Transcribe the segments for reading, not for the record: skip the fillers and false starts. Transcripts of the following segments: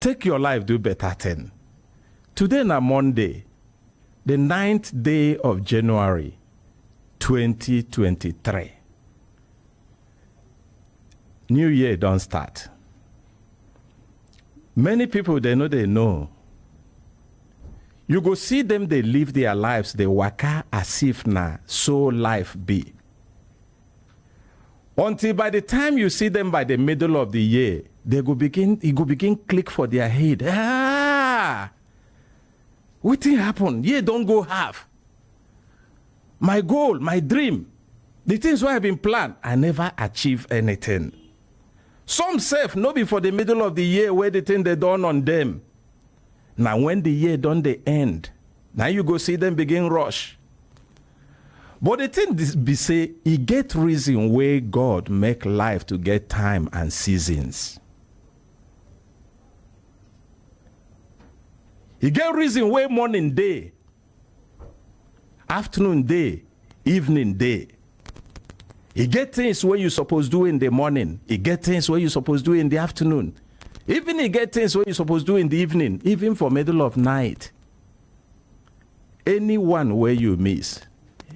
Take your life, do better thing. Today na Monday, the 9th day of January, 2023. New year don't start. Many people, they know. You go see them, they live their lives, they waka as if na so life be. Until by the time you see them by the middle of the year, it go begin click for their head. What thing happen? Year don't go half. My goal, my dream, the things where I've been planned, I never achieve anything. Some self, no be for the middle of the year where the thing they done on them. Now when the year done the end, now you go see them begin rush. But the thing be say, he get reason where God make life to get time and seasons. He get reason where morning day, afternoon day, evening day. He get things where you supposed to do in the morning. He get things where you supposed to do in the afternoon. Even he get things where you supposed to do in the evening, even for middle of night. Anyone where you miss,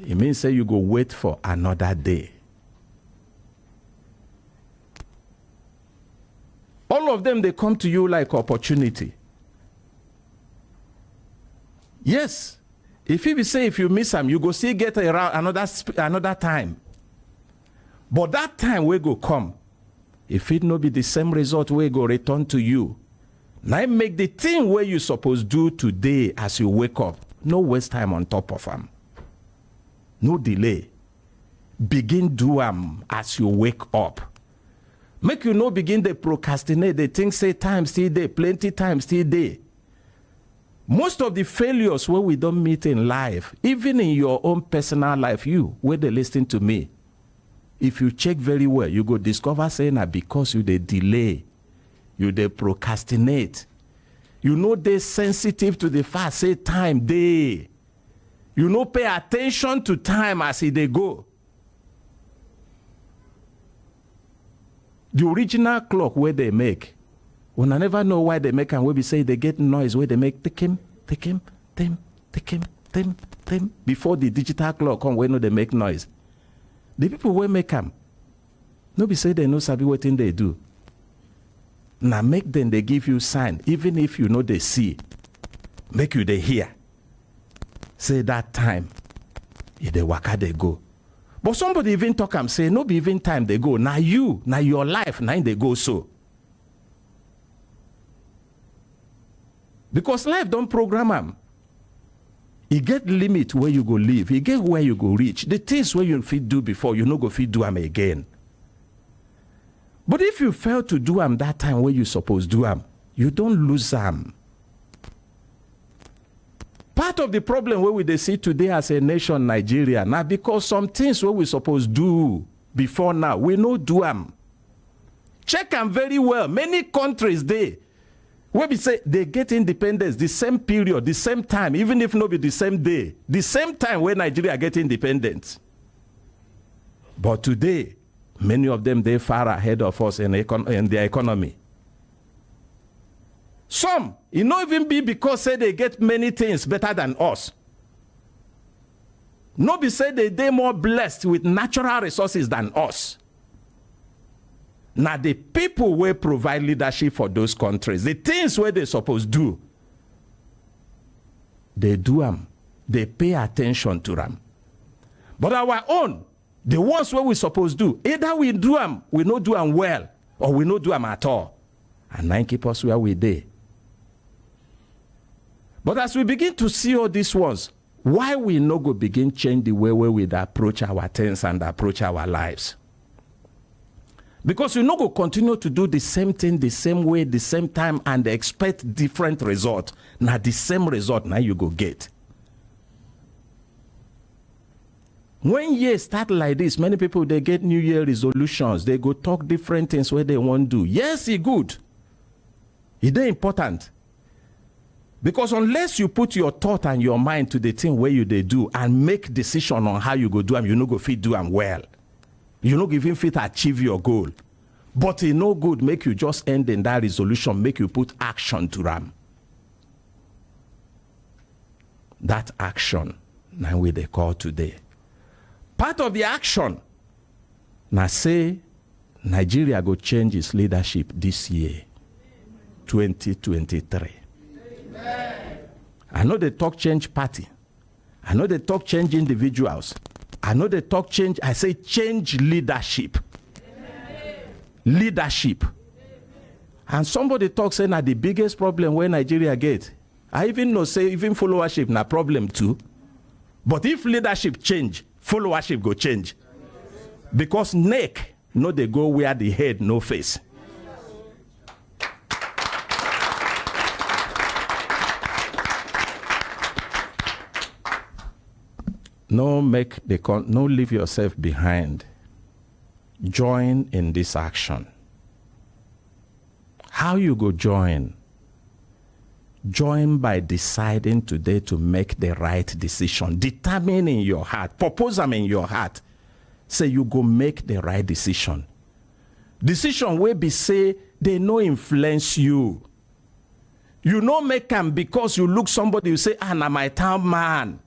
it means say you go wait for another day. All of them, they come to you like opportunity. Yes. If you say if you miss them, you go still get around another time. But that time will go come. If it no be the same result, we go return to you. Now make the thing where you supposed do today as you wake up. No waste time on top of them. No delay. Begin do them as you wake up. Make you no begin to procrastinate. They think say time still there, plenty time still there. Most of the failures where we don't meet in life, even in your own personal life, you, where they listen to me, if you check very well, you go discover saying that because you they delay, you they procrastinate, you know they sensitive to the fact, say time they, you know pay attention to time as they go. The original clock where they make, when I never know why they make and where we say they get noise where they make tick-im, tick-im, tim, tick-im, tim, tim, before the digital clock come where no they make noise. The people will make them. Nobody say they know sabi what thing they do. Now make them, they give you sign. Even if you know they see, make you they hear. Say that time, if they waka they go. But somebody even talk and say, no be even time they go. Now you, now your life, now they go so. Because life don't program them. You get limit where you go live. You get where you go reach. The things where you fit do before, you no go fit do them again. But if you fail to do them that time where you supposed to do them, you don't lose them. Part of the problem where we see today as a nation, Nigeria, now because some things where we supposed to do before now, we no do them. Check them very well. Many countries they. Where we say they get independence the same period, the same time, even if not be the same day, the same time when Nigeria get independence. But today, many of them, they're far ahead of us in their economy. Some, it not even be because say they get many things better than us. No be say they're more blessed with natural resources than us. Now, the people will provide leadership for those countries. The things where they supposed to do, they do them. They pay attention to them. But our own, the ones where we supposed to do, either we do them, we not do them well, or we not do them at all. And now keep us where we dey. But as we begin to see all these ones, why we no go begin change the way where we approach our things and approach our lives? Because you no go continue to do the same thing, the same way, the same time, and expect different result. Now the same result now you go get. When year start like this, many people, they get New Year resolutions. They go talk different things where they want to do. Yes, it's good. It's important. Because unless you put your thought and your mind to the thing where you they do and make decision on how you go do them, you no go fit do them well. You no even fit achieve your goal. But it no good make you just end in that resolution, make you put action to them. That action, now we they call today. Part of the action, now say Nigeria go change its leadership this year, 2023. Amen. I know they talk change party. I know they talk change individuals. I know they talk change, I say change leadership. Amen. Leadership. Amen. And somebody talks saying that the biggest problem where Nigeria get, I even know say even followership na problem too. But if leadership change, followership go change. Because neck, no they go where the head no face. No leave yourself behind. Join in this action. How you go join? Join by deciding today to make the right decision. Determine in your heart. Propose them in your heart. Say you go make the right decision. Decision will be say they no influence you. You no make them because you look somebody, you say, na my town man.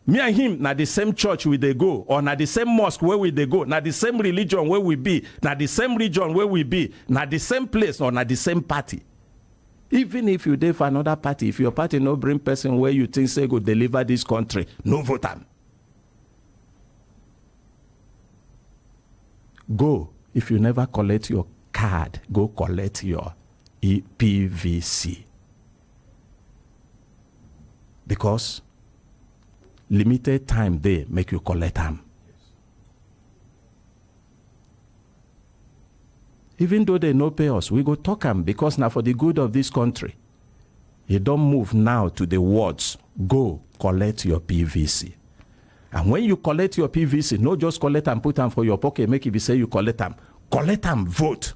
Me and him, na the same church where they go, or na the same mosque where we they go, na the same religion where we be, na the same region where we be, na the same place, or na the same party. Even if you dey for another party, if your party no bring person where you think say go deliver this country, no vote am. Go. If you never collect your card, go collect your PVC. Because limited time there make you collect them. Even though they no pay us, we go talk them because now for the good of this country. You don't move now to the wards. Go collect your PVC. And when you collect your PVC, no just collect and put them for your pocket, make it be say you collect them. Collect them, vote.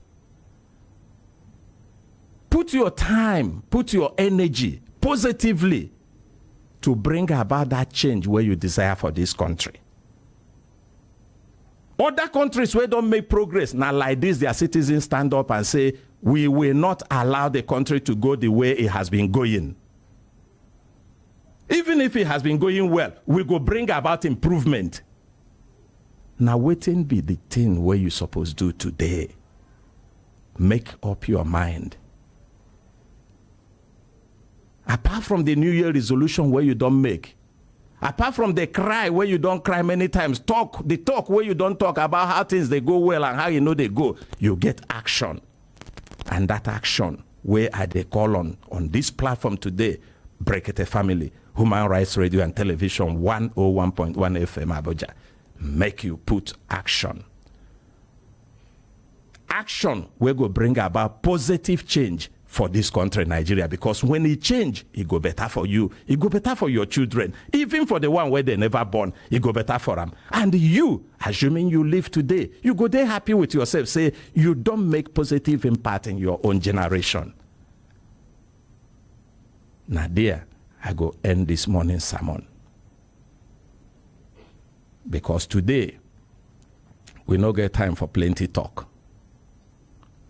Put your time, put your energy positively to bring about that change where you desire for this country. Other countries where don't make progress, now like this, their citizens stand up and say, we will not allow the country to go the way it has been going. Even if it has been going well, we go bring about improvement. Now waiting be the thing where you supposed to do today. Make up your mind. Apart from the New Year resolution where you don't make, apart from the cry where you don't cry many times, talk where you don't talk about how things they go well and how you know they go, you get action. And that action where I they call on this platform today, Brekete Family, Human Rights Radio and Television 101.1 FM Abuja, make you put action. Action will go bring about positive change for this country, Nigeria, because when it change, it go better for you. It go better for your children. Even for the one where they never born, it go better for them. And you, assuming you live today, you go there happy with yourself. Say, you don't make positive impact in your own generation. Now there, I go end this morning's sermon. Because today, we no get time for plenty talk.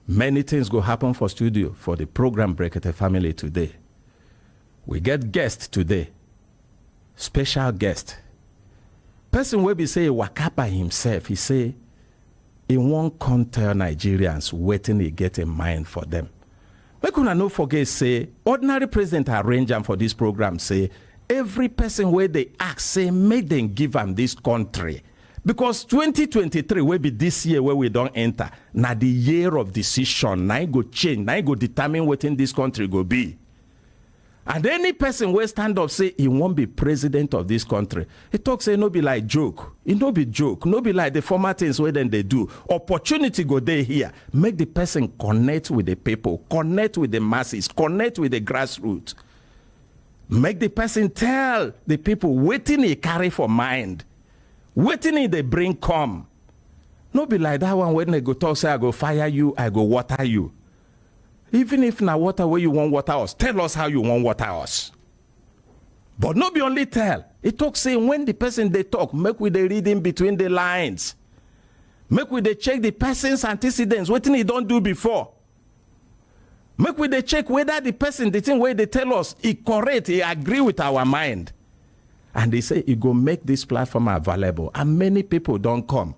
Many things go happen for studio, for the program Brekete Family today. We get guest today. Special guest. Person will be say Wakapa himself. He say, he won't come tell Nigerians waiting he get in mind for them. Make una no forget say, ordinary president arrange them for this program say, every person where they ask say, make them give them this country. Because 2023 will be this year where we don't enter. Now the year of decision. Now it go change. Now it go determine what in this country go be. And any person will stand up say he won't be president of this country. He talk say no be like joke. It no be joke. No be like the former things where then they do. Opportunity go there here. Make the person connect with the people. Connect with the masses. Connect with the grassroots. Make the person tell the people waiting he carry for mind. Waiting in the bring come. No be like that one when they go talk, say, I go fire you, I go water you. Even if na water where you want water us, tell us how you want water us. But no be only tell. It talk say when the person they talk, make with the reading between the lines. Make we dey check the person's antecedents, wetin he don't do before. Make we dey check whether the person, the thing where they tell us, he correct, he agree with our mind. And they say, he go make this platform available. And many people don't come.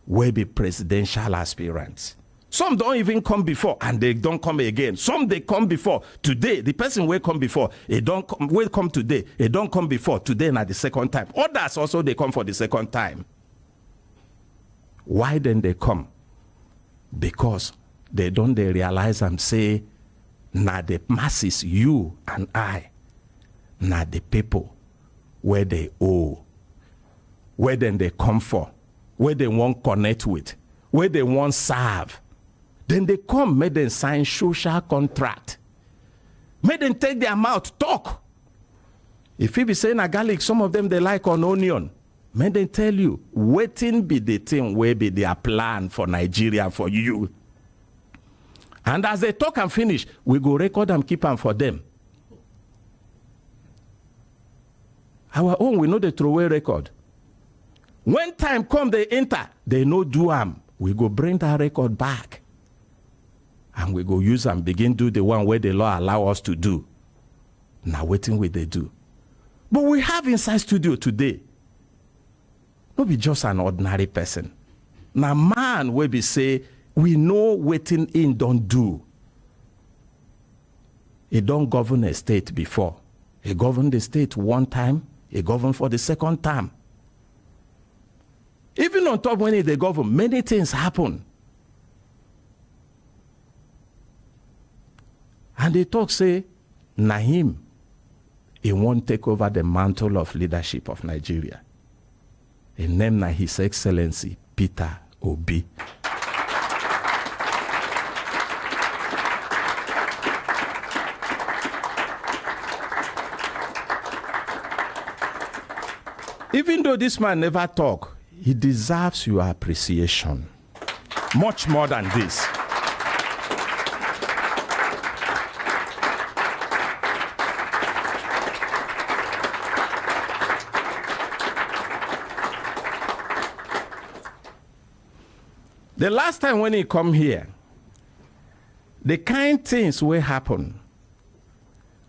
Will be presidential aspirants. Some don't even come before, and they don't come again. Some they come before. Today, the person will come before. Will come today. They don't come before. Today, not the second time. Others also, they come for the second time. Why then they come? Because they realize and say, na the masses, you and I, na the people where they owe, where then they come for, where they want connect with, where they want serve. Then they come, make them sign social contract. Make them take their mouth, talk. If you be saying a garlic, some of them they like on onion. Make them tell you, waiting be the thing where be their plan for Nigeria, for you. And as they talk and finish, we go record and keep them for them. Our own, we know the throwaway record. When time come, they enter, they no do am. We go bring that record back. And we go use and begin do the one where the law allow us to do. Now waiting what they do. But we have inside studio today, not be just an ordinary person. Now man will be say, we know waiting in don't do. He don't govern a state before. He governed the state one time, he governed for the second time. Even on top when they govern, many things happen. And they talk, say, Nahim, he won't take over the mantle of leadership of Nigeria. He named His Excellency Peter Obi. Even though this man never talk, he deserves your appreciation. Much more than this. The last time when he come here, the kind things will happen.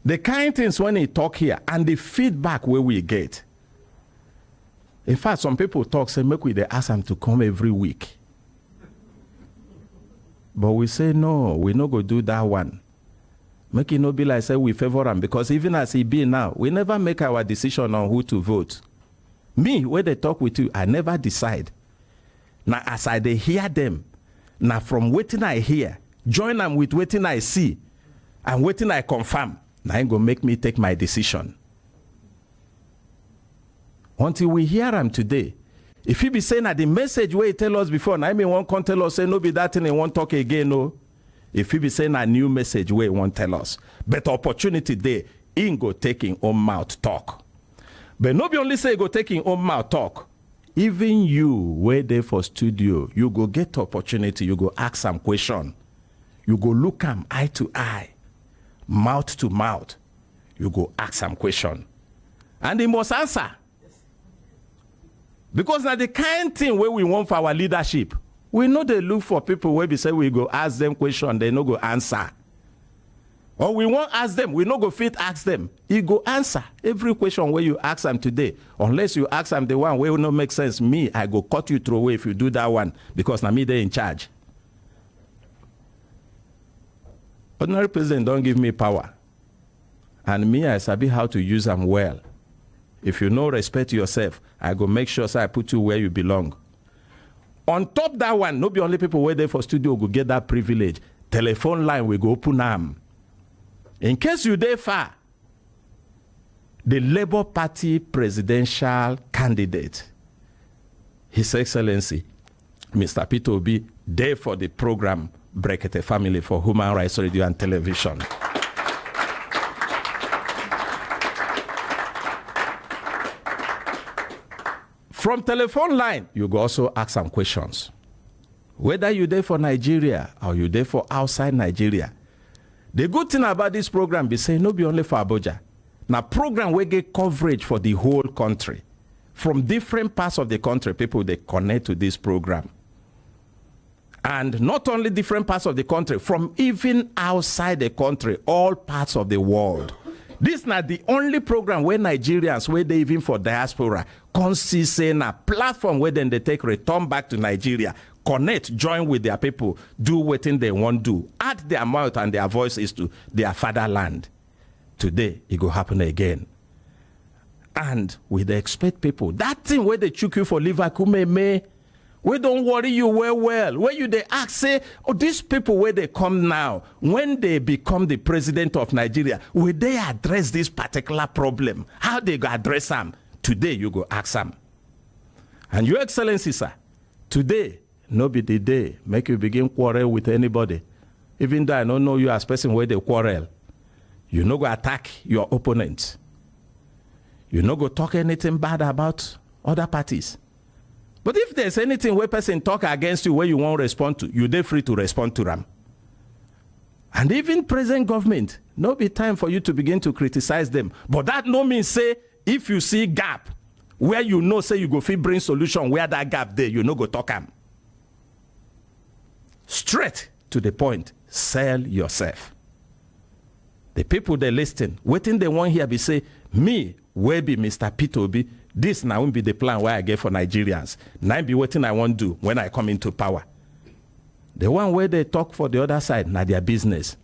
The kind things when he talk here and the feedback where we get. In fact, some people talk, say, make we they ask them to come every week. But we say, no, we no go do that one. Make it no be like say we favor him, because even as he be now, we never make our decision on who to vote. Me, when they talk with you, I never decide. Now, as I they hear them, now from waiting I hear, join them with waiting I see, and waiting I confirm, now ain't gonna make me take my decision. Until we hear him today, if he be saying that the message where he tell us before, now I mean one can't tell us, say no be that thing, he won't talk again, no. If he be saying a new message where he won't tell us, but opportunity there, he ain't go take his own mouth talk. But no be only say he go take his own mouth talk. Even you, where there for studio, you go get opportunity, you go ask some question. You go look him eye to eye, mouth to mouth. You go ask some question. And he must answer. Because now the kind thing where we want for our leadership, we know they look for people where we say we go ask them question, they no go answer. Or we won't ask them, we no go fit ask them. He go answer every question where you ask them today. Unless you ask them the one where it no make sense, me, I go cut you through away if you do that one, because now me they in charge. Ordinary president don't give me power. And me, I sabi how to use them well. If you know respect yourself, I go make sure so I put you where you belong. On top that one, no be only people where there for studio go get that privilege. Telephone line we go open them. In case you there far, the Labour Party presidential candidate, His Excellency, Mr. Peter Obi, there for the program Brekete Family for Human Rights Radio and Television. From telephone line, you go also ask some questions. Whether you're there for Nigeria or you're there for outside Nigeria, the good thing about this program be saying no be only for Abuja. Now program we get coverage for the whole country. From different parts of the country, people they connect to this program. And not only different parts of the country, from even outside the country, all parts of the world. This is not the only program where Nigerians, where they even for diaspora, consist in a platform where then they take return back to Nigeria, connect, join with their people, do what they want to do, add their mouth and their voices to their fatherland. Today, it will happen again. And we they expect people, that thing where they chook you for Liverpool, we don't worry you well. Where you they ask, say, oh, these people where they come now, when they become the president of Nigeria, will they address this particular problem? How they go address them? Today, you go ask them. And Your Excellency, sir, today, no be the day, make you begin quarrel with anybody. Even though I don't know you as person where they quarrel. You no go attack your opponents. You no go talk anything bad about other parties. But if there's anything where person talk against you where you won't respond to, you're free to respond to them. And even present government, no be time for you to begin to criticize them. But that no mean say, if you see gap, where you know say you go fit bring solution where that gap there, you no go talk am. Straight to the point, sell yourself. The people they listen, waiting they want here be say, me, where be Mr. P2B, this now won't be the plan where I get for Nigerians. Now be waiting I want to do when I come into power. The one where they talk for the other side, now their business.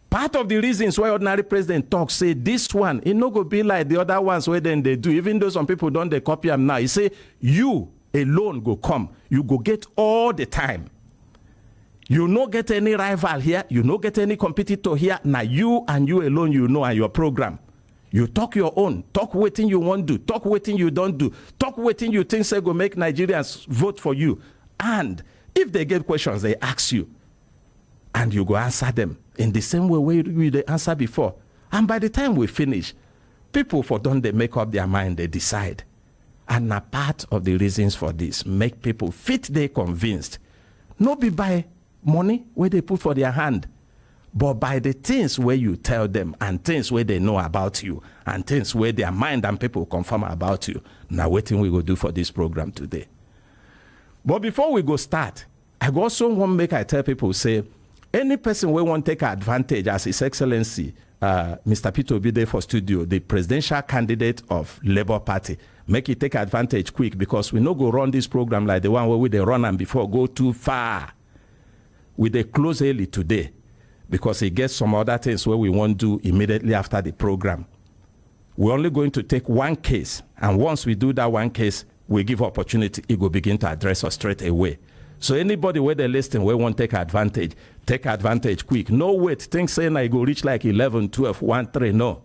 Part of the reasons why ordinary president talk, say this one, it no go be like the other ones where then they do, even though some people don't they copy them now. He say, you alone go come, you go get all the time. You no get any rival here, you no get any competitor here, now you and you alone you know and your program. You talk your own. Talk waiting you want to do. Talk waiting you don't do. Talk waiting you think say go make Nigerians vote for you. And if they get questions, they ask you. And you go answer them in the same way they answer before. And by the time we finish, people for don't they make up their mind, they decide. And a part of the reasons for this, make people fit they convinced. Not be by money where they put for their hand. But by the things where you tell them and things where they know about you and things where their mind and people confirm about you. Now, waiting we go do for this program today. But before we go start, I also want to make I tell people, say, any person who want to take advantage as His Excellency, Mr. Peter Obide for studio, the presidential candidate of Labour Party, make it take advantage quick because we no go run this program like the one where we they run and before go too far. We they close early today. Because he gets some other things where we won't do immediately after the program. We're only going to take one case. And once we do that one case, we give opportunity. It will begin to address us straight away. So anybody where they're listening, we won't take advantage quick. No wait. Things saying I go reach like 11, 12, 1, 3. No.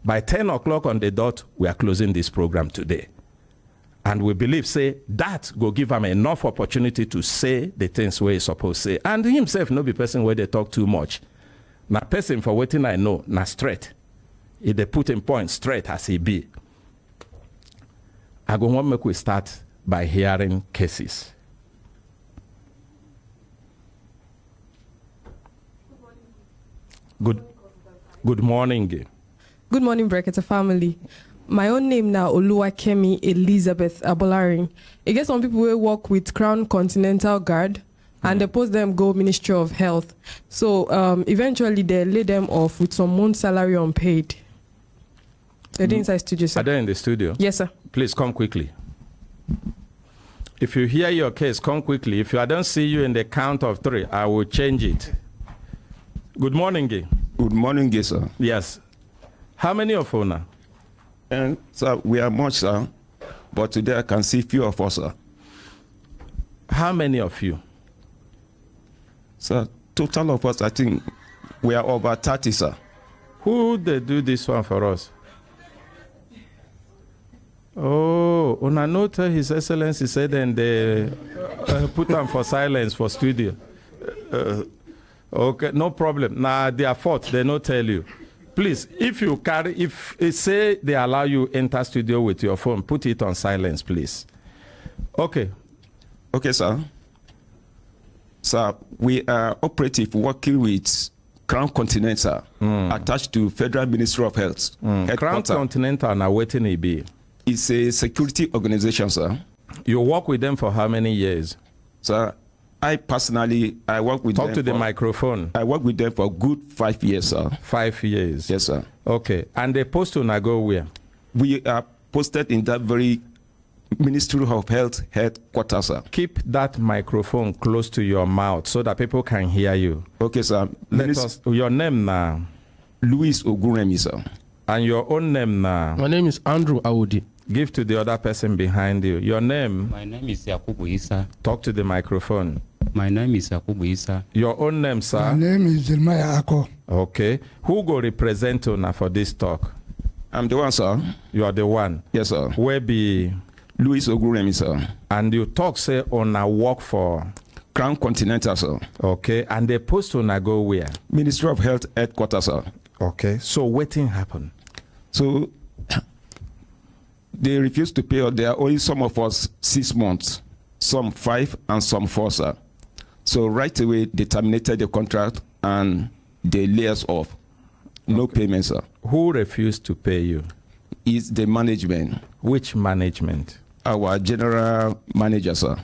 By 10 o'clock on the dot, we are closing this program today. And we believe, say, that go give him enough opportunity to say the things where he's supposed to say. And himself no be person where they talk too much. Now person for waiting I know, now straight. If they put in point straight as he be. I go want make we start by hearing cases. Good morning. Good morning, Brekete family. My own name now, Oluwakemi Elizabeth Abolarin. I guess some people will work with Crown Continental Guard and they post them go Ministry of Health. So eventually they lay them off with some month's salary unpaid. They're inside studio, sir. Are they in the studio? Yes, sir. Please come quickly. If you hear your case, come quickly. If I don't see you in the count of 3, I will change it. Good morning, Gay. Good morning, sir. Yes. How many of you now? And sir, we are much, sir, but today I can see few of us, sir. How many of you? Sir, total of us, I think we are over 30, sir. Who they do this one for us? Oh, Una note His Excellency said and they put them for silence for studio. Okay, no problem. Now, their fault, they not tell you. Please, if you carry, if say they allow you enter studio with your phone, put it on silence, please. Okay. Okay, sir. Sir, we are operative working with Crown Continental, attached to Federal Ministry of Health. Crown Continental, now waiting it be. It's a security organization, sir. You work with them for how many years? Sir, I personally, I work with them. Talk to the microphone. I work with them for good 5 years, sir. 5 years. Yes, sir. Okay. And they post to go where? We are posted in that very Ministry of Health headquarters, sir. Keep that microphone close to your mouth so that people can hear you. Okay, sir. Let us. Your name now. Louis Oguremi, sir. And your own name now. My name is Andrew Awudi. Give to the other person behind you. Your name. My name is Yakubu Isa. Talk to the microphone. My name is Yakubu Isa. Your own name, sir. My name is Jeremiah Ako. Okay. Who go represent you now for this talk? I'm the one, sir. You are the one. Yes, sir. Where be? Louis Oguremi, sir. And you talk say on a work for Crown Continental, sir. Okay. And they post on a go where? Ministry of Health headquarters, sir. Okay. So what thing happened? So they refused to pay us. There are only some of us 6 months, some 5, and some 4, sir. So right away they terminated the contract and they lay us off. No payment, sir. Who refused to pay you? It's the management. Which management? Our general manager, sir.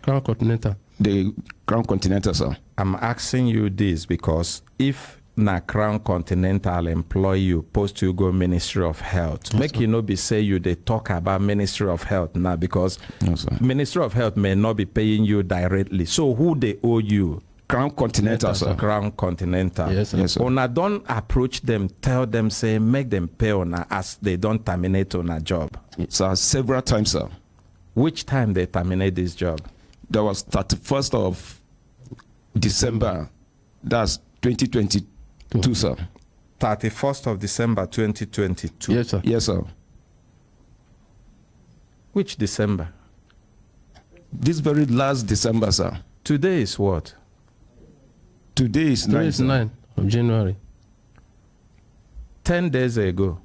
Crown Continental. The Crown Continental, sir. I'm asking you this because if na Crown Continental employ you, post you go Ministry of Health, Yes, make sir. you no be say you they talk about Ministry of Health now because No, sir. Ministry of Health may not be paying you directly. So who they owe you? Crown Continental, sir. Crown Continental. Yes, sir. Yes, sir. Una don't approach them, tell them, say, make them pay una as they don't terminate on a job. Sir, several times, sir. Which time they terminate this job? That was 31st of December. That's 2022, sir. 31st of December 2022. Yes, sir. Yes, sir. Which December? This very last December, sir. Today is what? Today is Today 9. is 9 of January. 10 days ago.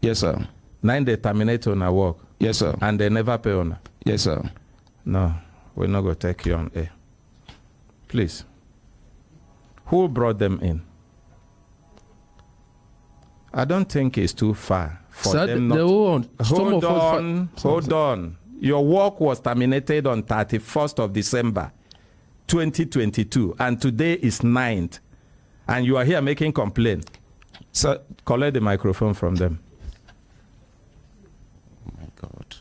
Yes, sir. 9 they terminate on a work Yes, sir. and they never pay on. Yes, sir. No, we're not going to take you on air. Please. Who brought them in? I don't think it's too far for Sir, them the not. whole some Hold of us- on, hold on. Your work was terminated on 31st of December 2022 and today is 9th and you are here making complaint. Sir. Collect the microphone from them. Oh, my God.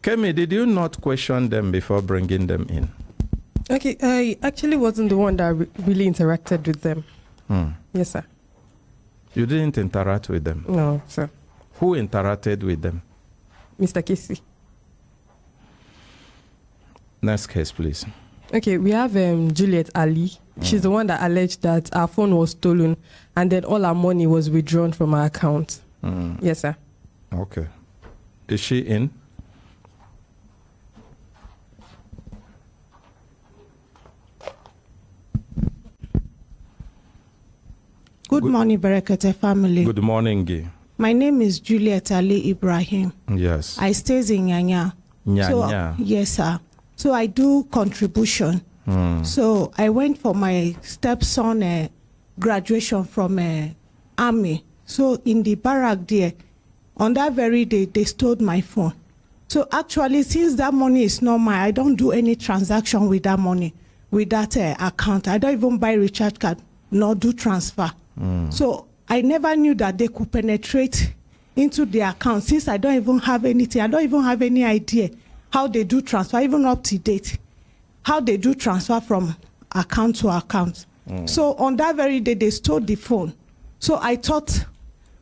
Kemi, did you not question them before bringing them in? Okay, I actually wasn't the one that really interacted with them. Yes, sir. You didn't interact with them. No, sir. Who interacted with them? Mr. Casey. Next case, please. Okay, we have Juliet Ali. She's the one that alleged that our phone was stolen and then all our money was withdrawn from our account. Yes, sir. Okay. Is she in? Good morning, Brekete family. Good morning, Gi. My name is Juliet Ali Ibrahim. Yes. I stays in Nyanya. Nyanya. Yes, sir. So I do contribution. So I went for my stepson graduation from army. So in the barrack there, on that very day, they stole my phone. So actually, since that money is not mine, I don't do any transaction with that money, with that account. I don't even buy recharge card, nor do transfer. So I never knew that they could penetrate into the account since I don't even have anything. I don't even have any idea how they do transfer, even up to date, how they do transfer from account to account. So on that very day, they stole the phone. So I thought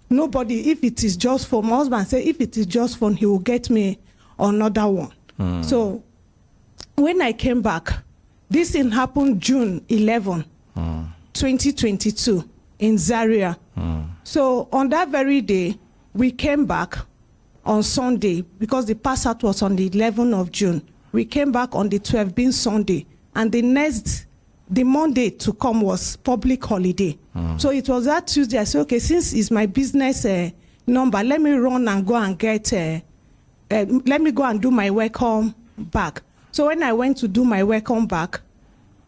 nobody, if it is just phone, my husband said, if it is just phone, he will get me another one. So when I came back, this thing happened June 11, 2022 in Zaria. So on that very day, we came back on Sunday because the pass out was on the 11th of June. We came back on the 12th, being Sunday. And the Monday to come was public holiday. So it was that Tuesday. I said, okay, since it's my business number, let me run and go and get, let me go and do my welcome back. So when I went to do my welcome back,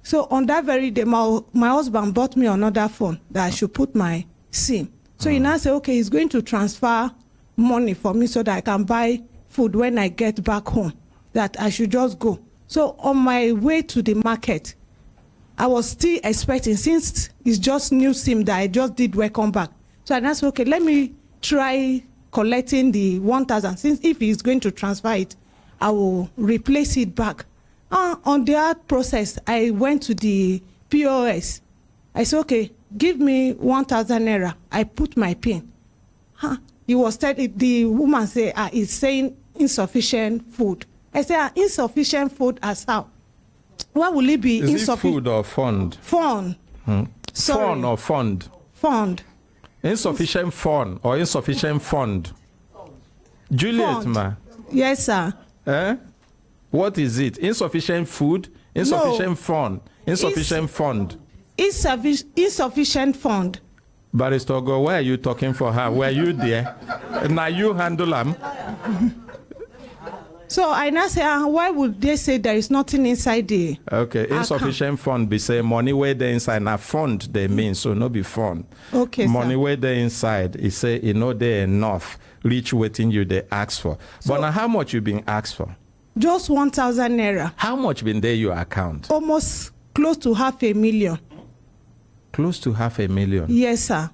so on that very day, my husband bought me another phone that I should put my SIM. So he now said, okay, he's going to transfer money for me so that I can buy food when I get back home, that I should just go. So on my way to the market, I was still expecting, since it's just new SIM that I just did welcome back. So I said, okay, let me try collecting the 1,000. Since if he's going to transfer it, I will replace it back. On the process, I went to the POS. I said, okay, give me 1,000 naira. I put my PIN. He was telling, the woman said, it's saying insufficient food. I said, insufficient food as how? Why will it be Is insufficient? it food or fund? Fund. Sorry. Fund or fund? Fund. Insufficient fund or insufficient fund? Juliet, Fund. ma. Yes, sir. Eh? What is it? Insufficient food? Insufficient fund? Insufficient fund? Insufficient fund. Barrister Ogo, why are you talking for her? Were you there? Now you handle them. So I now say, why would they say there is nothing inside the Okay, insufficient fund be say money where they inside. Now fund they mean, so no be fund. Okay, money sir. where they inside, it say you know they enough reach waiting you they ask for. So- but now how much you been asked for? Just 1,000 naira. How much been there your account? Almost close to 500,000. Close to 500,000. Yes, sir.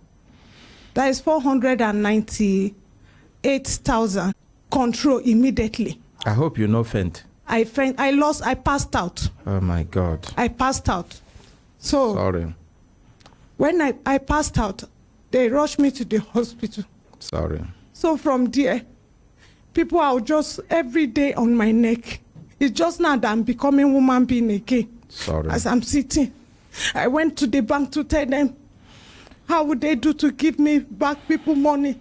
That is 498,000. Control immediately. I hope you know faint. I passed out. Oh my God. I passed out. So Sorry. when I passed out, they rushed me to the hospital. Sorry. So from there, people are just every day on my neck. It's just now that I'm becoming woman being again. Sorry. As I'm sitting, I went to the bank to tell them, how would they do to give me back people money?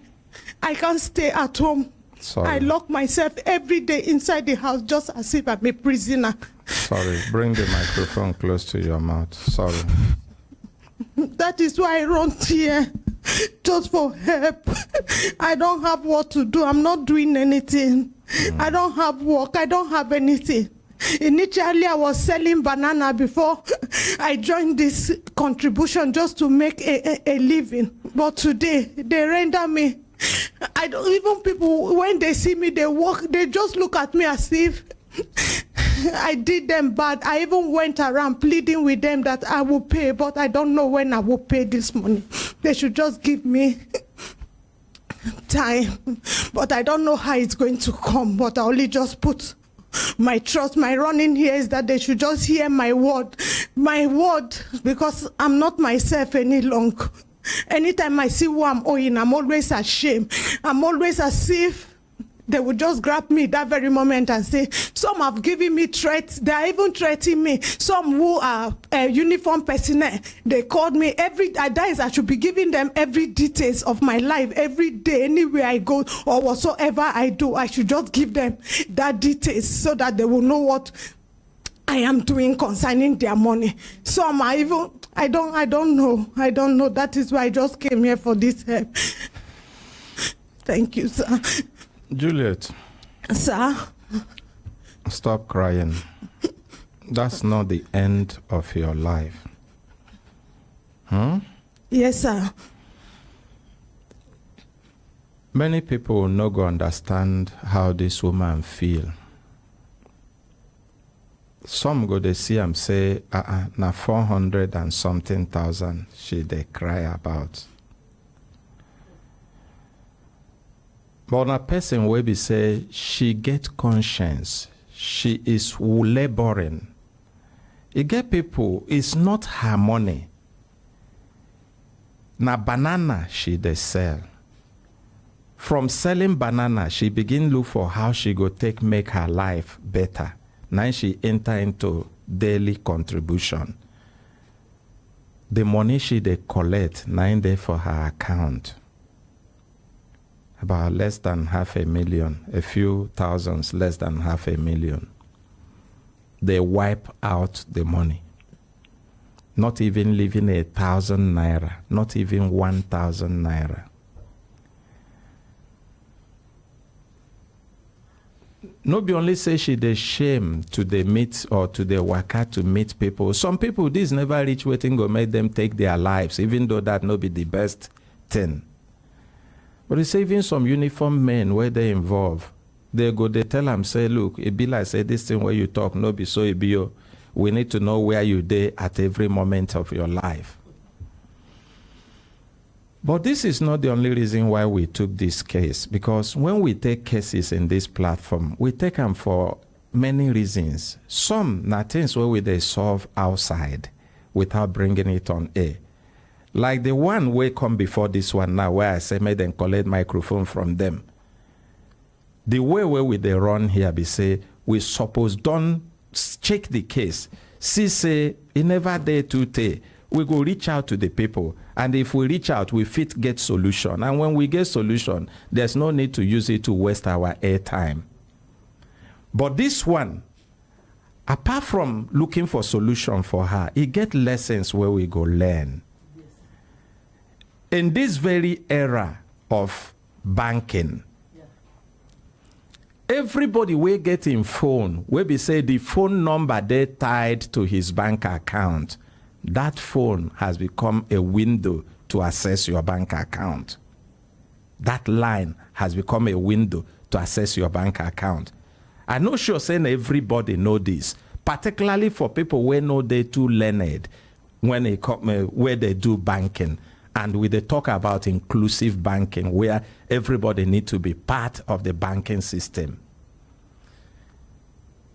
I can't stay at home. Sorry. I lock myself every day inside the house just as if I'm a prisoner. Sorry. Bring the microphone close to your mouth. Sorry. That is why I run here, just for help. I don't have what to do. I'm not doing anything. I don't have work. I don't have anything. Initially, I was selling banana before I joined this contribution just to make a living. But today, they render me. I don't even people, when they see me, they walk, they just look at me as if I did them bad. I even went around pleading with them that I will pay, but I don't know when I will pay this money. They should just give me time. But I don't know how it's going to come, but I only just put my trust. My running here is that they should just hear my word, because I'm not myself any longer. Anytime I see who I'm owing, I'm always ashamed. I'm always as if they would just grab me that very moment and say, some have given me threats. They are even threatening me. Some who are uniform personnel, they called me that is, I should be giving them every details of my life every day, anywhere I go or whatsoever I do. I should just give them that details so that they will know what I am doing concerning their money. Some are even, I don't know. That is why I just came here for this help. Thank you, sir. Juliet, Sir? stop crying. That's not the end of your life. Yes, sir. Many people no go understand how this woman feel. Some go they see and say, na 400 and something thousand she they cry about. But a person will be say she get conscience, she is laboring. You get people, it's not her money. Na banana she they sell. From selling banana, she begin look for how she go take make her life better. Now she enter into daily contribution. The money she they collect, 9 days for her account. About less than 500,000, a few thousands, less than 500,000. They wipe out the money. Not even leaving 1,000 naira, not even 1,000 naira. No be only say she dey shame to the meet or to the waka to meet people. Some people, this never reach waiting go make them take their lives, even though that no be the best thing. But it's even some uniform men where they involve, they tell am say, look, it be like say this thing where you talk no be so it be you. We need to know where you dey at every moment of your life. But this is not the only reason why we took this case, because when we take cases in this platform, we take them for many reasons. Some na things where they solve outside without bringing it on air. Like the one wey come before this one now, where I say make them collect microphone from them. The way where we they run here be say, we suppose don't check the case. See say, it never day to day. We go reach out to the people. And if we reach out, we fit get solution. And when we get solution, there's no need to use it to waste our airtime. But this one, apart from looking for solution for her, it get lessons where we go learn. In this very era of banking, everybody will get in phone, where we say the phone number they tied to his bank account. That phone has become a window to access your bank account. That line has become a window to access your bank account. I'm not sure saying everybody know this, particularly for people who know they too learned when they come where they do banking. And we they talk about inclusive banking, where everybody need to be part of the banking system.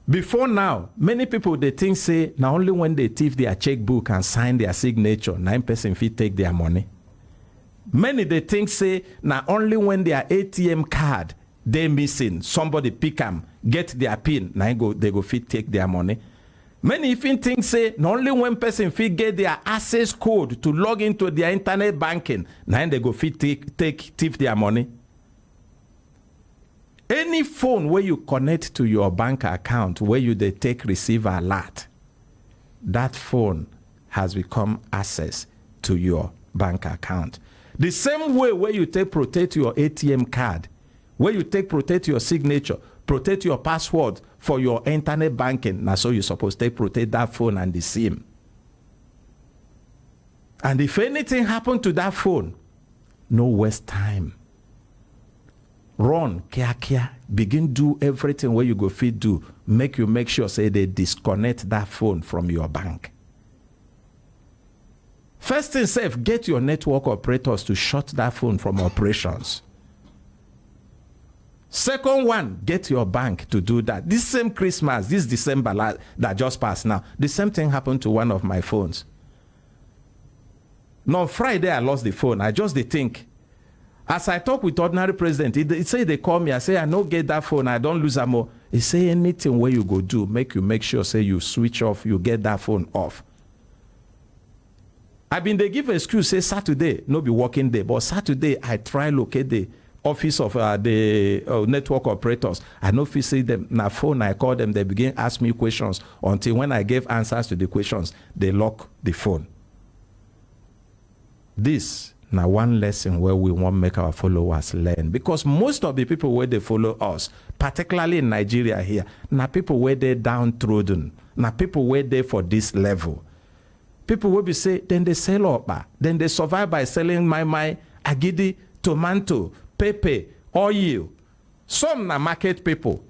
Before now, many people they think say now only when they thief their checkbook and sign their signature, 9% fee take their money. Many they think say now only when their ATM card they missing, somebody pick them, get their pin, now they go fit take their money. Many even think say not only when person fit get their access code to log into their internet banking, now they go fit take thief their money. Any phone where you connect to your bank account, where you they take receive alert, that phone has become access to your bank account. The same way where you take protect your ATM card, where you take protect your signature, protect your password for your internet banking. Now, so you're supposed to protect that phone and the SIM. And if anything happened to that phone, no waste time. Run, kia, begin do everything where you go fit do. Make sure say they disconnect that phone from your bank. First thing safe, get your network operators to shut that phone from operations. Second one, get your bank to do that. This same Christmas, this December that just passed now, the same thing happened to one of my phones. Now, Friday, I lost the phone. I just think. As I talk with ordinary president, he say they call me. I say, I no get that phone. I don't lose more. He say, anything where you go do, make sure, say you switch off, you get that phone off. They give an excuse, say Saturday, no be working day. But Saturday, I try locate the office of the network operators. I no fit see them. Na phone, I call them. They begin ask me questions until when I gave answers to the questions, they lock the phone. This now one lesson where we want to make our followers learn, because most of the people where they follow us, particularly in Nigeria here, now people where they downtrodden, now people where they for this level. People will be say, then they sell up, then they survive by selling my agidi, tomato, pepper, oil. Some na market people.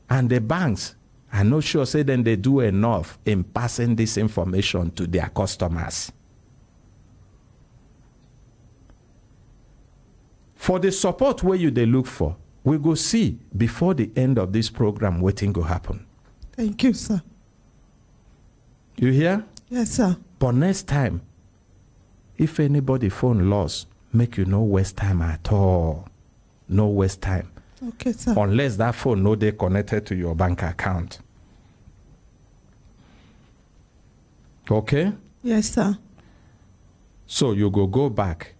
And the banks, I'm not sure say then they do enough in passing this information to their customers. For the support where you they look for, we go see before the end of this program what thing go happen. Thank you, sir. You hear? Yes, sir. But next time, if anybody phone lost, make you no waste time at all. No waste time. Okay, sir. Unless that phone no they connected to your bank account. Okay? Yes, sir. So you go back.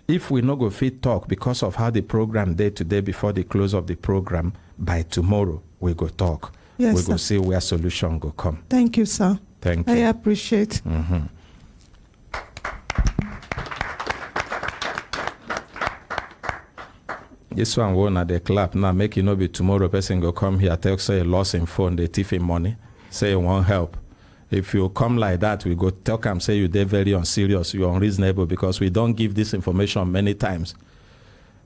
If we no go fit talk because of how the program day today before the close of the program, by tomorrow we go talk. Yes, we go sir. see where solution go come. Thank you, sir. Thank I you. appreciate. This one won't at the clap now. Make you know be tomorrow person go come here tell say a loss in phone, they thief him money, say you won't help. If you come like that, we go tell them say you they're very unserious, you're unreasonable, because we don't give this information many times.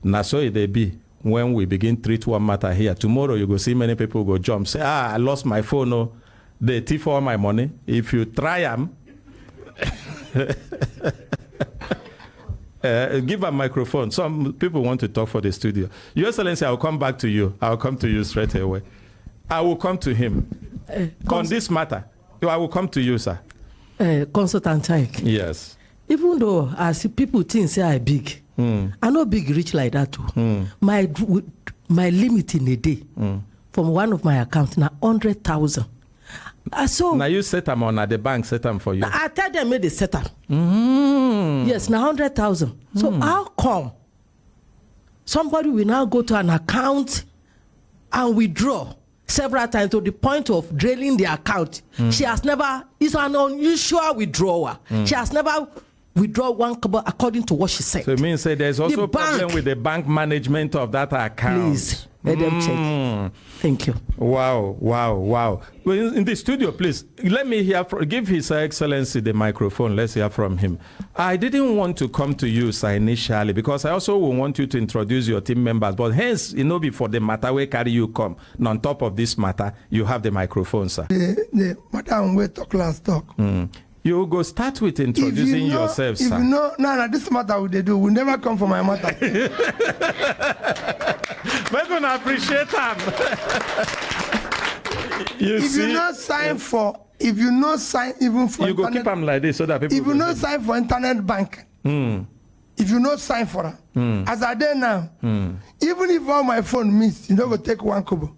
Now so it they be when we begin treat one matter here, tomorrow you go see many people go jump, say, I lost my phone, oh, they thief all my money. If you try them, give a microphone. Some people want to talk for the studio. Your Excellency, I will come back to you. I will come to you straight away. I will come to him on this matter. I will come to you, sir. Consultant Ike. Yes. Even though I see people think say I big, I no big rich like that too. My limit in a day from one of my accounts now 100,000. So now you set them on at the bank, set them for you. I tell them make they set them. Yes, now 100,000. So how come somebody will now go to an account and withdraw several times to the point of draining the account? She has never. It's an unusual withdrawal. She has never withdraw one kobo according to what she said. So it means there's also a problem with the bank management of that account. Please let them check. Thank you. Wow. Well, in the studio, please let me hear give His Excellency the microphone. Let's hear from him. I didn't want to come to you, sir, initially because I also want you to introduce your team members. But hence, before the matter where carry you come. And on top of this matter, you have the microphone, sir. The madam we talk last talk. You go start with introducing yourself, sir. If you know, this matter what they do, we never come for my matter. We're going to appreciate them. If you not sign even for you go keep them like this so that people. If you not sign for internet bank, if you not sign for them, as I did now, even if all my phone miss, you don't go take one kobo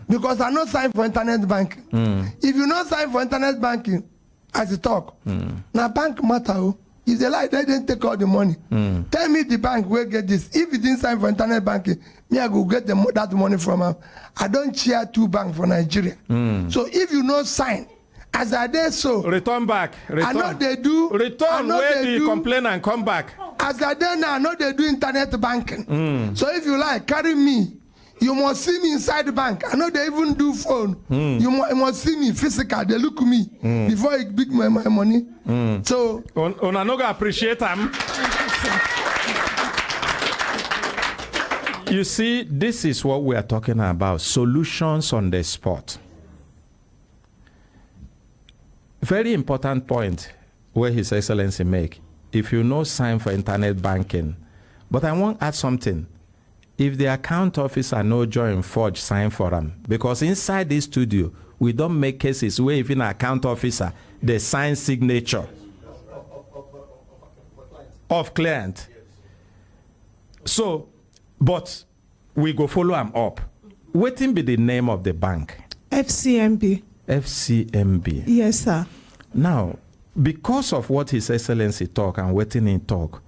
because I not sign for internet banking. If you not sign for internet banking, as you talk, now bank matter. If they like, they didn't take all the money. Tell me the bank will get this. If you didn't sign for internet banking, me I go get that money from them. I don't chair two banks for Nigeria. So if you not sign, as I did so, return back. I know they do. Return where the complain and come back. As I did now, I know they do internet banking. So if you like, carry me. You must see me inside the bank. I know they even do phone. You must see me physical. They look at me before I big my money. So on I no go appreciate them. You see, this is what we are talking about. Solutions on the spot. Very important point where His Excellency make. If you no sign for internet banking, but I want to add something. If the account officer no join forge sign for them, because inside this studio we don't make cases where even an account officer they sign signature of client. So, but we go follow them up. Waiting be the name of the bank. FCMB. FCMB. Yes, sir. Now, because of what His Excellency talk and waiting in talk.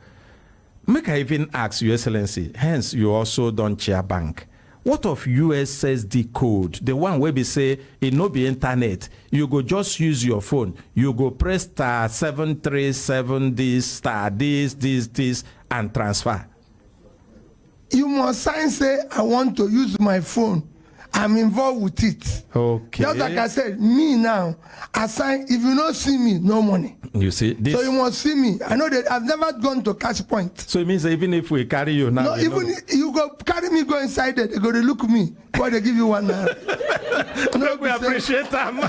Make I even ask Your Excellency, hence you also don't chair bank. What of USSD code? The one where we say it no be internet. You go just use your phone. You go press *737 this star this and transfer. You must sign say I want to use my phone. I'm involved with it. Okay. Just like I said, me now, I sign. If you don't see me, no money. You see this. So you must see me. I know that I've never gone to cash point. So it means even if we carry you now. No, even you go carry me, go inside there. They go to look at me. Why they give you one naira? No, we appreciate them.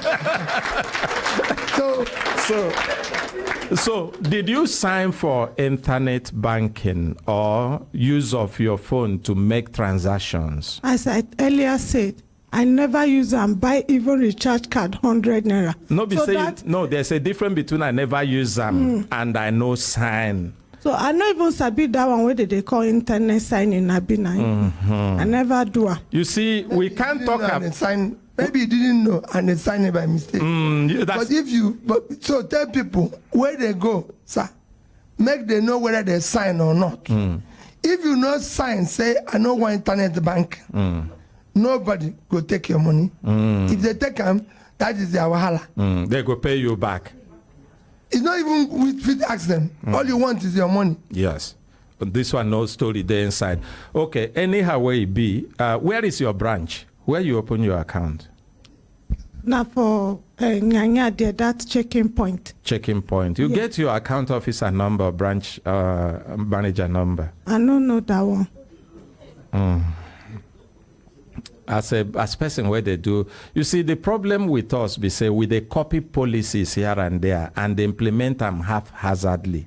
So did you sign for internet banking or use of your phone to make transactions? As I earlier said, I never use and buy even recharge card 100 naira. No, there's a difference between I never use them and I no sign. So I not even sabi that one where they call internet signing. I never do it. You see, we can't talk about. Maybe you didn't know and they signed it by mistake. So tell people where they go, sir. Make them know whether they sign or not. If you not sign, say I know one internet bank. Nobody go take your money. If they take them, that is their wahala. They go pay you back. It's not even with ask them. All you want is your money. Yes. This one, no story there inside. Okay, anyhow where it be, where is your branch? Where you open your account? Now for Nyanya there, that checking point. Checking point. You get your account officer number, branch manager number. I don't know that one. as person where they do. You see, the problem with us, we say, with the copy policies here and there, and they implement them haphazardly.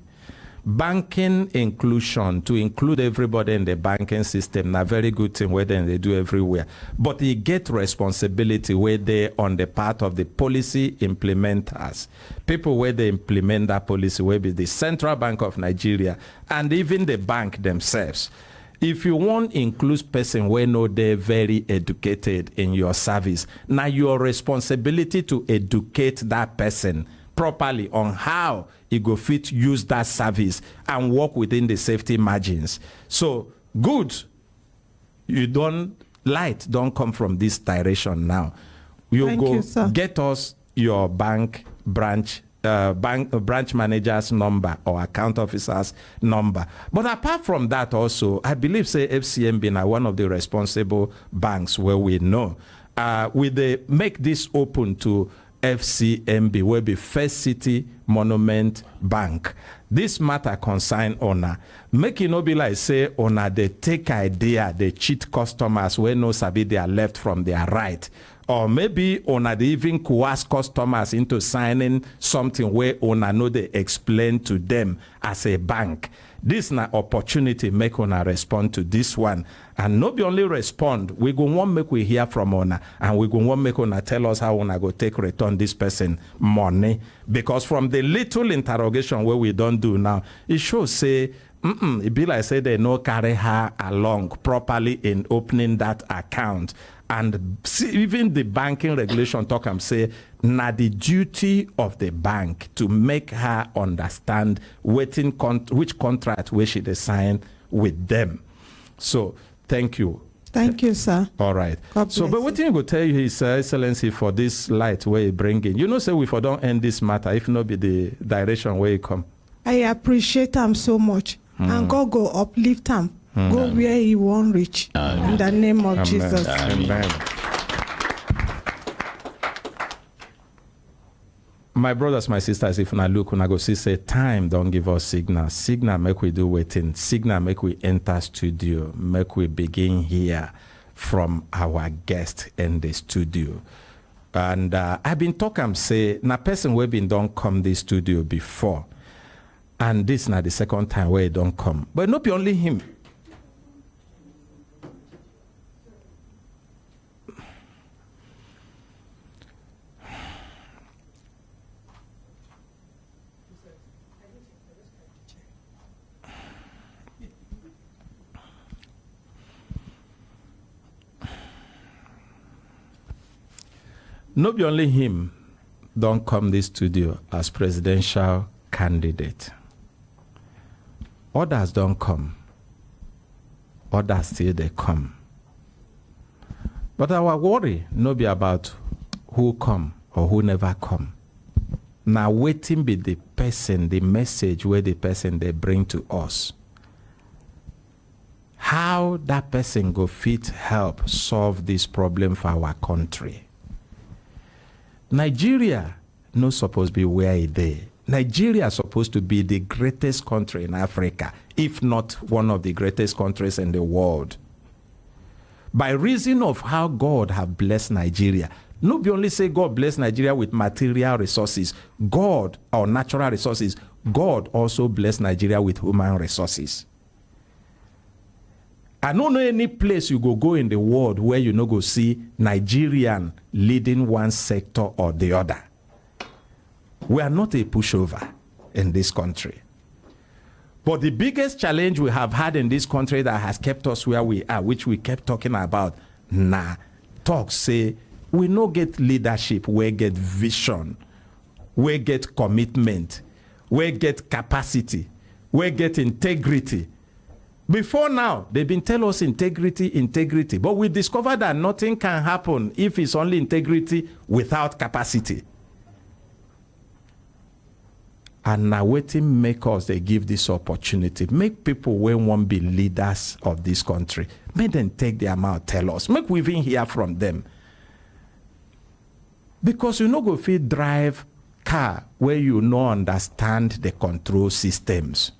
Banking inclusion, to include everybody in the banking system, a very good thing where they do everywhere. But they get responsibility where they on the part of the policy implementers. People where they implement that policy will be the Central Bank of Nigeria and even the bank themselves. If you want include person where know they're very educated in your service, now your responsibility to educate that person properly on how he go fit use that service and work within the safety margins. So good, light don't come from this direction now. Thank you, sir. Get us your bank branch manager's number or account officer's number. But apart from that also, I believe say FCMB now one of the responsible banks where we know. Will they make this open to FCMB, will be First City Monument Bank. This matter concern owner. Make it no be like say owner they take idea, they cheat customers where no sabi they are left from their right. Or maybe owner they even coerce customers into signing something where owner know they explain to them as a bank. This na opportunity make owner respond to this one. And not be only respond, we go want make we hear from owner and we go want make owner tell us how owner go take return this person money. Because from the little interrogation where we don't do now, it shows say, it be like say they no carry her along properly in opening that account. And see, even the banking regulation talk and say, na the duty of the bank to make her understand which contract we should sign with them. So, thank you. Thank you, sir. All right. God So, bless but what thing I go tell you, His Excellency, for this light where you bring in. You know, say we for don't end this matter if not be the direction where you come. I appreciate him so much. And God go uplift him. Go where he won't reach. In the name of Jesus. Amen. My brothers, my sisters, if I look, when I go see, say, time don't give us signal. Signal make we do waiting. Signal make we enter studio. Make we begin here from our guest in the studio. And I've been talking, say, na person we been don't come this studio before. And this not the second time where he don't come. But not be only him. Not be only him don't come this studio as presidential candidate. Others don't come. Others still they come. But our worry no be about who come or who never come. Now waiting be the person, the message where the person they bring to us. How that person go fit help solve this problem for our country. Nigeria no supposed be where it is. Nigeria is supposed to be the greatest country in Africa, if not one of the greatest countries in the world. By reason of how God have blessed Nigeria, no be only say God bless Nigeria with material resources, God, or natural resources, God also bless Nigeria with human resources. I don't know any place you go in the world where you no go see Nigerian leading one sector or the other. We are not a pushover in this country. But the biggest challenge we have had in this country that has kept us where we are, which we kept talking about, say, we no get leadership, we get vision, we get commitment, we get capacity, we get integrity. Before now, they've been telling us integrity, but we discovered that nothing can happen if it's only integrity without capacity. And now waiting make us, they give this opportunity. Make people when won't be leaders of this country. Make them take their mouth, tell us. Make we even hear from them. Because you no go fit drive car where you no understand the control systems.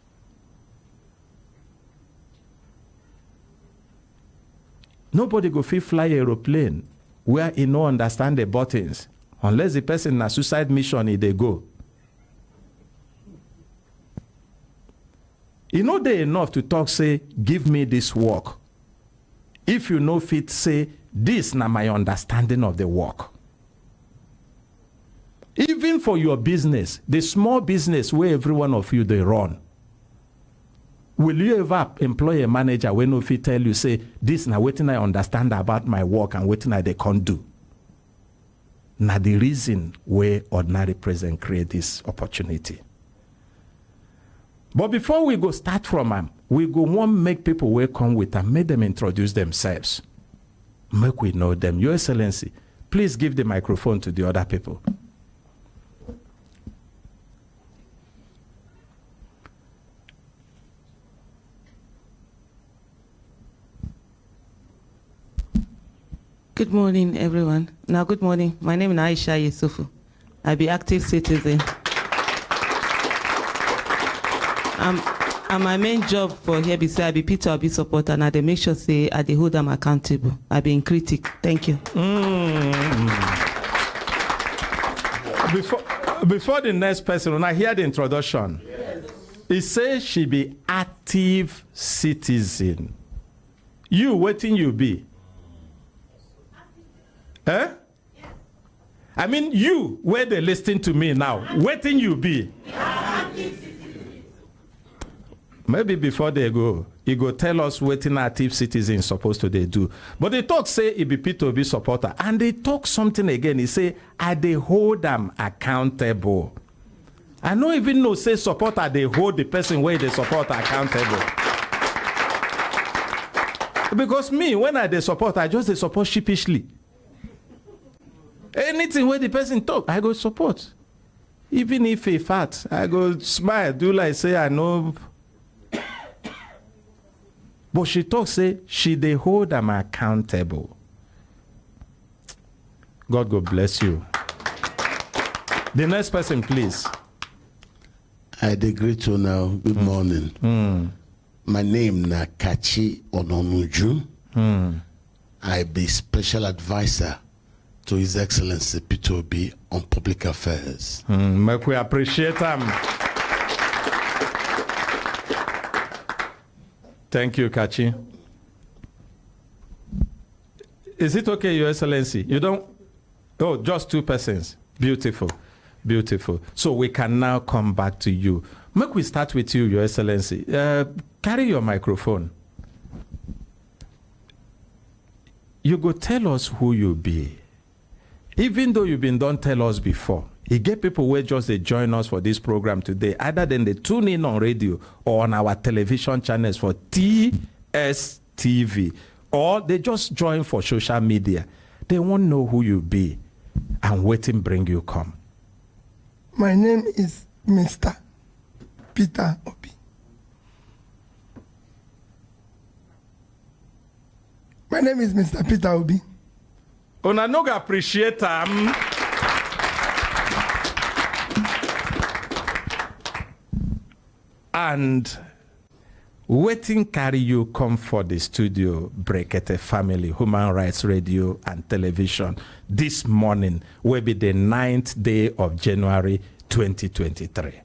Nobody go fit fly aeroplane where he no understand the buttons unless the person na suicide mission they go. You know they enough to talk say, give me this work. If you know fit say, this na my understanding of the work. Even for your business, the small business where every one of you they run, will you ever employ a manager when no fit tell you say, this na wetin I understand about my work and wetin I they can't do? Na the reason where ordinary president create this opportunity. But before we go start from them, we go want make people will come with and make them introduce themselves. Make we know them. Your Excellency, please give the microphone to the other people. Good morning, everyone. Now, good morning. My name is Aisha Yusufu. I be active citizen. And my main job for here be say I be Peter Obi supporter and I dey make sure say I dey hold them accountable. I be in critic. Thank you. Before the next person, when I hear the introduction, it says she be active citizen. You, waiting you be? Eh? I mean, you, where they listening to me now, waiting you be? Maybe before they go, he go tell us what an active citizen supposed to they do. But they talk say he be P2B supporter. And they talk something again. He say, I they hold them accountable. I don't even know say supporter, they hold the person where they support accountable. Because me, when I they support, I just they support sheepishly. Anything where the person talk, I go support. Even if he fat, I go smile, do like say I know. But she talk say she they hold them accountable. God go bless you. The next person, please. I dey greet you now. Good morning. My name na Kachi Ononuju. I be special advisor to His Excellency P2B on public affairs. Make we appreciate them. Thank you, Kachi. Is it okay, Your Excellency? You don't? Oh, just two persons. Beautiful. Beautiful. So we can now come back to you. Make we start with you, Your Excellency. Carry your microphone. You go tell us who you be. Even though you've been done tell us before, you get people who just they join us for this program today, either then they tune in on radio or on our television channels for TSTV, or they just join for social media. They won't know who you be and waiting bring you come. My name is Mr. Peter Obi. My name is Mr. Peter Obi. Una no go appreciate them. And waiting carry you come for the studio, Brekete family, Human Rights Radio and Television. This morning will be the 9th day of January 2023.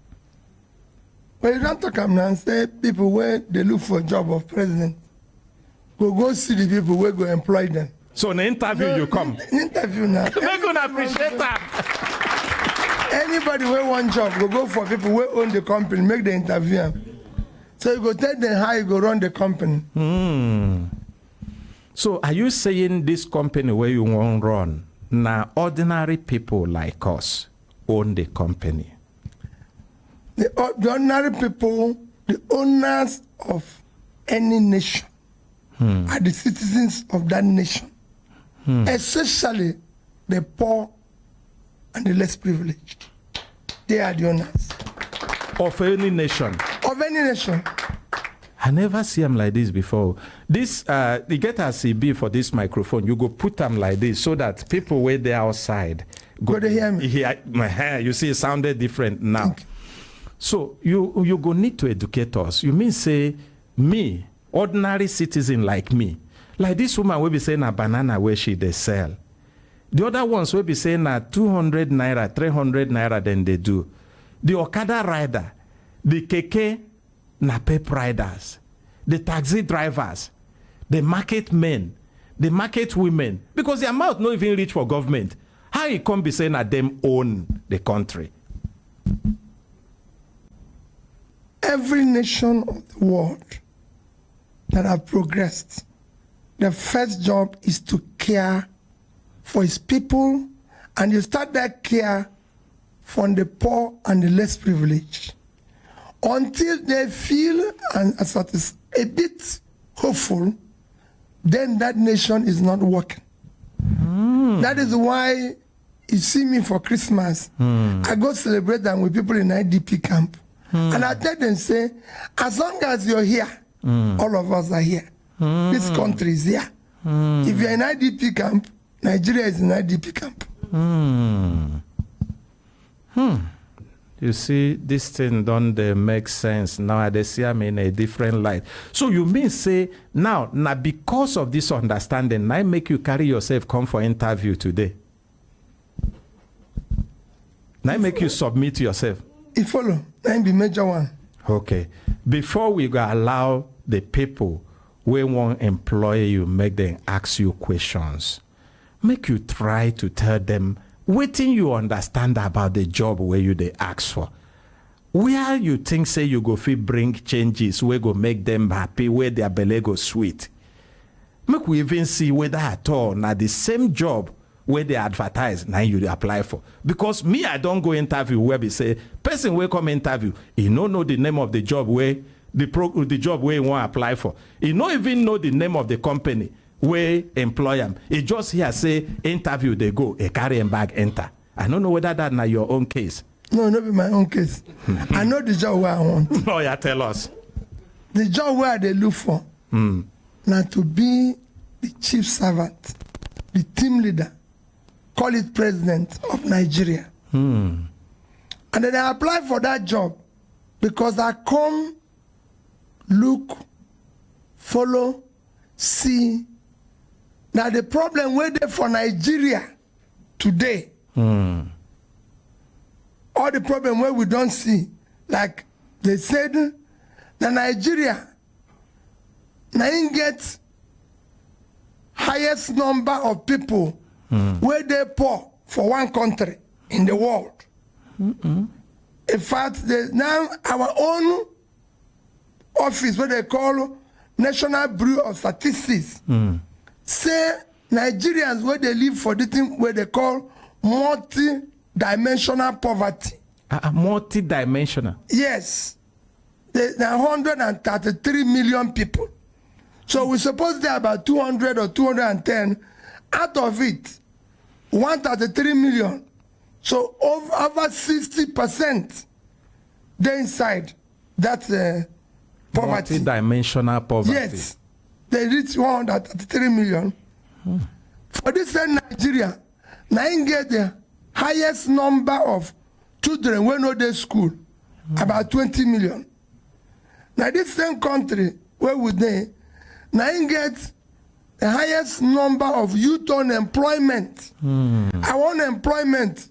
But you don't talk now and say people where they look for a job of president. Go see the people where go employ them. So in the interview No, you come. Interview now. We're going to appreciate that. Anybody where want job, go for people where own the company, make the interview. So you go tell them how you go run the company. So are you saying this company where you want run, now ordinary people like us own the company? The ordinary people, the owners of any nation, are the citizens of that nation. Especially the poor and the less privileged. They are the owners. Of any nation? Of any nation. I never see them like this before. This, the get a CB for this microphone, you go put them like this so that people where they outside go to hear me. You see, it sounded different now. So you go need to educate us. You mean say me, ordinary citizen like me, Like this woman will be saying a banana where she they sell. The other ones will be saying 200 naira, 300 naira, then they do. The Okada rider, the keke napep riders, the taxi drivers, the market men, the market women, because their mouth not even reach for government. How it can be saying that them own the country? Every nation of the world that have progressed, the first job is to care for its people, and you start that care from the poor and the less privileged until they feel and a bit hopeful, then that nation is not working. That is why you see me for Christmas. I go celebrate them with people in IDP camp. And I tell them, say, as long as you're here, all of us are here. This country is here. If you're in IDP camp, Nigeria is in IDP camp. You see, this thing don't make sense now. They see I'm in a different light. So you mean say now because of this understanding, now make you carry yourself come for interview today. Now make you submit yourself. It follow. That be major one. Okay. Before we go allow the people we want employ you, make them ask you questions. Make you try to tell them waiting you understand about the job where you they ask for. Where you think say you go fit bring changes where go make them happy, where their belly go sweet. Make we even see whether at all now the same job where they advertise now you apply for. Because me, I don't go interview where we say person will come interview, he no know the name of the job where the job where he want apply for. He no even know the name of the company where employ him. He just here say interview they go, a carry him bag enter. I don't know whether that na your own case. No, not be my own case. I know the job where I want. No, yeah, tell us. The job where they look for now to be the chief servant, the team leader, call it president of Nigeria. And then I apply for that job because I come, look, follow, see. Now the problem where they for Nigeria today, all the problem where we don't see, like they said, that Nigeria now get highest number of people where they poor for one country in the world. In fact, now our own office, what they call National Bureau of Statistics, say Nigerians where they live for the thing where they call multi-dimensional poverty. Multi-dimensional? Yes. There are 133 million people. So we're supposed to have about 200 or 210. Out of it, 133 million. So over 60% they're inside that poverty. Multi-dimensional poverty. Yes. They reach 133 million. For this same Nigeria, now you get the highest number of children when no day school, about 20 million. Now this same country where we they, now you get the highest number of youth unemployment. Our unemployment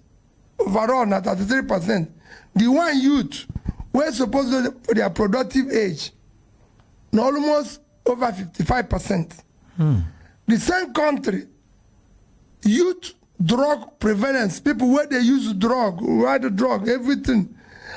overall at 33%. The one youth we're supposed to for their productive age, now almost over 55%. The same country, youth drug prevalence, people where they use drug, ride the drug, everything.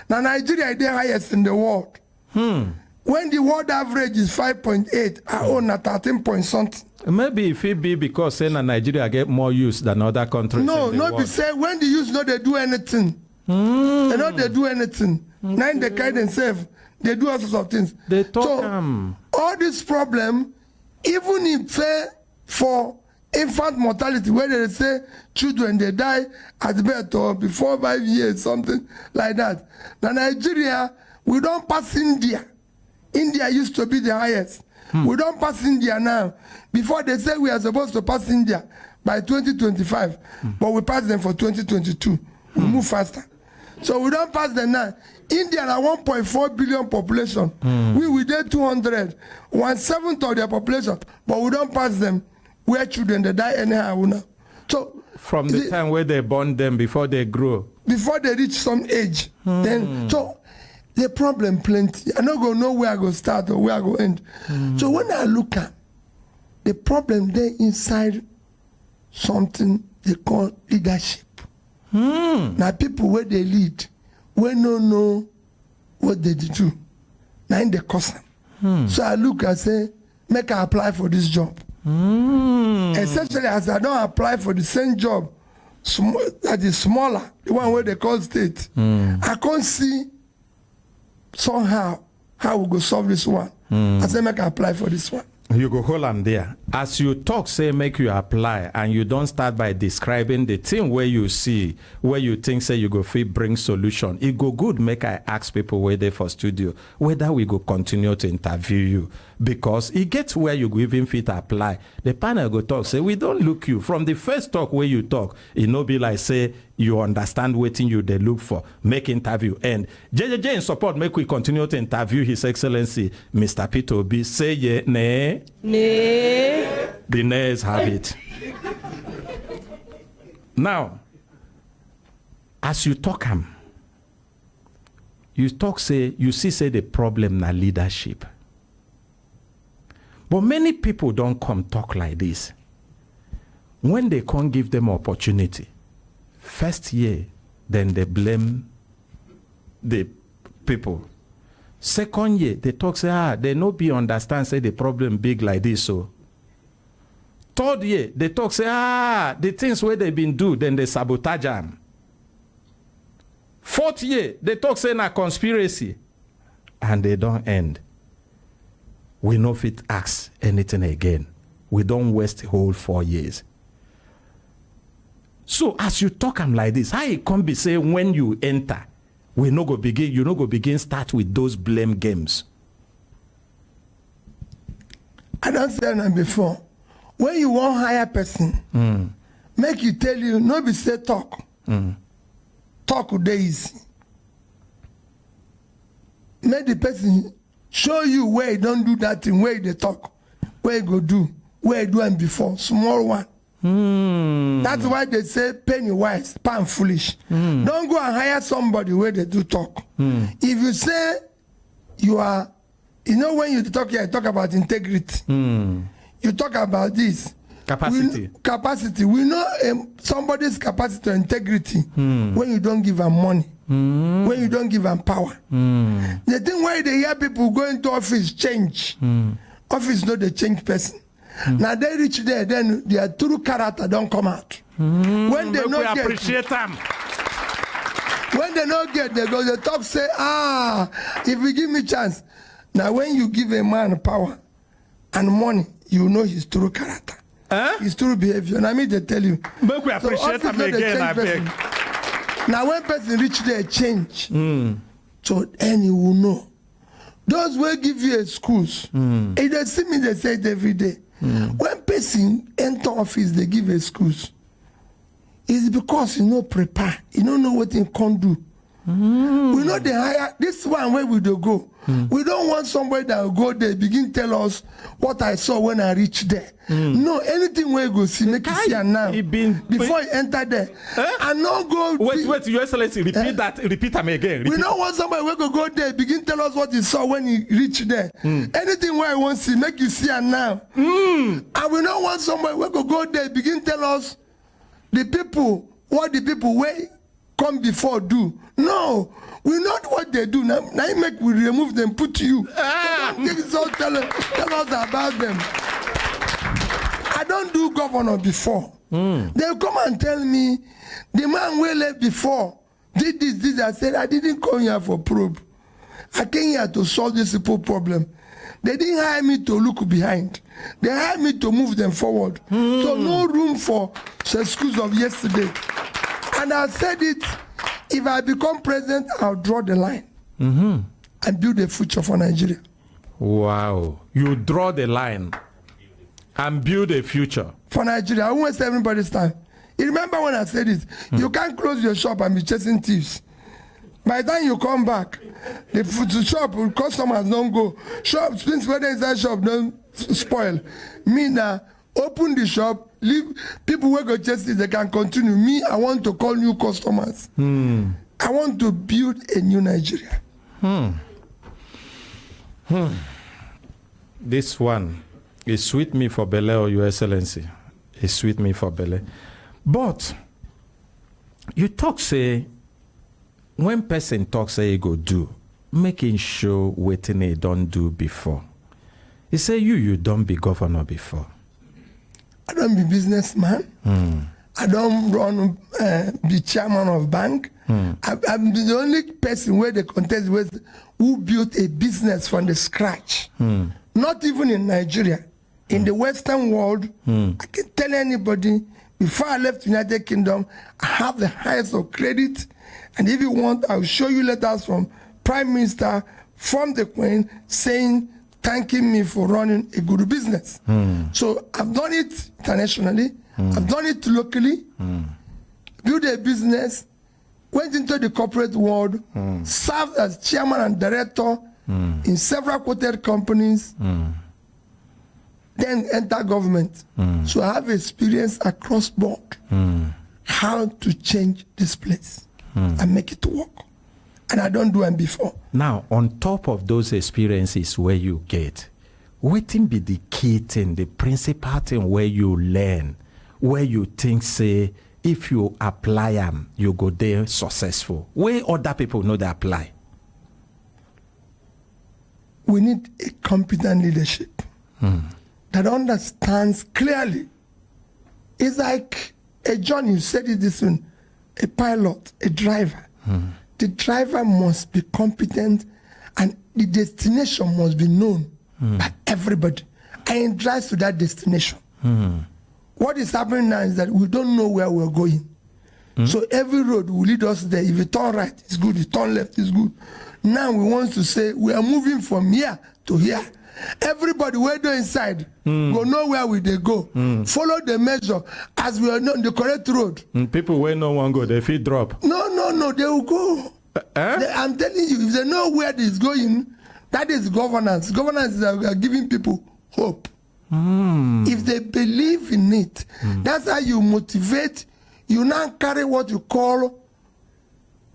Now Nigeria is the highest in the world. When the world average is 5.8, I own a 13 point something. Maybe if it be because saying that Nigeria get more use than other countries. No, in the not world. be say when the youth know they do anything. They know they do anything. Now they carry themselves, they do all sorts of things. They talk so, all this problem, even if for infant mortality, where they say children they die at birth or before 5 years, something like that. Now Nigeria, we don't pass India. India used to be the highest. We don't pass India now. Before they say we are supposed to pass India by 2025, but we pass them for 2022. We move faster. So we don't pass them now. India na 1.4 billion population. We did 200, 1/7 of their population, but we don't pass them. Where children they die anyhow now. So from the time where they born them before they grow, before they reach some age, then so the problem plenty. I don't go know where I go start or where I go end. So when I look at the problem, they inside something they call leadership. Now people where they lead, we don't know what they do. Now in the cause. So I look and say, make I apply for this job. Essentially, as I don't apply for the same job, that is smaller, the one where they call state, I can't see somehow how we go solve this one. I say, make I apply for this one. You go hold am there. As you talk, say make you apply, and you don't start by describing the thing where you see, where you think say you go fit bring solution. It go good make I ask people where they for studio whether we go continue to interview you, because it gets where you go even fit apply. The panel go talk say we don't look you from the first talk where you talk. It no be like say you understand waiting you they look for. Make interview end. JJJ in support make we continue to interview His Excellency Mr. Peter Obi. Say yeah, nay. Nay. The nays have it. Now, as you talk you talk say you see say the problem na leadership. But many people don't come talk like this. When they can't give them opportunity, first year, then they blame the people. Second year, they talk say, they no be understand, say the problem big like this. So third year, they talk say, the things where they been do, then they sabotage them. Fourth year, they talk say na conspiracy, and they don't end. We no fit ask anything again. We don't waste the whole 4 years. So as you talk like this, how it can be say when you enter, you no go begin start with those blame games. I don't say that before. When you want hire person, make you tell you, no be say talk. Talk days. Make the person show you where you don't do that thing, where they talk, where you go do, where you do them before, small one. That's why they say penny wise, pound foolish. Don't go and hire somebody where they do talk. If you say you are, when you talk here, you talk about integrity. You talk about this. Capacity. We know somebody's capacity or integrity when you don't give them money. When you don't give them power. The thing why they hear people going to office change. Office not the change person. Now they reach there, then their true character don't come out. When they not get, appreciate them. When they not get, they go, they talk say, if you give me chance. Now when you give a man power and money, you know his true character. His true behavior. And I mean they tell you. Make we appreciate them again, I beg. Now when person reach there, change. So then you will know. Those will give you a schools. If they see me, they say it every day. When person enter office, they give a schools. It's because you know prepare. You don't know what you can do. We know they hire this one where we do go. We don't want somebody that will go there begin tell us what I saw when I reached there. No, anything where you go see, make you see and now. Before you enter there. And not go. Wait, Your Excellency, repeat that. Repeat them again. We don't want somebody where go there, begin tell us what he saw when he reached there. Anything where I want to see, make you see and now. And we don't want somebody where go there, begin tell us what the people where come before do. No, we know what they do. Now make we remove them, put you. So tell us about them. I don't do governor before. They'll come and tell me, the man we left before did this. I said, I didn't come here for probe. I came here to solve this simple problem. They didn't hire me to look behind. They hired me to move them forward. So no room for excuse of yesterday. And I said it, if I become president, I'll draw the line and build a future for Nigeria. Wow. You draw the line and build a future. For Nigeria, I won't waste everybody's time. You remember when I said it? You can't close your shop and be chasing thieves. By the time you come back, the food shop, customers don't go. Shops, things whether inside shop don't spoil. Me now, open the shop, leave people who go chase it, they can continue. Me, I want to call new customers. I want to build a new Nigeria. This one is sweet me for Bele, or Your Excellency. It's sweet me for Bele. But you talk say, when person talk say he go do, making sure waiting he don't do before. He say you don't be governor before. I don't be businessman. I don't run be chairman of bank. I'm the only person where the contest with who built a business from the scratch. Not even in Nigeria. In the Western world, I can tell anybody, before I left United Kingdom, I have the highest of credit. And if you want, I'll show you letters from Prime Minister, from the Queen, saying, thanking me for running a good business. So I've done it internationally. I've done it locally. Built a business, went into the corporate world, served as chairman and director in several quoted companies, then enter government. So I have experience across board how to change this place and make it work. And I don't do them before. Now, on top of those experiences where you get, what be the key thing, the principal thing where you learn, where you think, say, if you apply them, you go there successful? Where other people know they apply? We need a competent leadership that understands clearly. It's like a John, you said it this one, a pilot, a driver. The driver must be competent and the destination must be known by everybody. And it drives to that destination. What is happening now is that we don't know where we're going. So every road will lead us there. If you turn right, it's good. If you turn left, it's good. Now we want to say we are moving from here to here. Everybody, where they inside, go know where we they go. Follow the measure as we are on the correct road. People where no one go, they feel drop. No, they will go. I'm telling you, if they know where this is going, that is governance. Governance is giving people hope. If they believe in it, that's how you motivate. You now carry what you call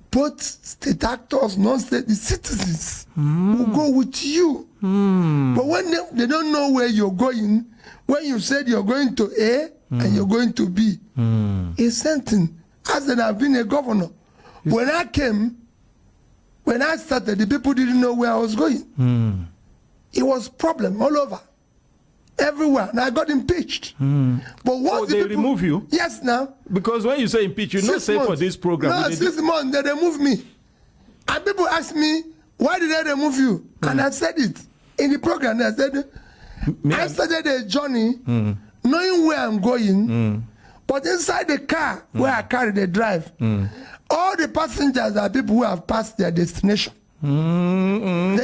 both state actors, non-state citizens who go with you. But when they don't know where you're going, when you said you're going to A and you're going to B, it's something. As that I've been a governor. When I started, the people didn't know where I was going. It was problem all over. Everywhere, and I got impeached. But once they remove you? Yes, now. Because when you say impeach, you're not saying for this program. No, 6 months, they remove me. And people ask me, why did they remove you? And I said it in the program. I said, I started a journey knowing where I'm going, but inside the car where I carry the drive, all the passengers are people who have passed their destination. They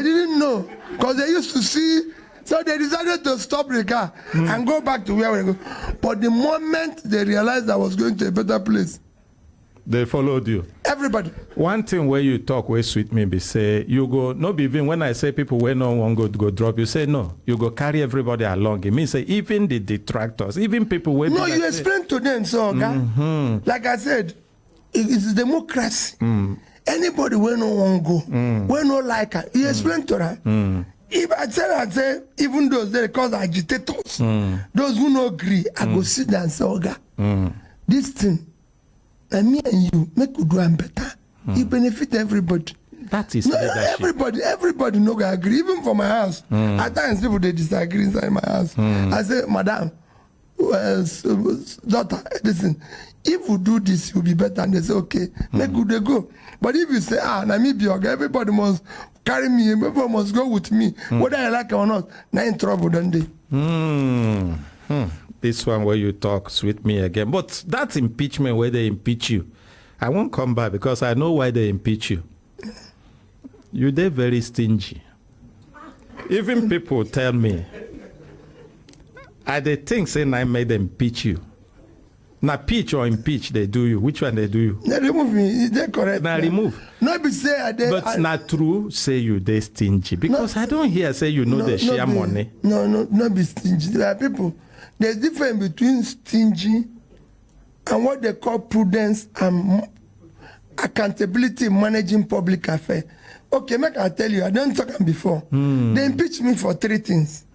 didn't know because they used to see. So they decided to stop the car and go back to where we go. But the moment they realized I was going to a better place, they followed you. Everybody. One thing where you talk where sweet me be say you go no be even when I say people where no one go drop, you say no, you go carry everybody along. It means say even the detractors, even people where no, you explain to them, so like I said, it's democracy. Anybody where no one go, where no like her, you explain to them. If I say, even those they cause agitators, those who no agree, I go sit down and say, Oga, this thing, and me and you make we do them better. It benefit everybody. That is leadership. Everybody no go agree, even for my house. At times people they disagree inside my house. I say, Madam, daughter, listen, if we do this, you'll be better. And they say, okay, make good they go. But if you say, na me be okay, everybody must carry me, everybody must go with me, whether I like it or not, now in trouble, don't they? This one where you talk sweet me again. But that's impeachment where they impeach you. I won't come back because I know why they impeach you. They're very stingy. Even people tell me, I they think saying I made them impeach you. Now pitch or impeach, they do you. Which one they do you? They remove me. Is that correct? Now remove. No be say But not true, say you they stingy. Because I don't hear say you know they share money. No be stingy. There are people. There's difference between stingy and what they call prudence and accountability in managing public affairs. Okay, make I tell you, I don't talk about before. They impeach me for 3 things.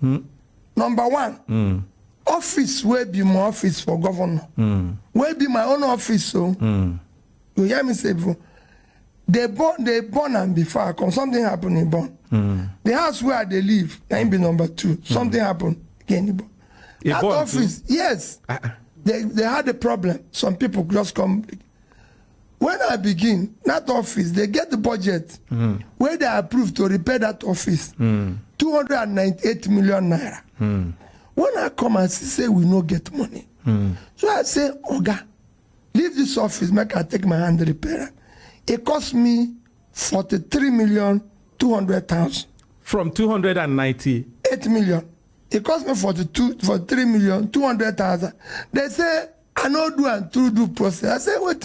Number 1, office will be my office for governor. Will be my own office. So you hear me say before. They born and before I come, something happened in born. The house where they live, that be number 2. Something happened again. That office, too? Yes. They had a problem. Some people just come. When I begin, that office, they get the budget where they approve to repair that office, 298 million naira. When I come and say we no get money, so I say, Oga, leave this office, make I take my hand repair. It cost me 43,200,000. From 298 million. It cost me 43,200,000. They say, I no do and through do process. I say, wait,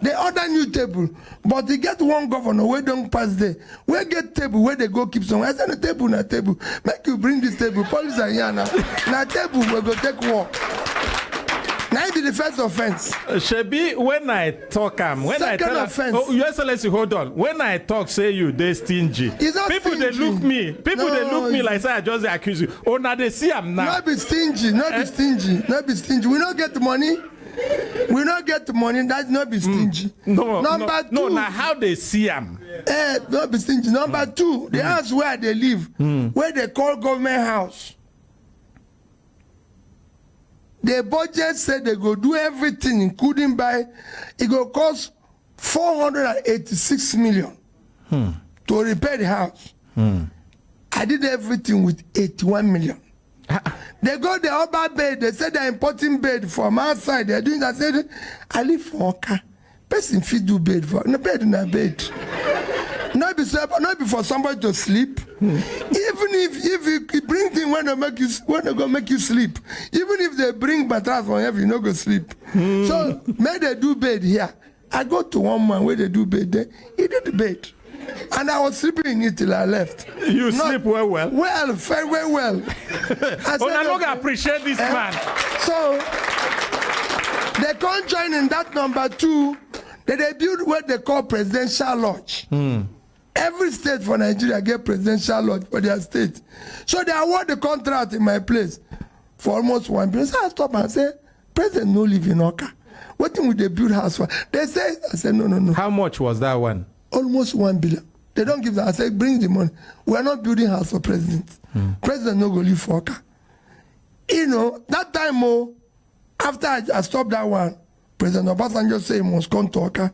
they order new table, but they get one governor where don't pass there. Where get table where they go keep some. I say, no table, na table. Make you bring this table. Police are here now. Na table, we go take walk. Now it be the first offense. Shebi, when I talk, when Second I tell offense. Oh, Your Excellency, hold on. When I talk, say you they stingy. People stingy. they look me. People they look me like say I just accuse you. Oh, now they see I'm now. Not be stingy. Not be stingy. Not be stingy. We don't get the money. We don't get the money. That's not be stingy. Number 2. No, now how they see am? Not be stingy. Number 2, the house where they live, where they call government house. The budget said they go do everything, including buy. It go cost 486 million to repair the house. I did everything with 81 million. They go the other bed. They said they're importing bed from outside. They're doing that. I said, I live for Oka. Person fit do bed for no bed in a bed. Not be for somebody to sleep. Even if you bring things when they go make you sleep. Even if they bring mattress from heaven, you no go sleep. So may they do bed here. I go to one man where they do bed there. He did the bed. And I was sleeping in it till I left. You sleep well? Well, very well. I don't appreciate this man. So they can't join in that number 2. That they build what they call presidential lodge. Every state for Nigeria get presidential lodge for their state. So they award the contract in my place for almost 1 billion. So I stop and say, President no live in Oka. What thing would they build house for? They say, I said, no. How much was that one? Almost 1 billion. They don't give that. I said, bring the money. We are not building house for president. President no go live for Oka. You know, that time, after I stopped that one, President Obasanjo said he must come to Oka.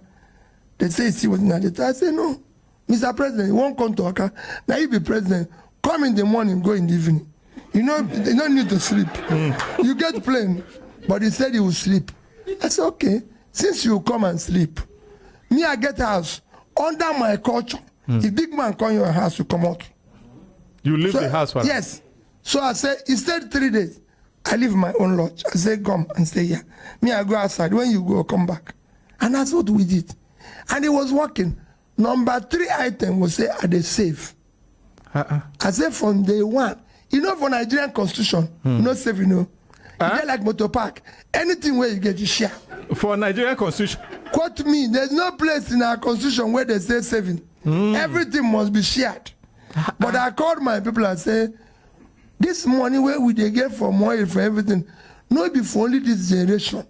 They say he was in the I said, no. Mr. President, you won't come to Oka. Now you be president. Come in the morning, go in the evening. You know, they don't need to sleep. You get plane. But he said he will sleep. I said, okay, since you come and sleep, me, I get house under my culture. If big man come your house, you come out. You leave the house for Yes. So I said, he stayed 3 days. I leave my own lodge. I said, come and stay here. Me, I go outside. When you go, come back. And that's what we did. And it was working. Number 3 item was say, are they safe? I said from day 1. You know, for Nigerian constitution, no safe, you know. You get like motor park. Anything where you get, you share. For Nigerian constitution? Quote me, there's no place in our constitution where they say saving. Everything must be shared. But I called my people and said, this money where we they get from oil for everything, not be for only this generation.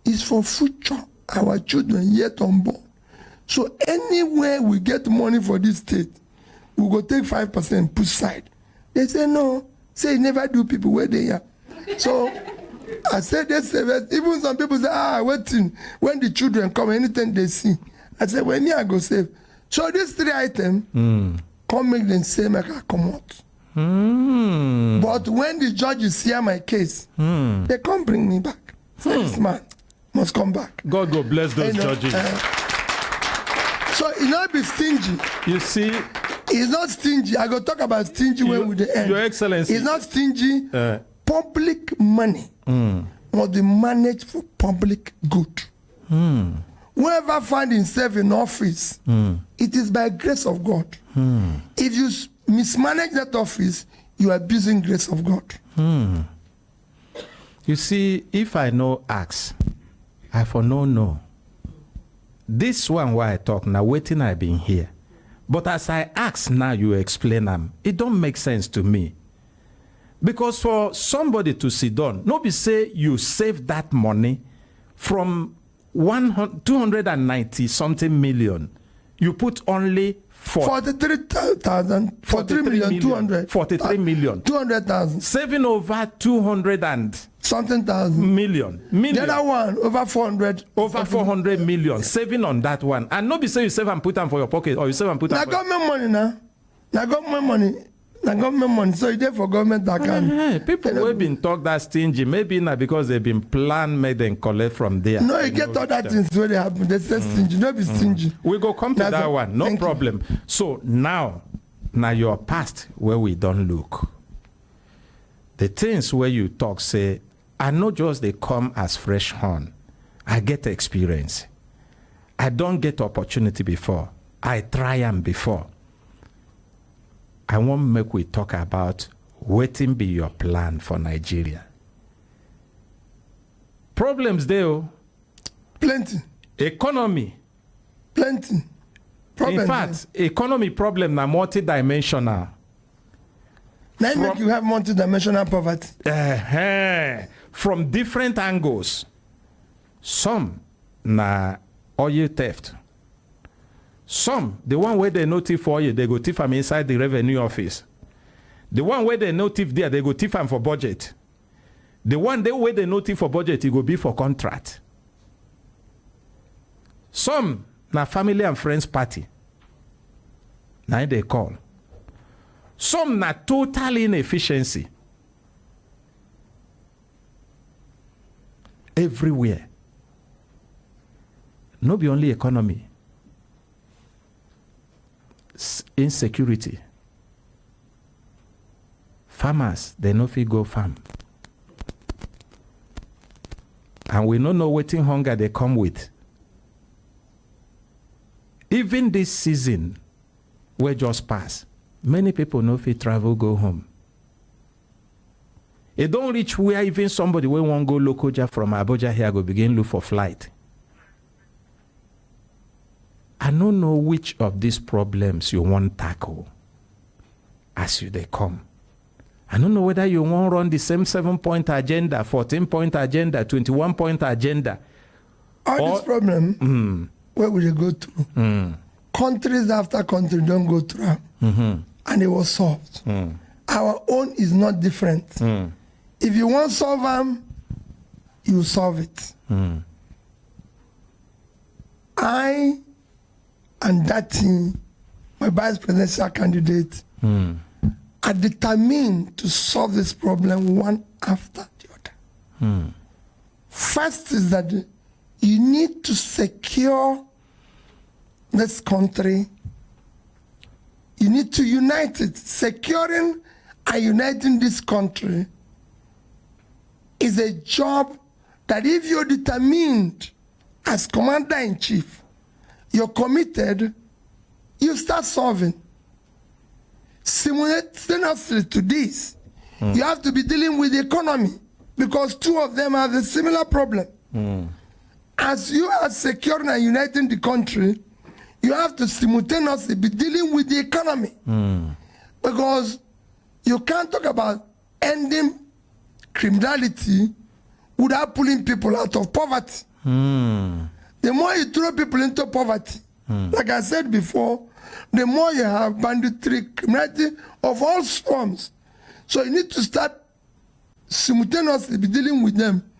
It's for future, our children yet unborn. So anywhere we get money for this state, we go take 5% push side. They say no. Say never do people where they are. So I said they say even some people say waiting when the children come anything they see. I said when me I go save. So these 3 items come make them say make I come out. But when the judges hear my case, they can't bring me back. So this man must come back. God go bless those judges. So he not be stingy. You see, he's not stingy. I go talk about stingy when we the end. Your Excellency, he's not stingy. Public money must be managed for public good. Whoever finds himself in office, it is by grace of God. If you mismanage that office, you are abusing grace of God. You see, if I know ask, I for no. This one why I talk now, waiting I been here. But as I ask now, you explain them. It don't make sense to me. Because for somebody to sit down, nobody say you save that money from 290 something million. You put only 43,000, 43 million. 200,000. Saving over 200 and something thousand. Million. The other one, over 400. Over 400 million. Saving on that one. And nobody say you save and put them for your pocket or you save and put them for government money now. Now government money. Now government money. So it's there for government account. People who have been talk that stingy, maybe not because they've been planned, made them collect from there. No, you get all that things where they happen. They say stingy. Don't be stingy. We go come to that one. No problem. So now your past where we don't look. The things where you talk say, I know just they come as fresh horn. I get experience. I don't get opportunity before. I try them before. I want to make we talk about waiting be your plan for Nigeria. Problems there. Plenty. Economy. Plenty. In fact, economy problem na multi-dimensional. Now make you have multi-dimensional poverty. From different angles. Some na oil theft. Some, the one where they no thief for oil, they go thief am inside the revenue office. The one where they no thief there, they go thief am for budget. The one where they no thief for budget, it go be for contract. Some na family and friends party. Now they call. Some na total inefficiency. Everywhere. No be only economy. Insecurity. Farmers, they no fit go farm. And we no know wetin hunger they come with. Even this season, we just pass, many people no fit travel go home. It don't reach where even somebody wey wan go Lokoja from Abuja here go begin look for flight. I don't know which of these problems you want tackle as they come. I don't know whether you want run the same 7-point agenda, 14-point agenda, 21-point agenda. All this problem, where will you go through? Countries after country don't go through. And it was solved. Our own is not different. If you want to solve them, you solve it. I and that team, my vice presidential candidate, are determined to solve this problem one after the other. First is that you need to secure this country. You need to unite it. Securing and uniting this country is a job that if you're determined as commander-in-chief, you're committed, you start solving. Simultaneously to this, you have to be dealing with the economy because two of them have a similar problem. As you are securing and uniting the country, you have to simultaneously be dealing with the economy. Because you can't talk about ending criminality without pulling people out of poverty. The more you throw people into poverty, like I said before, the more you have banditry, criminality of all forms. So you need to start simultaneously be dealing with them.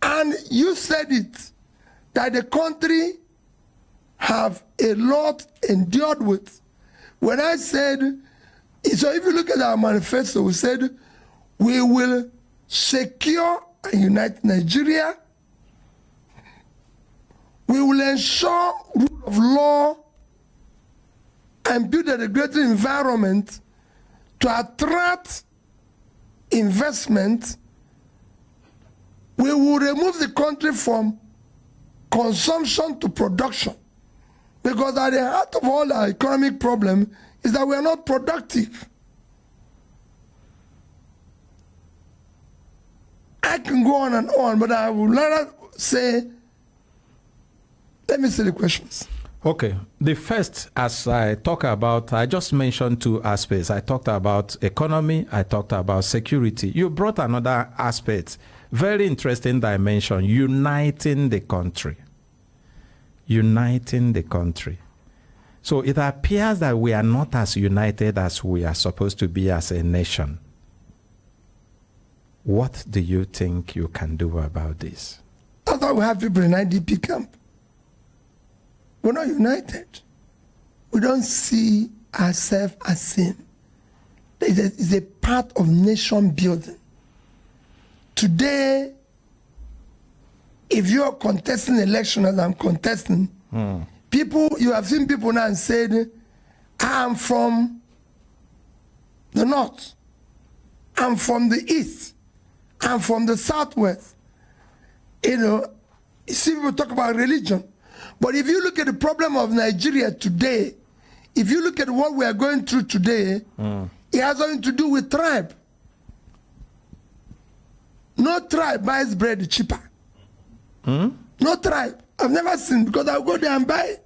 And you said it, that the country have a lot endured with. When I said, so if you look at our manifesto, we said, we will secure and unite Nigeria. We will ensure rule of law and build a regulatory environment to attract investment we will remove the country from consumption to production. Because at the heart of all our economic problem is that we are not productive. I can go on and on, but I would rather say, let me see the questions. Okay. The first, as I talk about, I just mentioned two aspects. I talked about economy, I talked about security. You brought another aspect, very interesting dimension, uniting the country. Uniting the country. So it appears that we are not as united as we are supposed to be as a nation. What do you think you can do about this? That's why we have people in IDP camp. We're not united. We don't see ourselves as same. It's a part of nation building. Today, if you're contesting election as I'm contesting, people, you have seen people now and said, I'm from the north, I'm from the east, I'm from the southwest. You know, you see people talk about religion. But if you look at the problem of Nigeria today, if you look at what we are going through today, it has nothing to do with tribe. No tribe buys bread cheaper. No tribe. I've never seen, because I'll go there and buy it.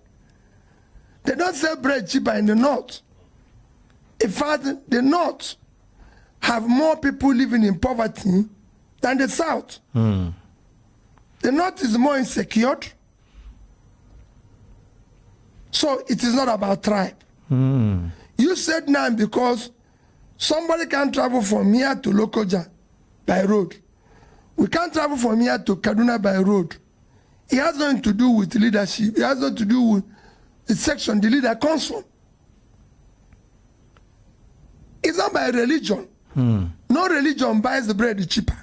They don't sell bread cheaper in the north. In fact, the north have more people living in poverty than the south. The north is more insecure. So it is not about tribe. You said now because somebody can travel from here to Lokoja by road. We can't travel from here to Kaduna by road. It has nothing to do with leadership. It has nothing to do with the section the leader comes from. It's not by religion. No religion buys the bread cheaper.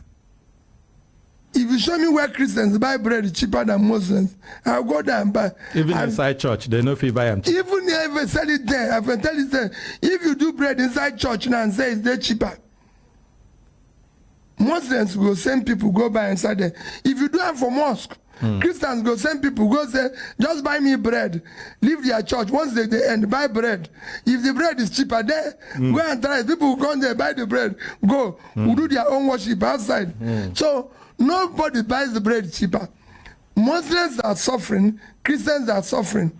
If you show me where Christians buy bread cheaper than Muslims, I'll go there and buy. Even inside church, they know if you buy them cheap. Even if I sell it there, I can tell you there, if you do bread inside church now and say it's there cheaper, Muslims will send people go buy inside there. If you do it for mosque, Christians go send people go say, just buy me bread, leave their church. Once they end, buy bread. If the bread is cheaper there, go and try it. People will go there, buy the bread, go, will do their own worship outside. So nobody buys the bread cheaper. Muslims are suffering, Christians are suffering.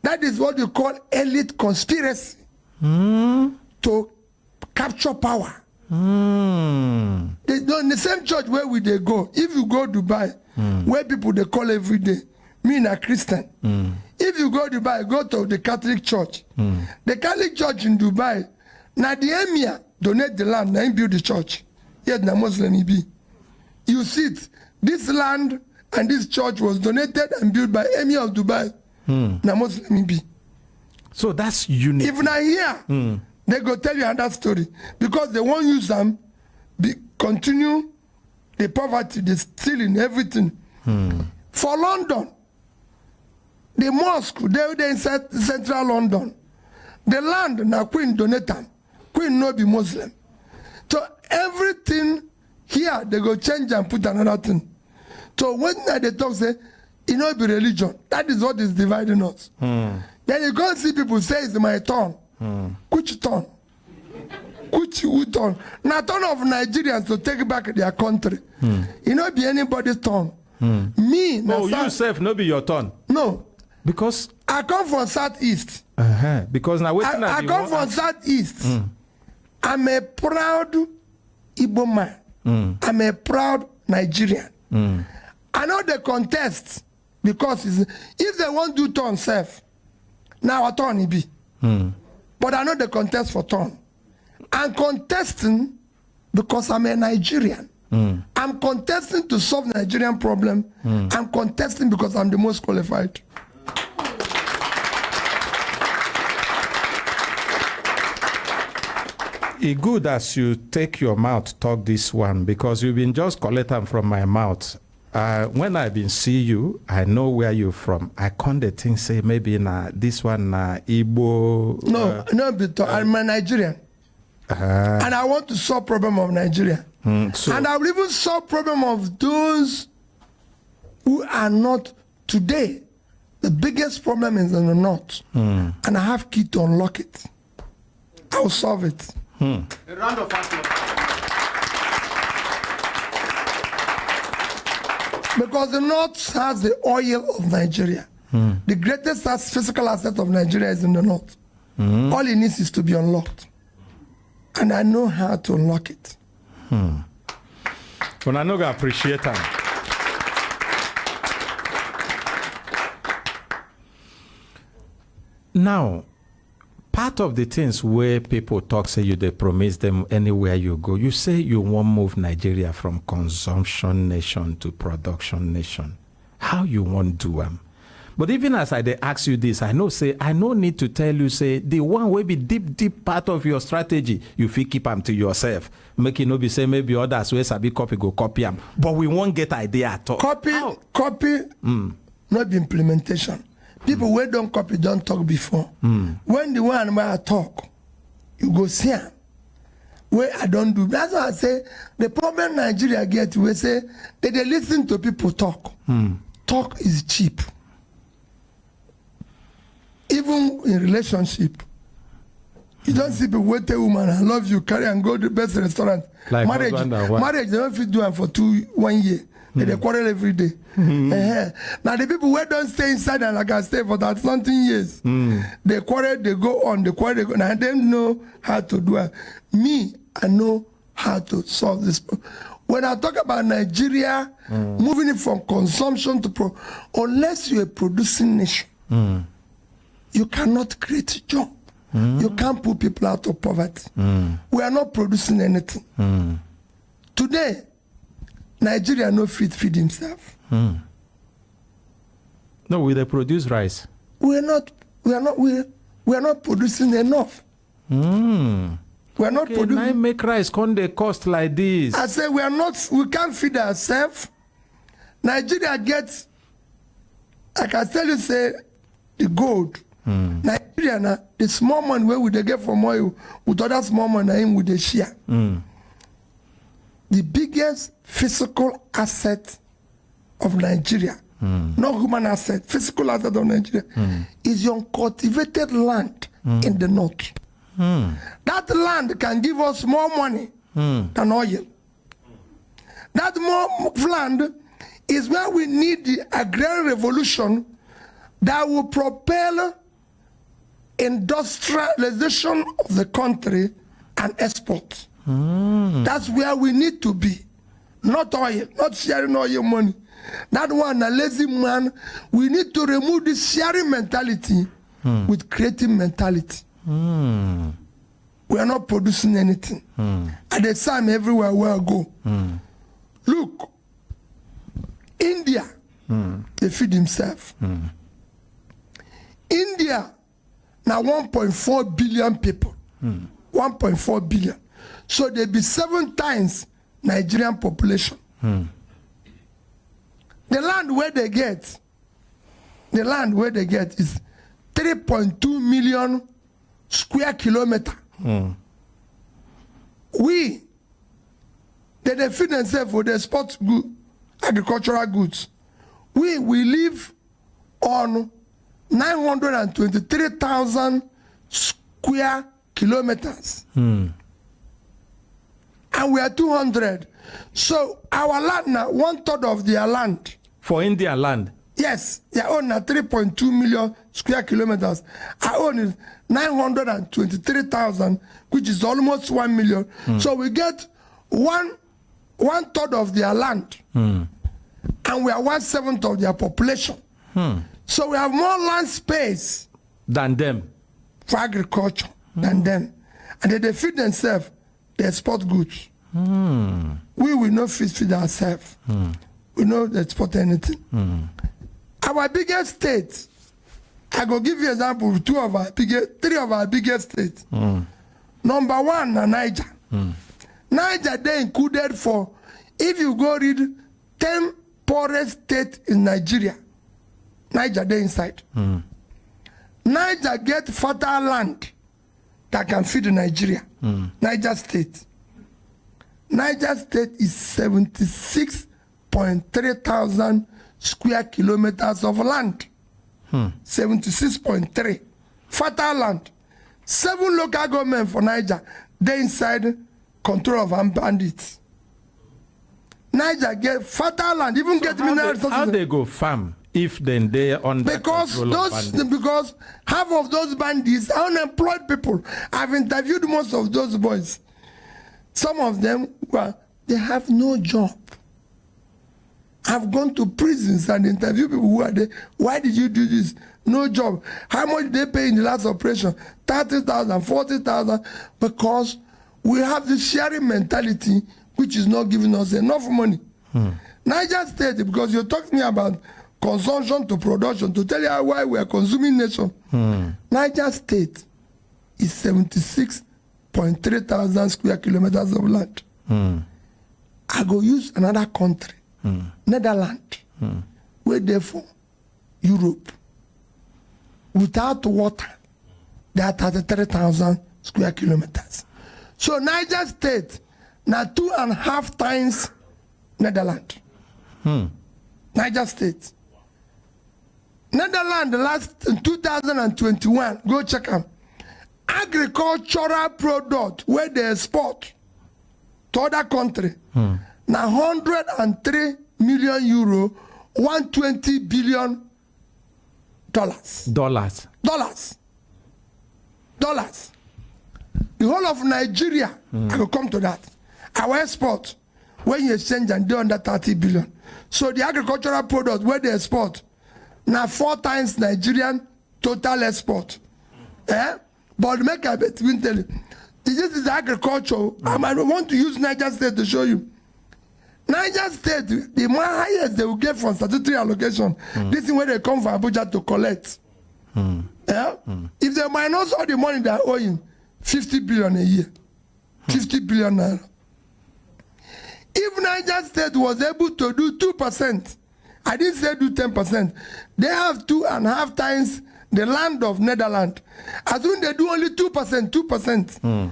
That is what you call elite conspiracy to capture power. In the same church where we they go, if you go to Dubai, where people they call every day, me na Christian. If you go to Dubai, go to the Catholic church. The Catholic church in Dubai, now the emir donate the land, now he build the church. Yet na Muslim he be. You see it, this land and this church was donated and built by emir of Dubai. Na Muslim he be. So that's unique. If not here, they go tell you another story because they won't use them. Continue the poverty, the stealing, everything. For London, the mosque, they inside central London. The land now Queen donate them. Queen no be Muslim. So everything here they go change and put another thing. So when they talk say, it no be religion. That is what is dividing us. Then you go and see people say it's my turn. Which turn? Which turn? Now turn of Nigerians to take back their country. It not be anybody's turn. Me, oh, yourself, no be your turn. No. Because I come from Southeast. Because now I come from Southeast. I'm a proud Igbo man. I'm a proud Nigerian. I know the contest because if they want to do turn self, now a turn it be. But I know the contest for turn. I'm contesting because I'm a Nigerian. I'm contesting to solve the Nigerian problem. I'm contesting because I'm the most qualified. It's good as you take your mouth talk this one because you've been just collecting from my mouth. When I been see you, I know where you're from. I can't think say maybe this one Igbo. No, I'm a Nigerian. And I want to solve problem of Nigeria. So And I will even solve problem of those who are not today. The biggest problem is in the north. And I have key to unlock it. I will solve it. A round of applause. Because the north has the oil of Nigeria. The greatest physical asset of Nigeria is in the north. All it needs is to be unlocked. And I know how to unlock it. Well, I know I appreciate that. Now, part of the things where people talk, say you they promise them anywhere you go, you say you want move Nigeria from consumption nation to production nation. How you want do them? But even as I they ask you this, I know say I no need to tell you say the one will be deep part of your strategy. You feel keep them to yourself. Make it no be say maybe others where sabi copy go copy them, but we won't get idea at all. Copy, not the implementation. People who don't copy don't talk before. When the one where I talk, you go see am. Where I don't do. That's why I say the problem Nigeria get, we say they listen to people talk. Talk is cheap. Even in relationship, you don't see people wait a woman, I love you, carry and go to the best restaurant. Like marriage, they don't fit do it for 1 year. They quarrel every day. Now the people who don't stay inside and like I stay for that something years, they quarrel, they go on, they quarrel, they go. Now they know how to do it. Me, I know how to solve this. When I talk about Nigeria, moving it from consumption to unless you're a producing nation, you cannot create a job. You can't put people out of poverty. We are not producing anything. Today, Nigeria no feed himself. No, we they produce rice. We are not producing enough. We are not producing. I make rice con they cost like this. I say we can't feed ourselves. Nigeria gets, I can tell you say, the gold. Nigeria now, the small money where we they get from oil with other small money with the share. The biggest physical asset of Nigeria, not human asset, physical asset of Nigeria, is your cultivated land in the north. That land can give us more money than oil. That more land is where we need the agrarian revolution that will propel industrialization of the country and export. That's where we need to be. Not oil, not sharing oil money. That one, a lazy man. We need to remove this sharing mentality with creating mentality. We are not producing anything. At the time, everywhere where I go. Look, India, they feed themselves. India, now 1.4 billion people. 1.4 billion. So they be 7 times Nigerian population. The land where they get is 3.2 million square kilometer. They feed themselves for the export agricultural goods. We live on 923,000 square kilometers. And we are 200. So our land now, 1/3 of their land. For India land? Yes, they own 3.2 million square kilometers. I own is 923,000, which is almost 1 million. So we get 1/3 of their land. And we are 1/7 of their population. So we have more land space than them for agriculture than them. And they feed themselves, they export goods. We will not feed ourselves. We don't export anything. Our biggest states, I go give you example of 3 of our biggest states. Number 1, Niger. Niger, they included for, if you go read 10 poorest states in Nigeria, Niger, they inside. Niger get fertile land that can feed Nigeria. Niger state. Niger State is 76.3 thousand square kilometers of land. 76.3. Fertile land. 7 local government for Niger. They inside control of armed bandits. Niger get fertile land, even get mineral resources. How they go farm if then they are under control of bandits? Because half of those bandits are unemployed people. I've interviewed most of those boys. Some of them, well, they have no job. I've gone to prisons and interviewed people who are there. Why did you do this? No job. How much did they pay in the last operation? 30,000, 40,000. Because we have this sharing mentality which is not giving us enough money. Niger State, because you talked to me about consumption to production, to tell you why we are consuming nation. Niger State is 76.3 thousand square kilometers of land. I go use another country, Netherlands, where therefore Europe, without water, they are 33,000 square kilometers. So Niger State, now 2.5 times Netherlands. Niger State. Netherlands, last in 2021, go check them. Agricultural product where they export to other country. Now 103 million euro, 120 billion dollars. Dollars. The whole of Nigeria, I will come to that. Our export, when you exchange and they under 30 billion. So the agricultural product where they export, now 4 times Nigerian total export. But make a bet, we tell you. This is agriculture. I want to use Niger State to show you. Niger State, the more highest they will get from statutory allocation, this is where they come from Abuja to collect. If they minus all the money they are owing, 50 billion a year. 50 billion naira. If Niger State was able to do 2%, I didn't say do 10%, they have 2.5 times the land of Netherlands. As when they do only 2%, 2%,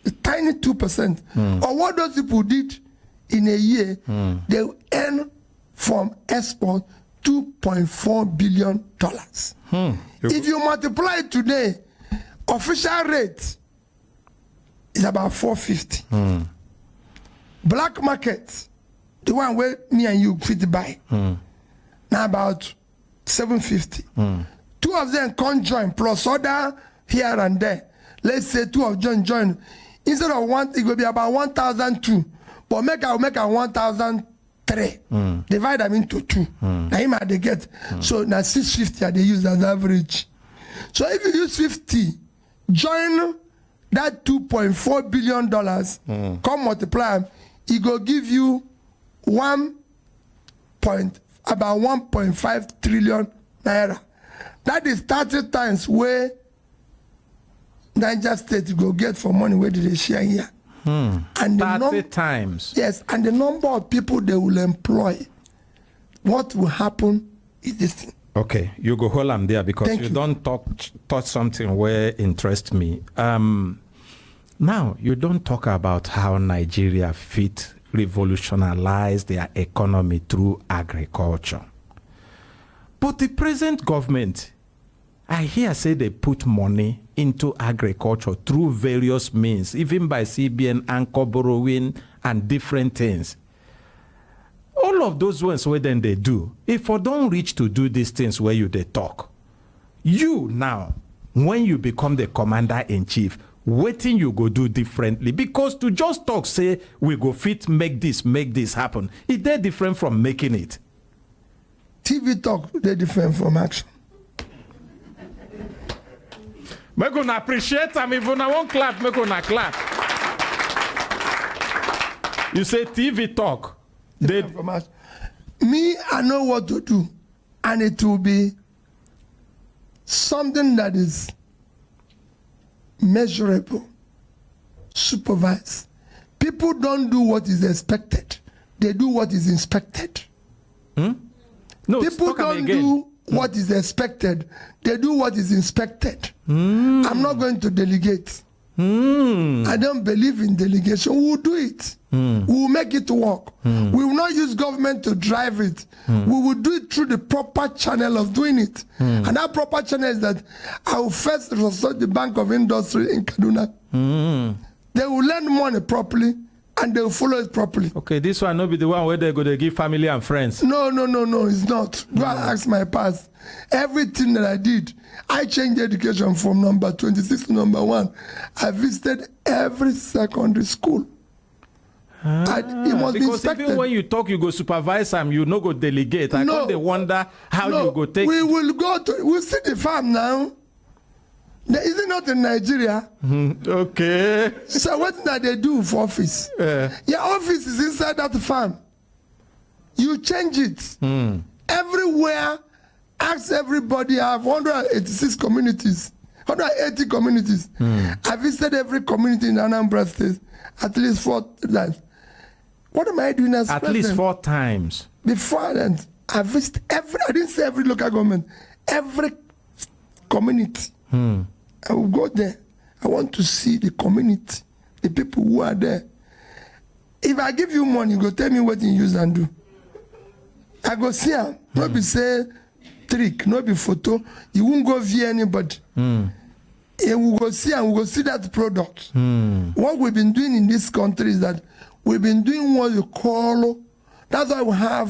a tiny 2%. Or what those people did in a year, they earn from export $2.4 billion. If you multiply it today, official rate is about 450. Black market, the one where me and you fit buy, now about 750. 2 of them conjoin plus other here and there. Let's say 2 of them join. Instead of 1, it will be about 1,002. But make a 1,003. Divide them into 2. Now him they get. So now 650 they use as average. So if you use 50, join that $2.4 billion, come multiply, it go give you about 1.5 trillion naira. That is 30 times where Niger State go get for money where did they share here. And 30 times. Yes, and the number of people they will employ. What will happen is this thing. Okay, you go hold them there because you don't touch something where interest me. Now, you don't talk about how Nigeria fit revolutionize their economy through agriculture. But the present government, I hear say they put money into agriculture through various means, even by CBN, anchor borrowing, and different things. All of those ones where then they do, if I don't reach to do these things where you they talk, you now, when you become the commander-in-chief, waiting you go do differently, because to just talk, say, we go fit, make this happen, is that different from making it? TV talk, they're different from action. We're going to appreciate them. If you won't clap, we're going to clap. You say TV talk. Me, I know what to do. And it will be something that is measurable, supervised. People don't do what is expected. They do what is inspected. No, people don't do what is expected. They do what is inspected. I'm not going to delegate. I don't believe in delegation. We will do it. We will make it work. We will not use government to drive it. We will do it through the proper channel of doing it. And that proper channel is that I will first research the Bank of Industry in Kaduna. They will lend money properly and they will follow it properly. Okay, this one not be the one where they're going to give family and friends. No, it's not. Go and ask my past. Everything that I did, I changed education from number 26 to number 1. I visited every secondary school. It must be Because inspected. even when you talk, you go supervise them, you no go delegate. I No. can't they wonder how you go take. We will go to, we'll see the farm now. Is it not in Nigeria? Okay. So what did they do for office? Your office is inside that farm. You change it. Everywhere, ask everybody. I have 186 communities, 180 communities. I visited every community in Anambra State at least 4 times. What am I doing as At president? least 4 times. Before that, I visited I didn't say every local government, every community. I will go there. I want to see the community, the people who are there. If I give you money, you go tell me what you use and do. I go see them. Not be say trick, not be photo. You won't go via anybody. And we go see and we go see that product. What we've been doing in this country is that we've been doing what you call, that's why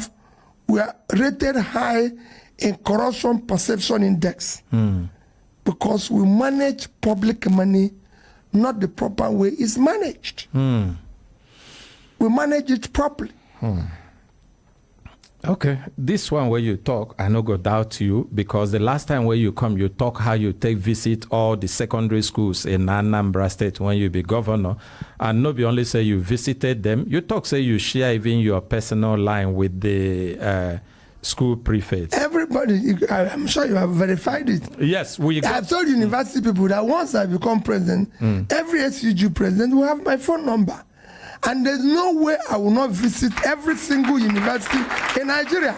we are rated high in corruption perception index. Because we manage public money not the proper way it's managed. We manage it properly. Okay, this one where you talk, I no go doubt you, because the last time where you come, you talk how you take visit all the secondary schools in Anambra State when you be governor, and no be only say you visited them, you talk say you share even your personal line with the school prefects. Everybody, I'm sure you have verified it. Yes, I've told university people that once I become president, every SUG president will have my phone number. And there's no way I will not visit every single university in Nigeria.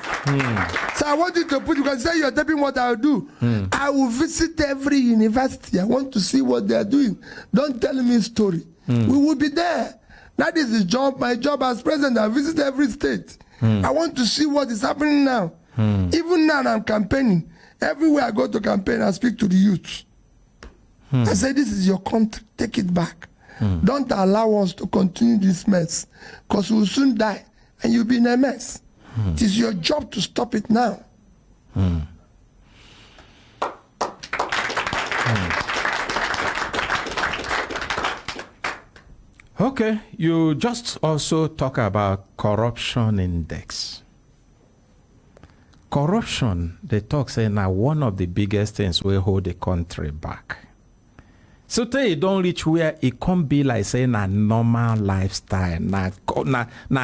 So I want you to put, you can say you're taking what I will do. I will visit every university. I want to see what they are doing. Don't tell me a story. We will be there. That is the job, my job as president. I visit every state. I want to see what is happening now. Even now I'm campaigning. Everywhere I go to campaign, I speak to the youth. I say, this is your country. Take it back. Don't allow us to continue this mess, because we will soon die and you'll be in a mess. It is your job to stop it now. Okay, you just also talk about corruption index. Corruption, they talk say now one of the biggest things will hold the country back. So tell you don't reach where it can't be like saying a normal lifestyle, na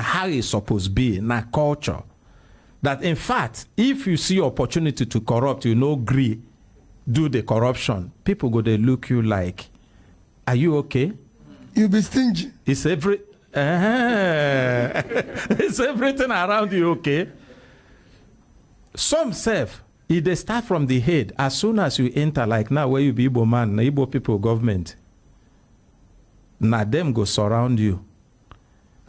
how it's supposed to be, na culture. That in fact, if you see opportunity to corrupt, you no agree, do the corruption, people go they look you like, are you okay? You'll be stingy. It's it's everything around you okay? Some self, if they start from the head, as soon as you enter, like now where you be Igbo man, Igbo people government, now them go surround you.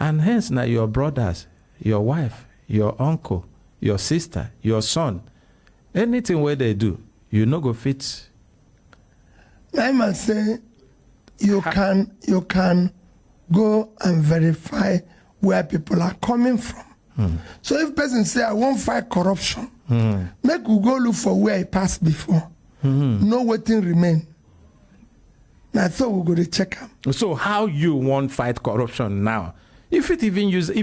And hence now your brothers, your wife, your uncle, your sister, your son, anything where they do, you no go fit. I must say, you can go and verify where people are coming from. So if person say, I won't fight corruption, make we go look for where he passed before. No waiting remain. Now so we go to check him. So how you won't fight corruption now? If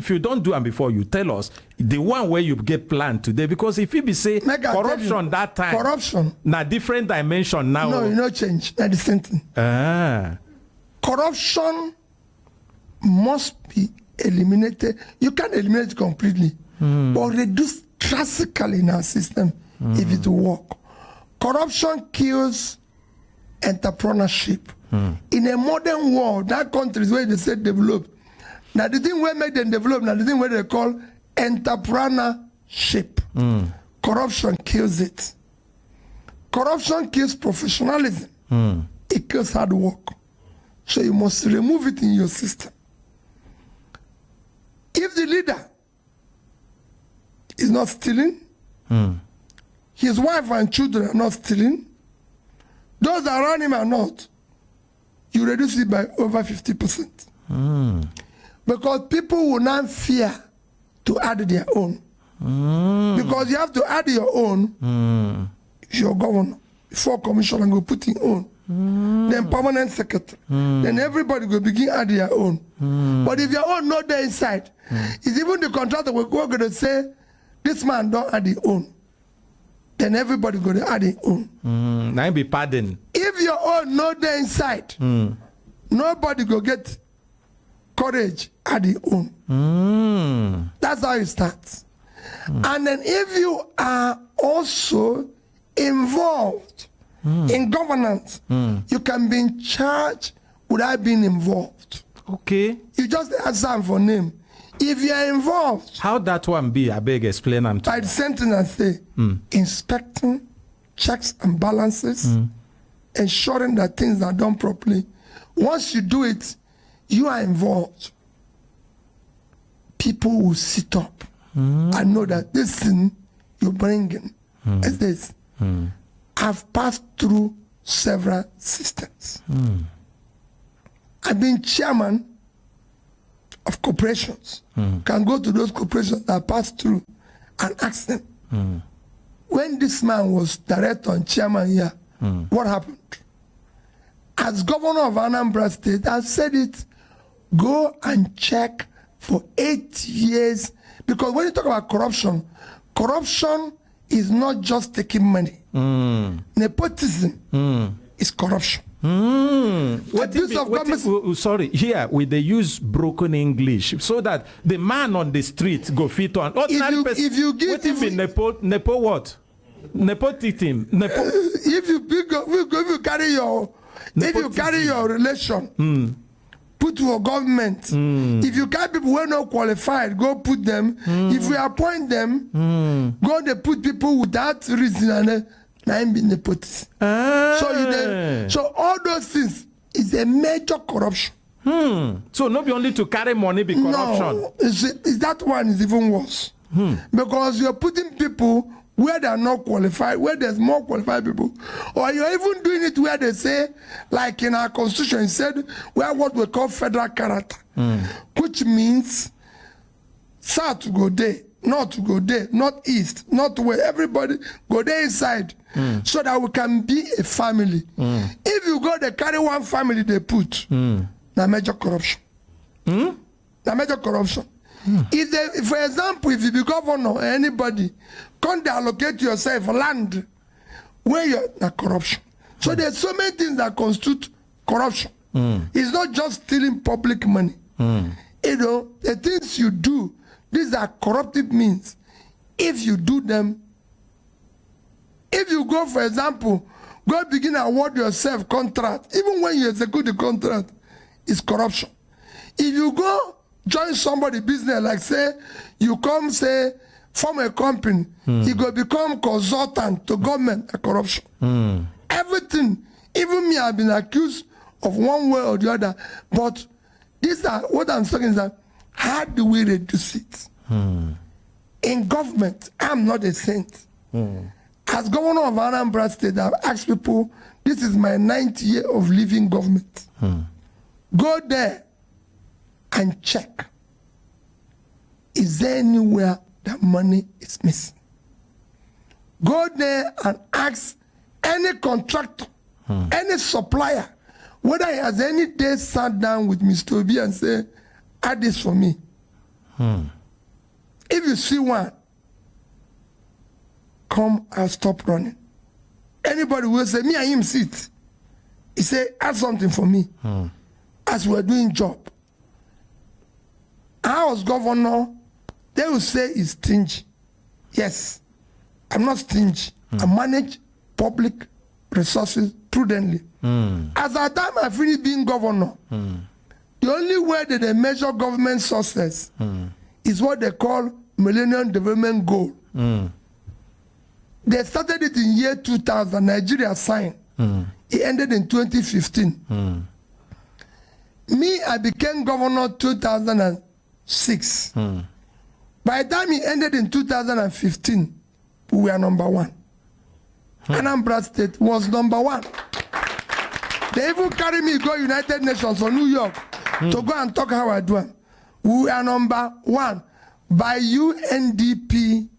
you don't do them before, you tell us the one where you get planned today, because if you be say corruption that time, corruption na different dimension now. No, you no change. Not the same thing. Corruption must be eliminated. You can't eliminate it completely, but reduce drastically in our system if it will work. Corruption kills entrepreneurship. In a modern world, that countries where they say develop, now the thing where make them develop, now the thing where they call entrepreneurship. Corruption kills it. Corruption kills professionalism. It kills hard work. So you must remove it in your system. If the leader is not stealing, his wife and children are not stealing, those around him are not, you reduce it by over 50%. Because people will not fear to add their own. Because you have to add your own, if you're governor, before commissioner will put in own. Then permanent secretary. Then everybody will begin add their own. But if your own not there inside, it's even the contractor will go to say, this man don't add his own. Then everybody going to add his own. Now be pardon. If your own not there inside, nobody go get courage add his own. That's how it starts. And then if you are also involved in governance, you can be in charge without being involved. Okay. You just ask for name. If you are involved, how that one be? I beg explain them to by the sentence and say inspecting, checks and balances, ensuring that things are done properly. Once you do it, you are involved. People will sit up and know that this thing you're bringing is this. I've passed through several systems. I've been chairman of corporations. Can go to those corporations that I passed through and ask them, when this man was director and chairman here, what happened? As governor of Anambra State, I said it, go and check for 8 years. Because when you talk about corruption, corruption is not just taking money. Nepotism is corruption. Sorry, here they use broken English so that the man on the street go fit on. If you give nepo what? Nepotism. If you carry your relation, put to a government. If you carry people who are not qualified, go put them. If we appoint them, go they put people without reason and I'm being nepotism. So all those things is a major corruption. So not be only to carry money be corruption. No, that one is even worse. Because you're putting people where they are not qualified, where there's more qualified people, or you're even doing it where they say, like in our constitution, it said, where what we call federal character, which means south to go there, north to go there, north east, north west, everybody go there inside, so that we can be a family. If you go, they carry one family, they put, na major corruption. Na major corruption. If they, for example, if you be governor or anybody, can't allocate yourself land where you're corruption. So there's so many things that constitute corruption. It's not just stealing public money. You know, the things you do, these are corruptive means. If you do them, if you go, for example, go begin award yourself contract, even when you execute the contract, it's corruption. If you go join somebody business, like say, you come say, form a company, you go become consultant to government, a corruption. Everything, even me, I've been accused of one way or the other, but these are, what I'm saying is that, how do we reduce it? In government, I'm not a saint. As governor of Anambra State, I've asked people, this is my 9th year of living government. Go there and check. Is there anywhere that money is missing? Go there and ask any contractor, any supplier, whether he has any day sat down with Mr. Obi and say, add this for me. If you see one, come and stop running. Anybody will say, me and him sit. He say, add something for me. As we're doing job. I was governor, they will say he's stingy. Yes, I'm not stingy. I manage public resources prudently. As at the time I finished being governor, the only way that they measure government success is what they call Millennium Development Goal. They started it in year 2000, Nigeria signed. It ended in 2015. Me, I became governor 2006. By the time it ended in 2015, we were number 1. Anambra State was number 1. They even carry me go United Nations or New York to go and talk how I do. We are number 1 by UNDP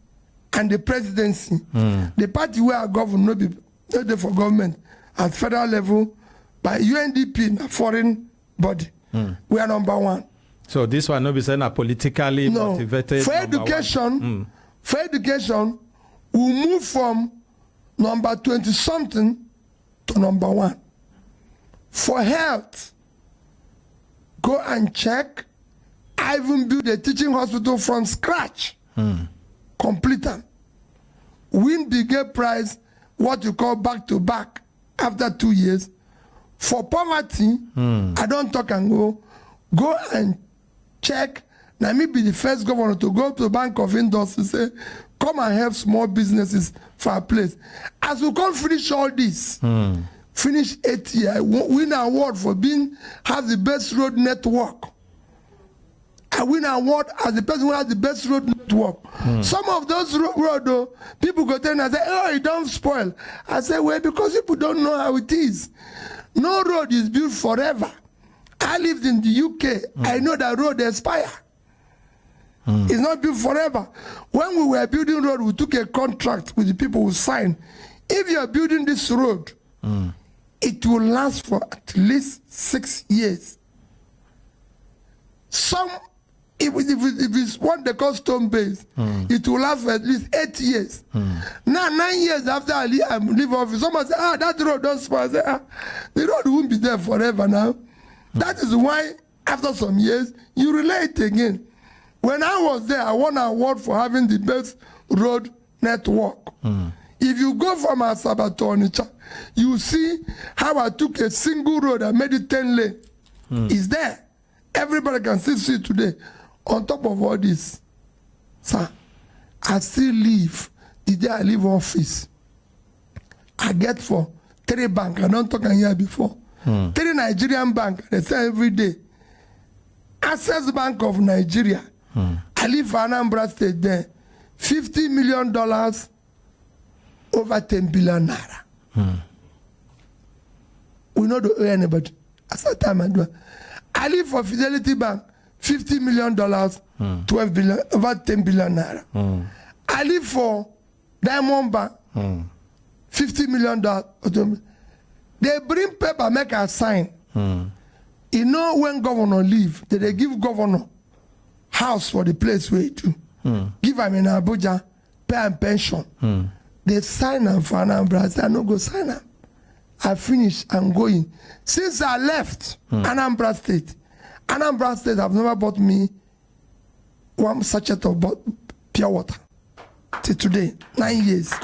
and the presidency. The party where I govern, not there for government at federal level, by UNDP, a foreign body. We are number 1. So this one no be saying a politically motivated. For education, we move from number 20-something to number 1. For health, go and check. I even built a teaching hospital from scratch. Complete them. Win bigger prize, what you call back-to-back after 2 years. For poverty, I don't talk and go. Go and check. Let me be the first governor to go to the Bank of Industry say, come and help small businesses for a place. As we can't finish all this, finish 8 years, win an award for being, has the best road network. I win an award as the person who has the best road network. Some of those roads, though, people go there and say, oh, it don't spoil. I say, well, because people don't know how it is. No road is built forever. I lived in the UK. I know that road expire. It's not built forever. When we were building road, we took a contract with the people who signed. If you are building this road, it will last for at least 6 years. Some, if it's what they call stone base, it will last for at least 8 years. Now, 9 years after I leave office, someone say, that road don't spoil. I say, the road won't be there forever now. That is why, after some years, you relate again. When I was there, I won an award for having the best road network. If you go from Asaba to Onitsha, you see how I took a single road and made it 10 lane. It's there. Everybody can still see it today. On top of all this, sir, I still live. The day I leave office, I get for 3 banks. I don't talk here before. 3 Nigerian banks. They say every day. Access Bank of Nigeria. I live for Anambra State there. $50 million, over 10 billion naira. We not owe anybody. That's the time I do. I live for Fidelity Bank, $50 million, 12 billion, over 10 billion naira. I live for Diamond Bank, $50 million. They bring paper, make a sign. You know when governor leave, they give governor house for the place where to. Give them in Abuja, pay and pension. They sign them for Anambra. I say, I no go sign them. I finish, I'm going. Since I left Anambra State have never bought me 1 sachet of pure water. Till today, 9 years.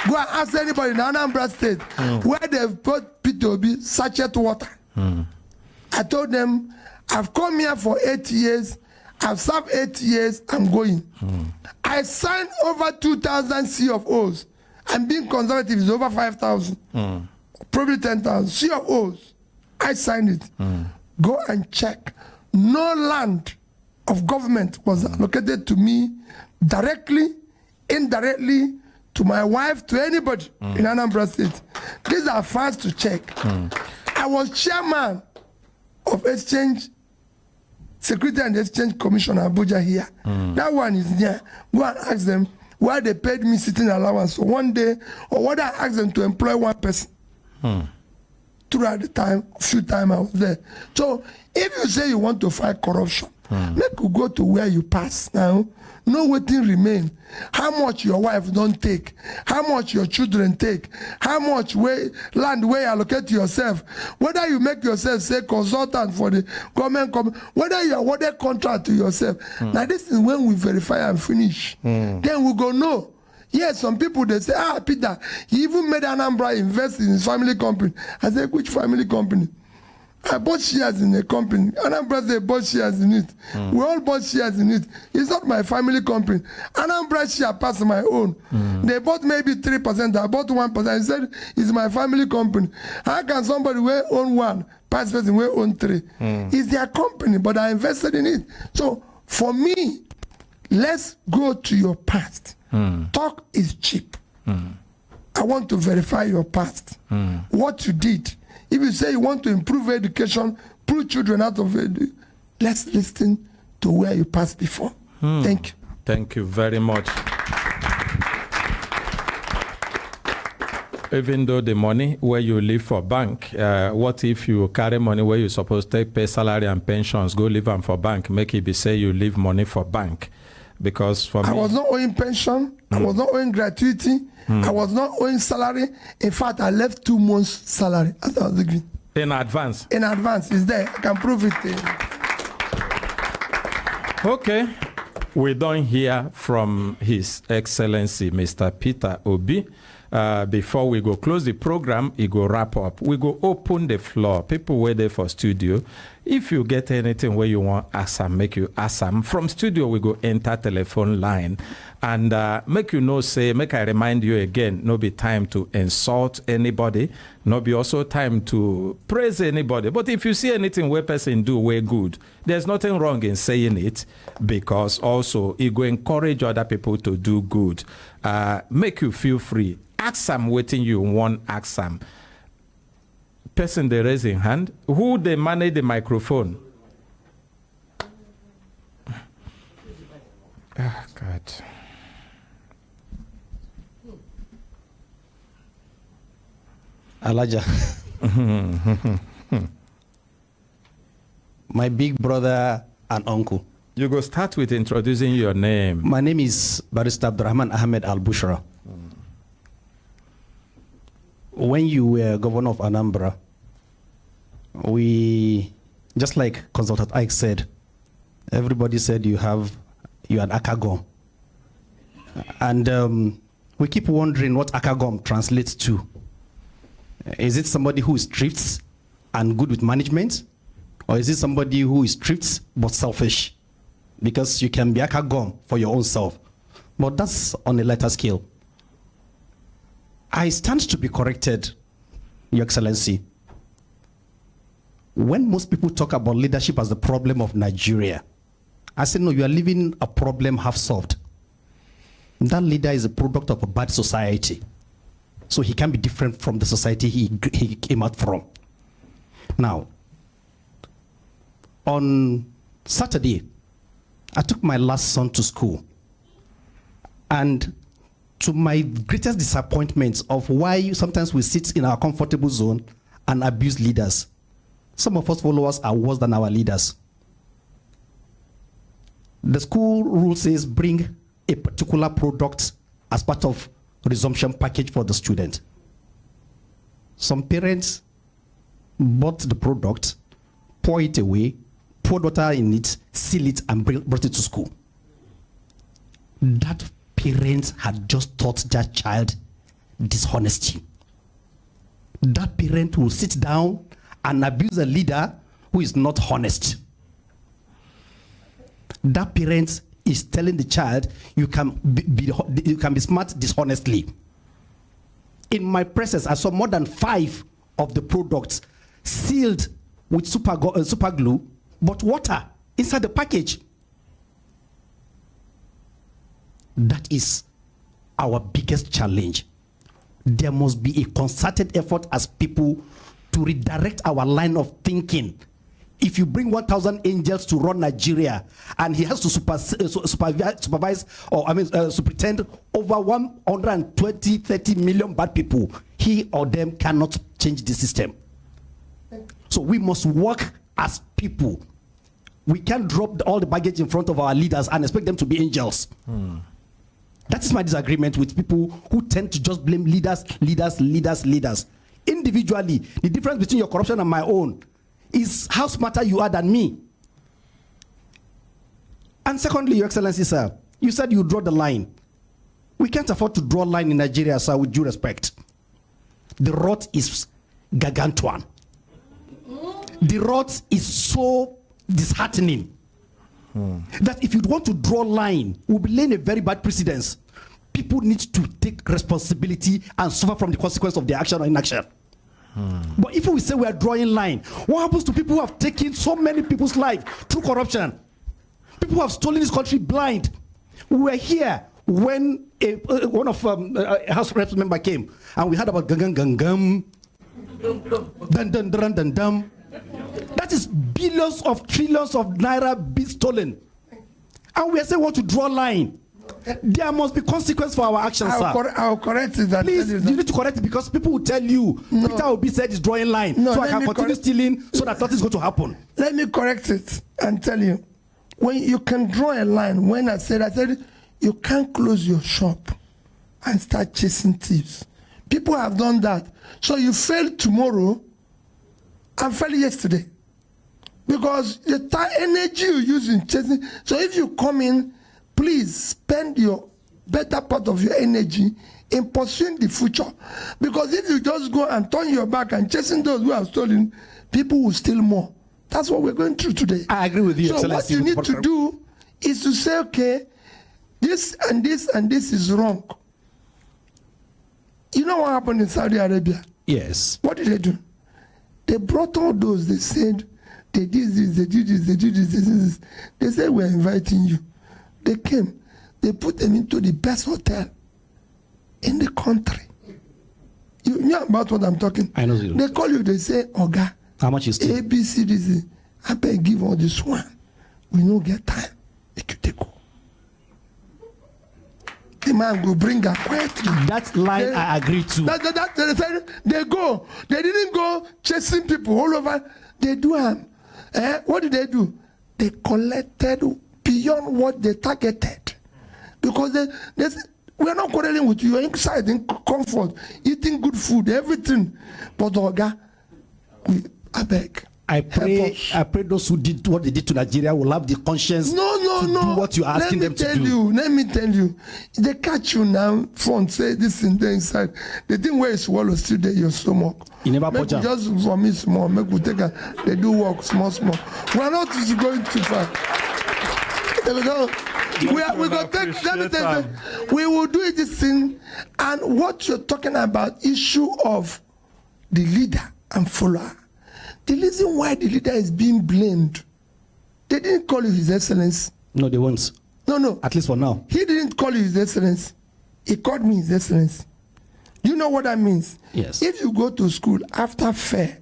Go and ask anybody in Anambra State where they've bought P2B sachet water. I told them, I've come here for 8 years. I've served 8 years. I'm going. I signed over 2,000 CFOs. I'm being conservative. It's over 5,000. Probably 10,000 CFOs. I signed it. Go and check. No land of government was allocated to me directly, indirectly, to my wife, to anybody in Anambra State. These are files to check. I was chairman of Exchange, Security and Exchange Commission Abuja here. That one is there. Go and ask them why they paid me sitting allowance for 1 day, or whether I asked them to employ 1 person. Throughout the time, few times I was there. So if you say you want to fight corruption, make you go to where you pass now. No waiting remain. How much your wife don't take, how much your children take, how much land where you allocate to yourself, whether you make yourself say consultant for the government, whether you awarded contract to yourself. Now this is when we verify and finish. Then we go know. Yes, some people they say, Peter, he even made Anambra invest in his family company. I said, which family company? I bought shares in a company. Anambra they bought shares in it. We all bought shares in it. It's not my family company. Anambra share passed my own. They bought maybe 3%. I bought 1%. He said it's my family company. How can somebody will own 1, past person will own 3? It's their company, but I invested in it. So for me, let's go to your past. Talk is cheap. I want to verify your past. What you did. If you say you want to improve education, pull children out of it, let's listen to where you passed before. Thank you. Thank you very much. Even though the money where you live for bank, what if you carry money where you supposed to pay salary and pensions, go live them for bank, make it be say you leave money for bank? Because for I me, was not owing pension, I was not owing gratuity, I was not owing salary. In fact, I left 2 months' salary as I was agreeing. in advance. In advance, it's there. I can prove it. Okay, we don't hear from His Excellency Mr. Peter Obi. Before we go close the program, we go wrap up. We go open the floor. People wait there for studio. If you get anything where you want ask them, make you ask them. From studio, we go enter telephone line. And make you know, say, make I remind you again, no be time to insult anybody, no be also time to praise anybody. But if you see anything where person do way good, there's nothing wrong in saying it, because also it go encourage other people to do good. Make you feel free. Ask them waiting you want ask them. Person they raising hand. Who they manage the microphone? Oh, God. Elijah. My big brother and uncle. You go start with introducing your name. My name is Barrister Abdurrahman Ahmed Al-Bushra. When you were governor of Anambra, we, just like Consultant Ike said, everybody said you're an akagom. And we keep wondering what akagom translates to. Is it somebody who is strict and good with management? Or is it somebody who is strict but selfish? Because you can be akagom for your own self. But that's on a lighter scale. I stand to be corrected, Your Excellency. When most people talk about leadership as the problem of Nigeria, I say, no, you are leaving a problem half solved. That leader is a product of a bad society. So he can be different from the society he came out from. Now, on Saturday, I took my last son to school. And to my greatest disappointment of why sometimes we sit in our comfortable zone and abuse leaders. Some of us followers are worse than our leaders. The school rule says bring a particular product as part of resumption package for the student. Some parents bought the product, pour it away, poured water in it, seal it, and brought it to school. That parents had just taught their child dishonesty. That parent will sit down and abuse a leader who is not honest. That parent is telling the child, you can be smart dishonestly. In my presence, I saw more than 5 of the products sealed with super glue, but water inside the package. That is our biggest challenge. There must be a concerted effort as people to redirect our line of thinking. If you bring 1,000 angels to run Nigeria and he has to supervise or superintend over 120, 30 million bad people, he or them cannot change the system. So we must work as people. We can't drop all the baggage in front of our leaders and expect them to be angels. That is my disagreement with people who tend to just blame leaders. Individually, the difference between your corruption and my own is how smarter you are than me. And secondly, Your Excellency, sir, you said you draw the line. We can't afford to draw a line in Nigeria, sir, with due respect. The rot is gargantuan. the rot is so disheartening that if you want to draw line, we'll be laying a very bad precedence. People need to take responsibility and suffer from the consequence of their action or inaction. But if we say we are drawing line, what happens to people who have taken so many people's life through corruption? People who have stolen this country blind. We were here when one of a House Reps member came, and we heard about gang gang gang, dun dun dun dun dun. That is billions of trillions of naira being stolen, and we are saying we want to draw line. There must be consequence for our actions, sir. I'll correct it. Please, you need to correct it because people will tell you Peter Obi said is drawing line, so I can continue stealing so that nothing is going to happen. Let me correct it and tell you, when you can draw a line. When I said you can't close your shop and start chasing thieves. People have done that. So you fail tomorrow and fail yesterday because the time energy you use in chasing. So if you come in, please spend your better part of your energy in pursuing the future. Because if you just go and turn your back and chasing those who have stolen, people will steal more. That's what we're going through today. I agree with you. So what you need to do is to say, okay, this and this and this is wrong. You know what happened in Saudi Arabia? Yes. What did they do? They brought all those, they said, they did this, they did this, they did this, they did this. They said, we're inviting you. They came, they put them into the best hotel in the country. You know about what I'm talking? I know. They call you, they say, Oga, how much is it? ABCDC. I better give all this one. We don't get time. Make you take go. The man will bring her quietly. That line I agree to. They go. They didn't go chasing people all over. They do what did they do? They collected beyond what they targeted. Because we are not quarreling with you. You're inside in comfort, eating good food, everything. But Oga, I beg. I pray those who did what they did to Nigeria will have the conscience to do what you're asking them to do. Let me tell you. They catch you now, front, say this in there inside. The thing where you swallow still there, your stomach. You never make we just vomit small, make we take they do work small. We are not going too far. We will do this thing, and what you're talking about, issue of the leader and follower. The reason why the leader is being blamed, they didn't call you His Excellency. No, they won't. No. At least for now. He didn't call you His Excellency. He called me His Excellency. You know what that means? Yes. If you go to school after fair,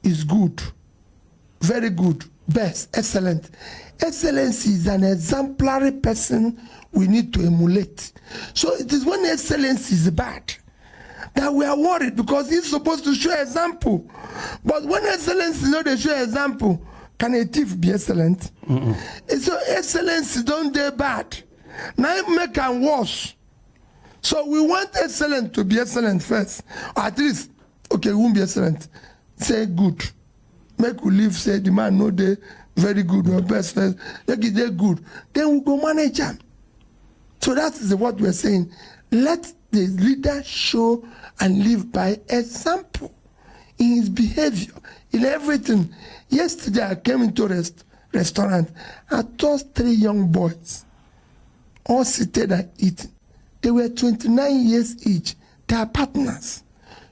is good, very good, best, excellent. Excellency is an exemplary person we need to emulate. So it is when excellency is bad that we are worried, because he's supposed to show example. But when excellence is not a show example, can a thief be excellent? So excellence don't do bad. Now it make them worse. So we want excellent to be excellent first. Or at least, okay, we won't be excellent. Say good. Make we live, say the man know they very good or best first. Make it they good. Then we go manage them. So that is what we're saying. Let the leader show and live by example in his behavior, in everything. Yesterday I came into a restaurant. I saw 3 young boys all seated and eating. They were 29 years each. They are partners.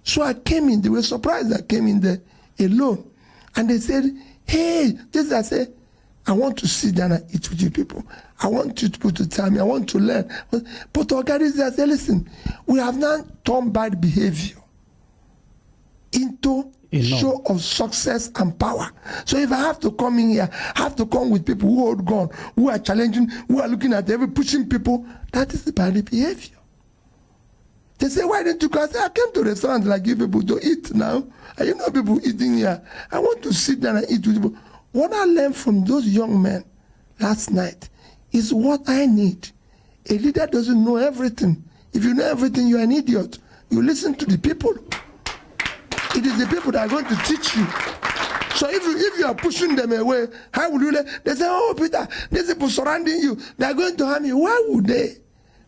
So I came in. They were surprised I came in there alone. And they said, hey, this I said, I want to sit down and eat with you people. I want you to tell me. I want to learn. But organizers, I said, listen, we have now turned bad behavior into show of success and power. So if I have to come in here, I have to come with people who hold gun, who are challenging, who are looking at pushing people. That is the bad behavior. They say, why didn't you come? I say, I came to a restaurant like you people to eat now. And you know people eating here. I want to sit down and eat with people. What I learned from those young men last night is what I need. A leader doesn't know everything. If you know everything, you're an idiot. You listen to the people. It is the people that are going to teach you. So if you are pushing them away, how will you let? They say, oh, Peter, these people surrounding you, they are going to harm you. Why would they?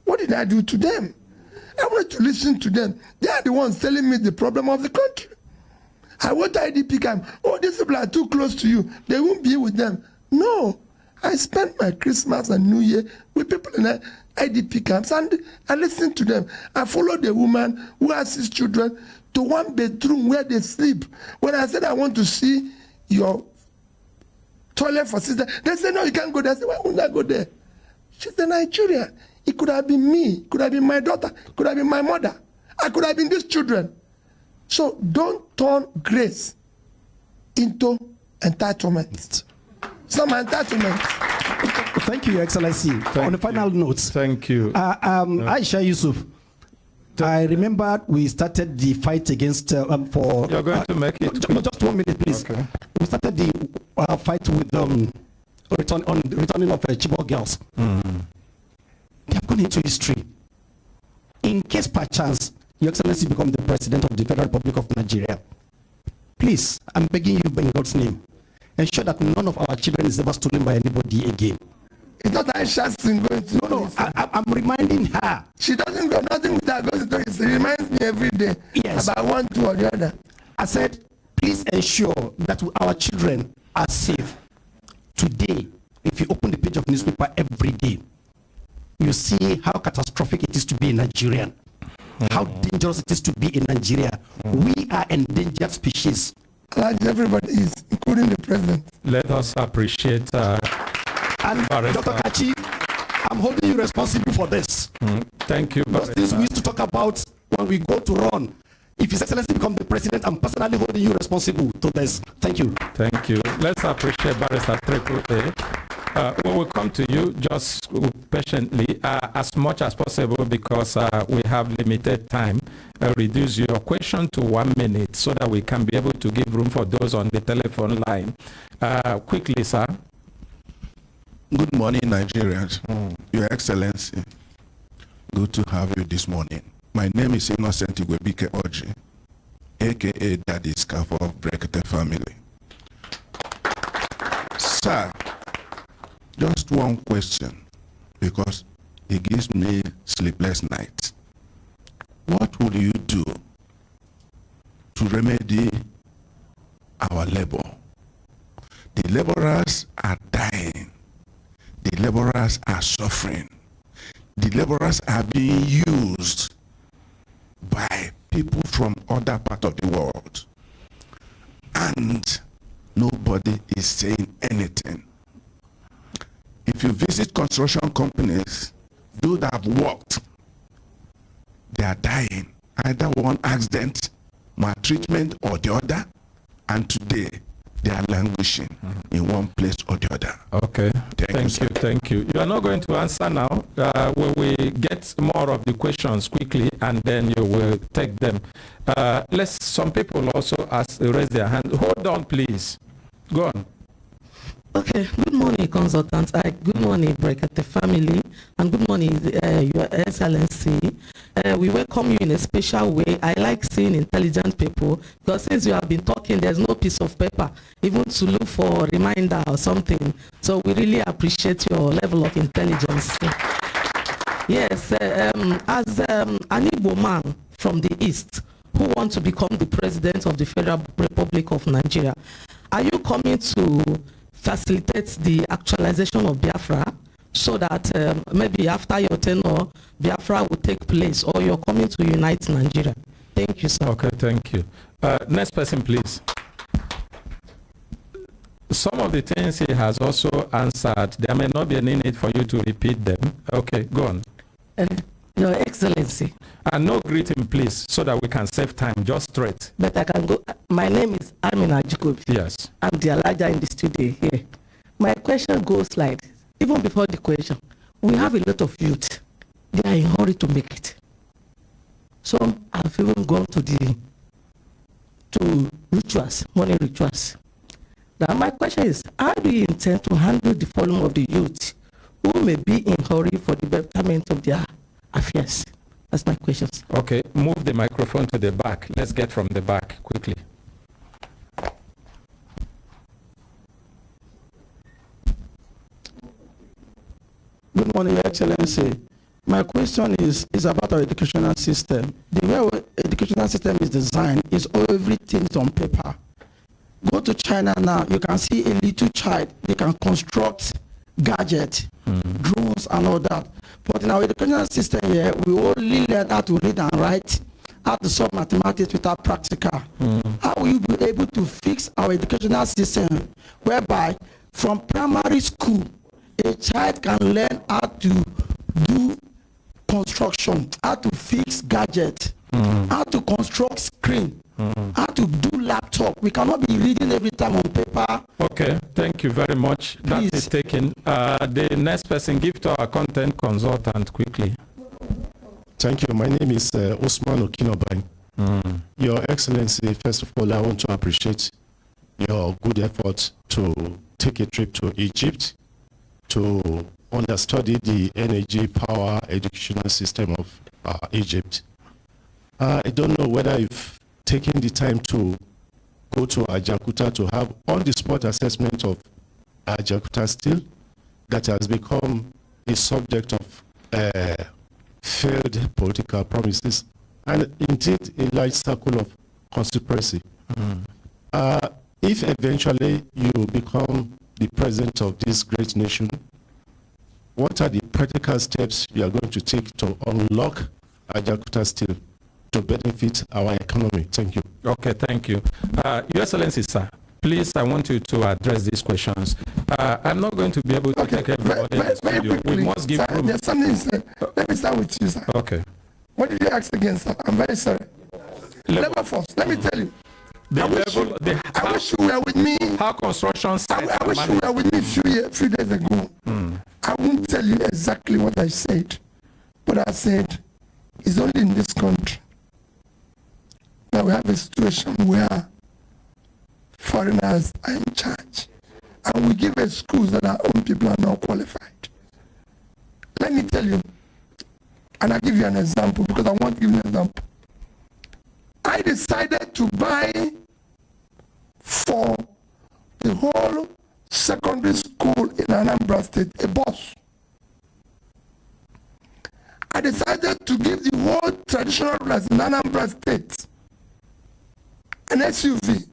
What did I do to them? I want to listen to them. They are the ones telling me the problem of the country. I went to IDP camp. Oh, these people are too close to you. They won't be with them. No. I spent my Christmas and New Year with people in the IDP camps, and I listened to them. I followed the woman who has 6 children to one bedroom where they sleep. When I said I want to see your toilet for sister, they said, no, you can't go there. I said, why wouldn't I go there? She's a Nigerian. It could have been me. It could have been my daughter. It could have been my mother. I could have been these children. So don't turn grace into entitlement. Some entitlement. Thank you, Your Excellency. On the final note. Thank you. Aisha Yusuf, I remember we started the fight against for. You're going to make it. Just 1 minute, please. Okay. We started the fight with returning of Chibok girls. They have gone into history. In case perchance Your Excellency become the President of the Federal Republic of Nigeria, please, I'm begging you in God's name, ensure that none of our children is ever stolen by anybody again. It's not Aisha Singh going to. No, I'm reminding her. She doesn't got nothing with that goes to. It reminds me every day. Yes. About one, two, or the other. I said, please ensure that our children are safe. Today, if you open the page of newspaper every day, you see how catastrophic it is to be a Nigerian, how dangerous it is to be in Nigeria. We are endangered species. Everybody is, including the president. Let us appreciate. And Dr. Kachi, I'm holding you responsible for this. Thank you. Those things we used to talk about when we go to run. If His Excellency become the president, I'm personally holding you responsible to this. Thank you. Thank you. Let's appreciate Barrister Triple A. We will come to you just patiently as much as possible because we have limited time. Reduce your question to 1 minute so that we can be able to give room for those on the telephone line. Quickly, sir. Good morning, Nigerians. Your Excellency, good to have you this morning. My name is Innocent Igwebike Oji, a.k.a. Daddy Scarf of Brekete family. Sir, just one question, because it gives me sleepless nights. What will you do to remedy our labor? The laborers are dying. The laborers are suffering. The laborers are being used by people from other parts of the world. And nobody is saying anything. If you visit construction companies, those that have worked, they are dying. Either one accident, maltreatment, or the other. And today, they are languishing in one place or the other. Okay. Thank you. You are not going to answer now. We will get more of the questions quickly, and then you will take them. Some people also raise their hand. Hold on, please. Go on. Okay, good morning, consultants. Good morning, Brekete family, and good morning, Your Excellency. We welcome you in a special way. I like seeing intelligent people because since you have been talking, there's no piece of paper even to look for a reminder or something. So we really appreciate your level of intelligence. Yes, as an Igbo man from the East who wants to become the president of the Federal Republic of Nigeria, are you coming to facilitate the actualization of Biafra so that maybe after your tenure, Biafra will take place, or you're coming to unite Nigeria? Thank you, sir. Okay, thank you. Next person, please. Some of the things he has also answered, there may not be any need for you to repeat them. Okay, go on. Your Excellency. And no greeting, please, so that we can save time. Just straight. But I can go. My name is Amina Jacobi. Yes. I'm the Elijah in the studio here. My question goes like this. Even before the question, we have a lot of youth. They are in a hurry to make it. Some have even gone to rituals, money rituals. Now my question is, how do you intend to handle the volume of the youth who may be in a hurry for the betterment of their affairs? That's my question. Okay, move the microphone to the back. Let's get from the back quickly. Good morning, Your Excellency. My question is about our educational system. The way educational system is designed is everything's on paper. Go to China now, you can see a little child, they can construct gadgets, drones and all that. But in our educational system here, we only learn how to read and write, how to solve mathematics without practical. How will you be able to fix our educational system whereby from primary school, a child can learn how to do construction, how to fix gadgets, how to construct screen, how to do laptop. We cannot be reading every time on paper. Okay, thank you very much. That Please. is taken. The next person, give to our content consultant quickly. Thank you. My name is Osman Okinoban. Your Excellency, first of all, I want to appreciate your good effort to take a trip to Egypt to understudy the energy power educational system of Egypt. I don't know whether you've taken the time to go to Ajakuta to have on-the-spot assessment of Ajakuta Steel that has become a subject of failed political promises and indeed a large circle of conspiracy. If eventually you become the president of this great nation, what are the practical steps you are going to take to unlock Ajakuta Steel to benefit our economy? Thank you. Okay, thank you. Your Excellency, sir, please, I want you to address these questions. I'm not going to be able to take everybody in the studio. We must give room. There's something, sir. Let me start with you, sir. Okay. What did you ask again, sir? I'm very sorry. Labor force. Let me tell you. I wish you were with me. How construction sites I wish you were with me few days ago. I won't tell you exactly what I said, but I said it's only in this country that we have a situation where foreigners are in charge, and we give schools that our own people are not qualified. Let me tell you, and I'll give you an example because I want to give you an example. I decided to buy for the whole secondary school in Anambra State a bus. I decided to give the whole traditional rulers in Anambra State an SUV.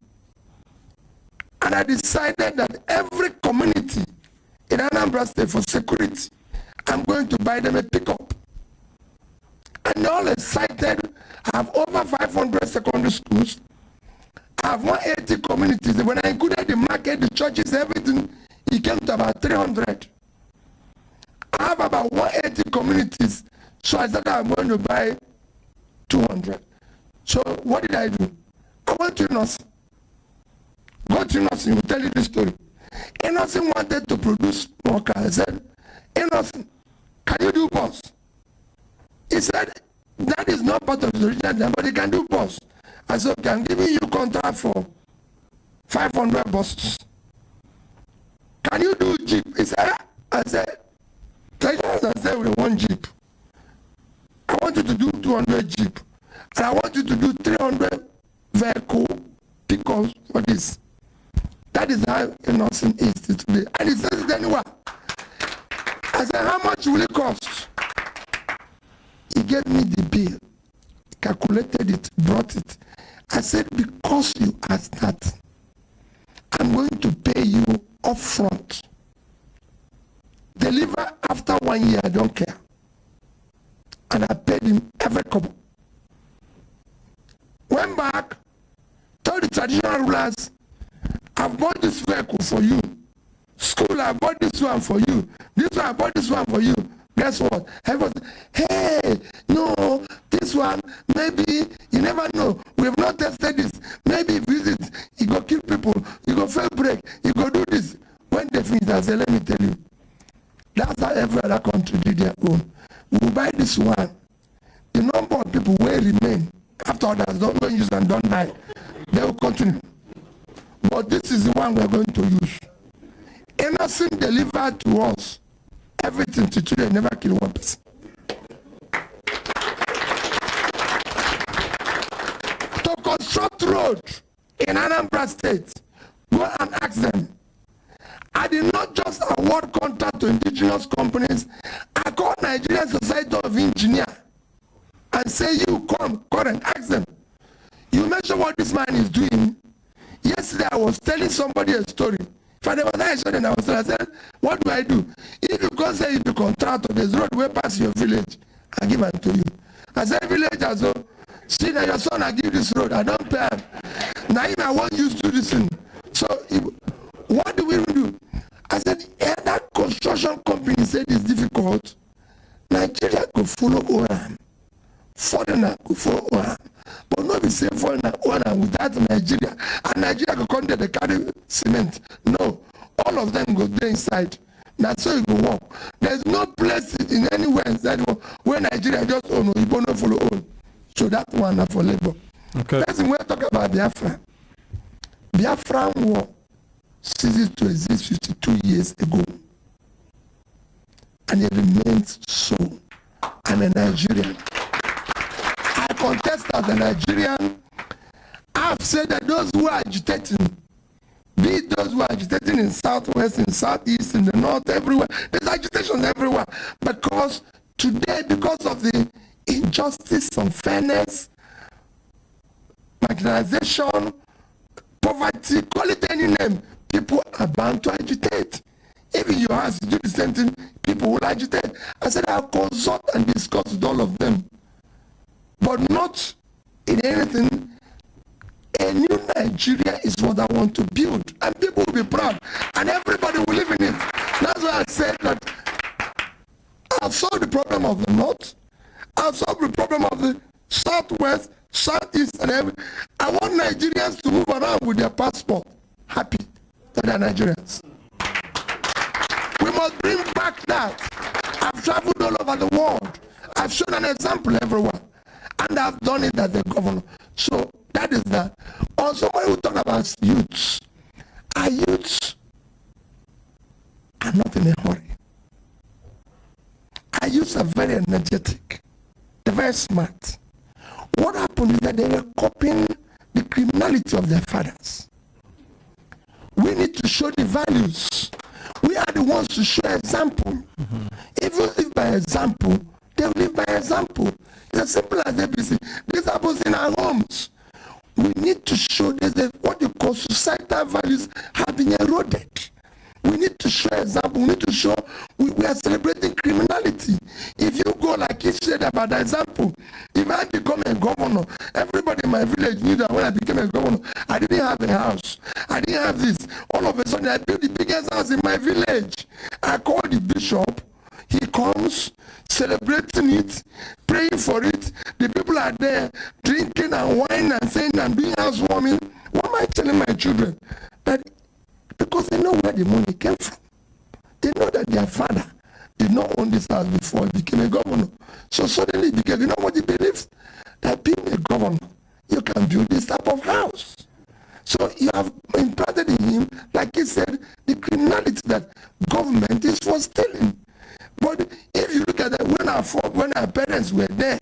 And I decided that every community in Anambra State for security, I'm going to buy them a pickup. And all excited, I have over 500 secondary schools. I have 180 communities. When I included the market, the churches, everything, it came to about 300. I have about 180 communities. So I said I'm going to buy 200. So what did I do? I went to nursing. Go to nursing, will tell you this story. Innocent wanted to produce more cars. I said, Innocent, can you do bus? He said, that is not part of the original design, but he can do bus. I said, okay, I'm giving you contract for 500 buses. Can you do Jeep? He said, I said, with one Jeep. I want you to do 200 Jeep. And I want you to do 300 vehicle pickups for this. That is how Innocent is today. And he says it anywhere. I said, how much will it cost? He gave me the bill, calculated it, brought it. I said, because you asked that, I'm going to pay you upfront. Deliver after 1 year, I don't care. And I paid him every couple. Went back, told the traditional rulers, I bought this vehicle for you. School, I bought this one for you. This one, I bought this one for you. Guess what? Everybody, hey, no, this one, maybe, you never know. We have not tested this. Maybe visit, you go kill people, you go fail break, you go do this. When they finish, I say, let me tell you, that's how every other country did their own. We will buy this one. The number of people will remain after others don't use and don't die. They will continue. But this is the one we're going to use. Innocent delivered to us everything to children, never kill one person. To construct road in Anambra State, go and ask them. I did not just award contract to indigenous companies. I called Nigerian Society of Engineers. and say, you come and ask them. You mention what this man is doing. Yesterday I was telling somebody a story. If I never I said, what do I do? If you go say if you contract on this road way past your village, I give it to you. I said, village as well. See that your son I give this road, I don't pay. Now I want you to listen. So what do we do? I said, yeah, that construction company said it's difficult. Nigeria could follow Oram. Foreigner could follow Oram. But not the same foreigner Oram without Nigeria. And Nigeria could come there to carry cement. No. All of them go there inside. That's so it will work. There's no place in anywhere inside where Nigeria just own or you don't follow own. So that one for labor. Okay. That's when we talk about Biafra. Biafra war ceased to exist 52 years ago. And it remains so. I'm a Nigerian. I contest as a Nigerian. I've said that those who are agitating, be it those who are agitating in southwest, in southeast, in the north, everywhere, there's agitation everywhere. Because today, because of the injustice, unfairness, marginalization, poverty, call it any name, people are bound to agitate. Even your house do the same thing, people will agitate. I said I'll consult and discuss with all of them. But not in anything. A new Nigeria is what I want to build. And people will be proud. And everybody will live in it. That's why I said that I've solved the problem of the north. I've solved the problem of the southwest, southeast, and everything. I want Nigerians to move around with their passport. Happy that they're Nigerians. We must bring back that. I've traveled all over the world. I've shown an example everywhere. And I've done it as a governor. So that is that. Also, when we talk about youths, our youths are not in a hurry. Our youths are very energetic. They're very smart. What happened is that they were copying the criminality of their fathers. We need to show the values. We are the ones to show example. Mm-hmm. If you live by example, they will live by example. It's as simple as ABC. This happens in our homes. We need to show that what you call societal values have been eroded. We need to show example. We need to show we are celebrating criminality. If you go like he said about the example, if I become a governor, everybody in my village knew that when I became a governor, I didn't have a house. I didn't have this. All of a sudden, I built the biggest house in my village. I called the bishop. He comes, celebrating it, praying for it. The people are there drinking and wine and saying and doing housewarming. What am I telling my children? That because they know where the money came from. They know that their father did not own this house before he became a governor. So suddenly he became, you know what he believes? That being a governor, you can build this type of house. So you have implanted in him, like he said, the criminality that government is for stealing. But if you look at that, when our parents were there,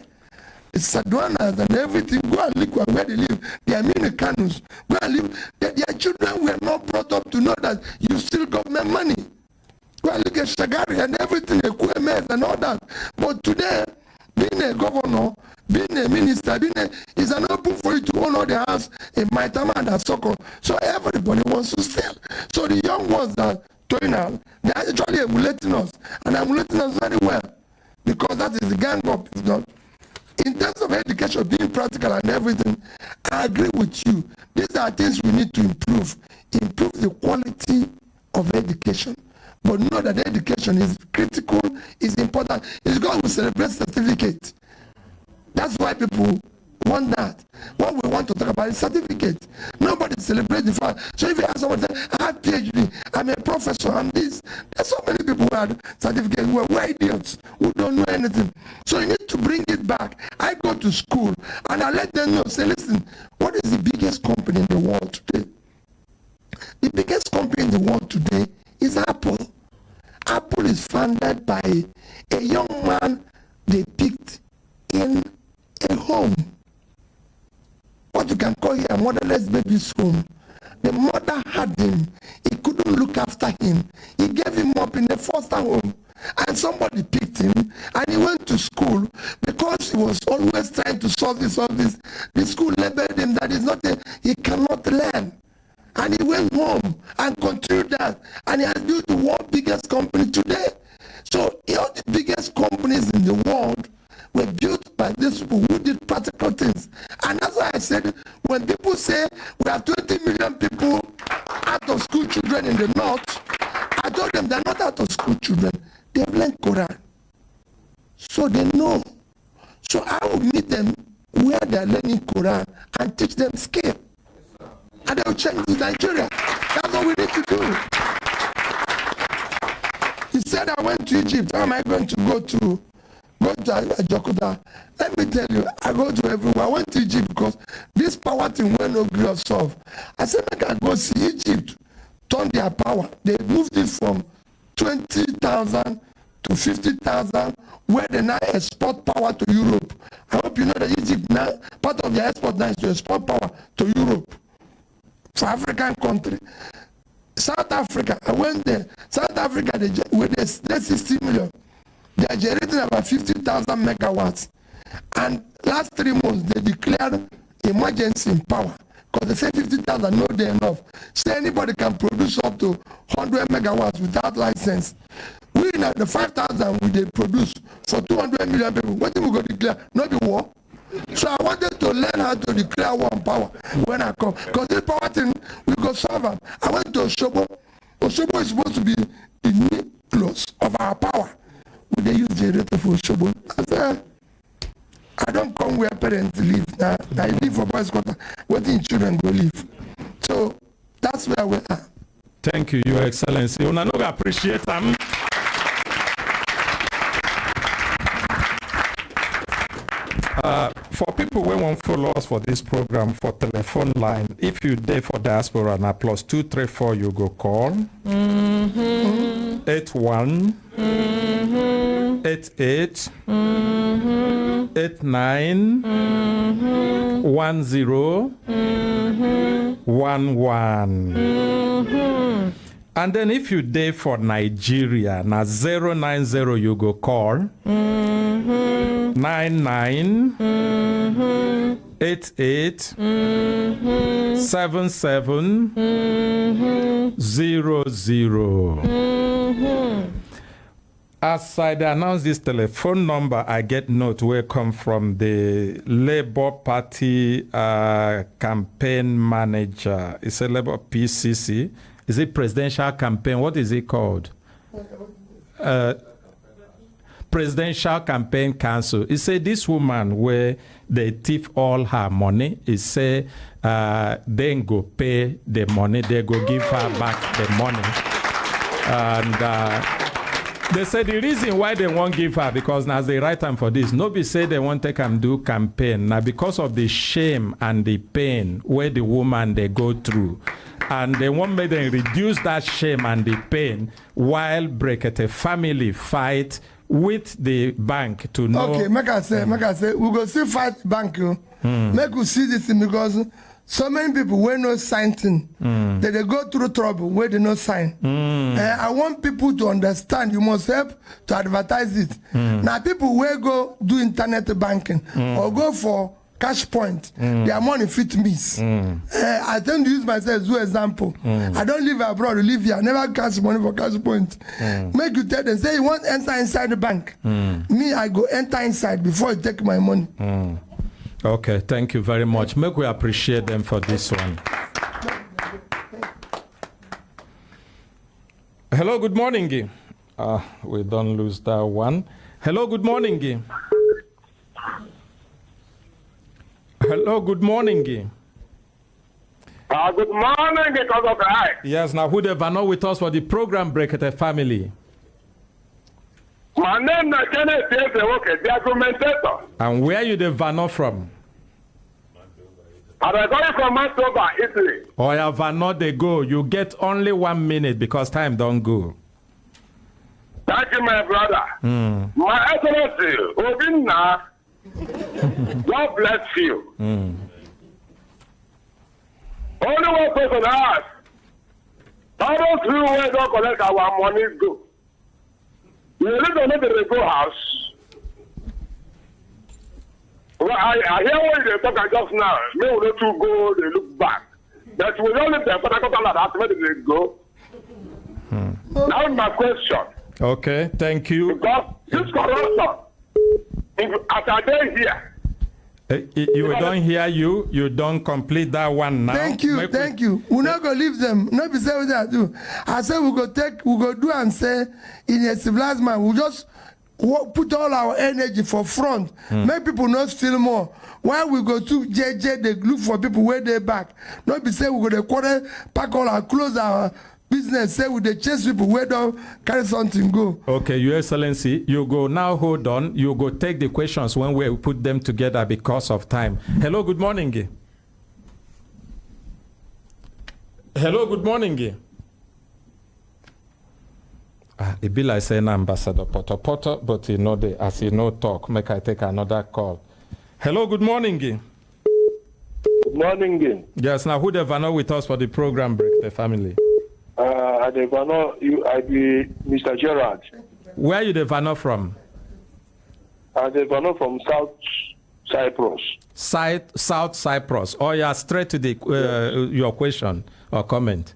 it's Sadwanas and everything, go and look where they live. They are mini canons. Go and live. Their children were not brought up to know that you steal government money. Go and look at Shagari and everything, equipment and all that. But today, being a governor, being a minister, is an open for you to own all the house in Maitama and Asoko. So everybody wants to steal. So the young ones that going out, they're actually emulating us. And emulating us very well. Because that is the gang up. If not, in terms of education, being practical and everything, I agree with you. These are things we need to improve. Improve the quality of education. But know that education is critical, is important. It's going to celebrate certificate. That's why people want that. What we want to talk about is certificate. Nobody celebrates the fact. So if you have someone say, I have PhD, I'm a professor, I'm this. There's so many people who have certificates who are idiots, who don't know anything. So you need to bring it back. I go to school and I let them know, say, listen, what is the biggest company in the world today? The biggest company in the world today is Apple. Apple is founded by a young man they picked in a home. What you can call here a motherless baby's home. The mother had him. He couldn't look after him. He gave him up in the foster home. And somebody picked him and he went to school because because he was always trying to solve this. The school labeled him that he cannot learn. And he went home and continued that. And he has built the world's biggest company today. So all the biggest companies in the world were built by these people who did practical things. And that's why I said, when people say we have 20 million people out of school children in the north, I told them they're not out of school children. They've learned Quran. So they know. So I will meet them where they're learning Quran and teach them skill. And they'll change to Nigeria. That's what we need to do. He said, I went to Egypt. How am I going to go to Jakarta? Let me tell you, I go to everywhere. I went to Egypt because this power thing will not be solved. I said, I can go see Egypt turn their power. They moved it from 20,000 to 50,000, where they now export power to Europe. I hope you know that Egypt now, part of their export now is to export power to Europe. For African country. South Africa, I went there. South Africa, with their 60 million, they are generating about 50,000 megawatts. And last 3 months, they declared emergency in power. Because they say 50,000, no, they're enough. Say anybody can produce up to 100 megawatts without license. We in the 5,000 they produce for 200 million people. What do we go declare? Not the war. So I wanted to learn how to declare war and power when I come. Because this power thing, we go solve them. I went to Oshobo. Oshobo is supposed to be the nucleus of our power. Would they use generator for Oshobo? I said, I don't come where parents live. Now, I live for boys' quarter. Where the children go live. So that's where we are. Thank you, Your Excellency. I appreciate them. For people who won't follow us for this program for telephone line, if you there for diaspora now +234 you go call 81 88 89 10 11. And then if you there for Nigeria, now 090 you go call 99 88 77 00. As I announce this telephone number, I get note where come from the Labour Party campaign manager. It's a Labour PCC. Is it presidential campaign? What is it called? Presidential Campaign Council. It say this woman where they thief all her money. It say then go pay the money. They go give her back the money. And they say the reason why they won't give her, because now the right time for this. Nobody say they won't take and do campaign. Now because of the shame and the pain where the woman they go through. And they want me to reduce that shame and the pain while Brekete family fight with the bank to know. Okay, make I say, we go see fight bank. Make we see this thing because so many people will not sign thing. That they go through trouble where they not sign. I want people to understand. You must help to advertise it. Now people will go do internet banking or go for cash point, their money fit miss. I tend to use myself as an example. I don't live abroad, I live here. I never cash money for cash point. Make you tell them, say you want to enter inside the bank. Me, I go enter inside before you take my money. Okay, thank you very much. Make we appreciate them for this one. Hello, good morning, Guy. We don't lose that one. Hello, good morning, Guy. Hello, good morning, Guy. Good morning, because of the Yes, now who they vano with us for the program Brekete family? My name is Kenneth Oke, the argumentator. And where you the vano from? I'm going from Manitoba, Italy. Oh, yeah, vano they go. You get only 1 minute because time don't go. Thank you, my brother. My Excellency, Obinna, God bless you. Only one person asked, how those people where don't collect our money go? You live on the Rego house. Well, I hear what they talk just now. They will not to go, they look back. But we don't let them put a like that, where they go. Now my question. Okay, thank you. Because this corruption, as I day here, you don't hear you. You don't complete that one now. Thank you, thank you. We're not gonna leave them. Not be say what they do. I say we go do and say in a civilized man. We just put all our energy for front. Make people not steal more. While we go to JJ, they look for people where they back. Not be say we go the quarter pack all our close our business. Say we they chase people where don't carry something go. Okay, Your Excellency, you go now. Hold on. You go take the questions when we put them together because of time. Hello, good morning. Hello, good morning. It be like saying Ambassador Potter, but you know as you know talk. Make I take another call. Hello, good morning. Good morning. Yes, now who the Vano with us for the program break the family? I be Mr. Gerard. Where are you the Vano from? I the Vano from South Cyprus. South Cyprus. Oh, yeah, straight to the your question or comment.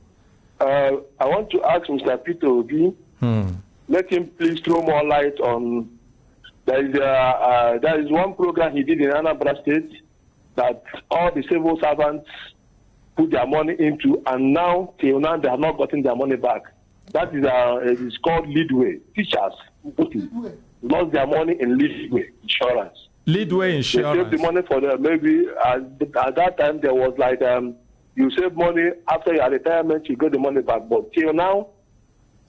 I want to ask Mr. Peter Obi. Let him please throw more light on. There is one program he did in Anambra State that all the civil servants put their money into, and now till now they have not gotten their money back. That is it is called Leadway. Teachers lost their money in Leadway insurance. Leadway insurance. They saved the money for them. Maybe at that time there was like you save money after your retirement, you get the money back. But till now,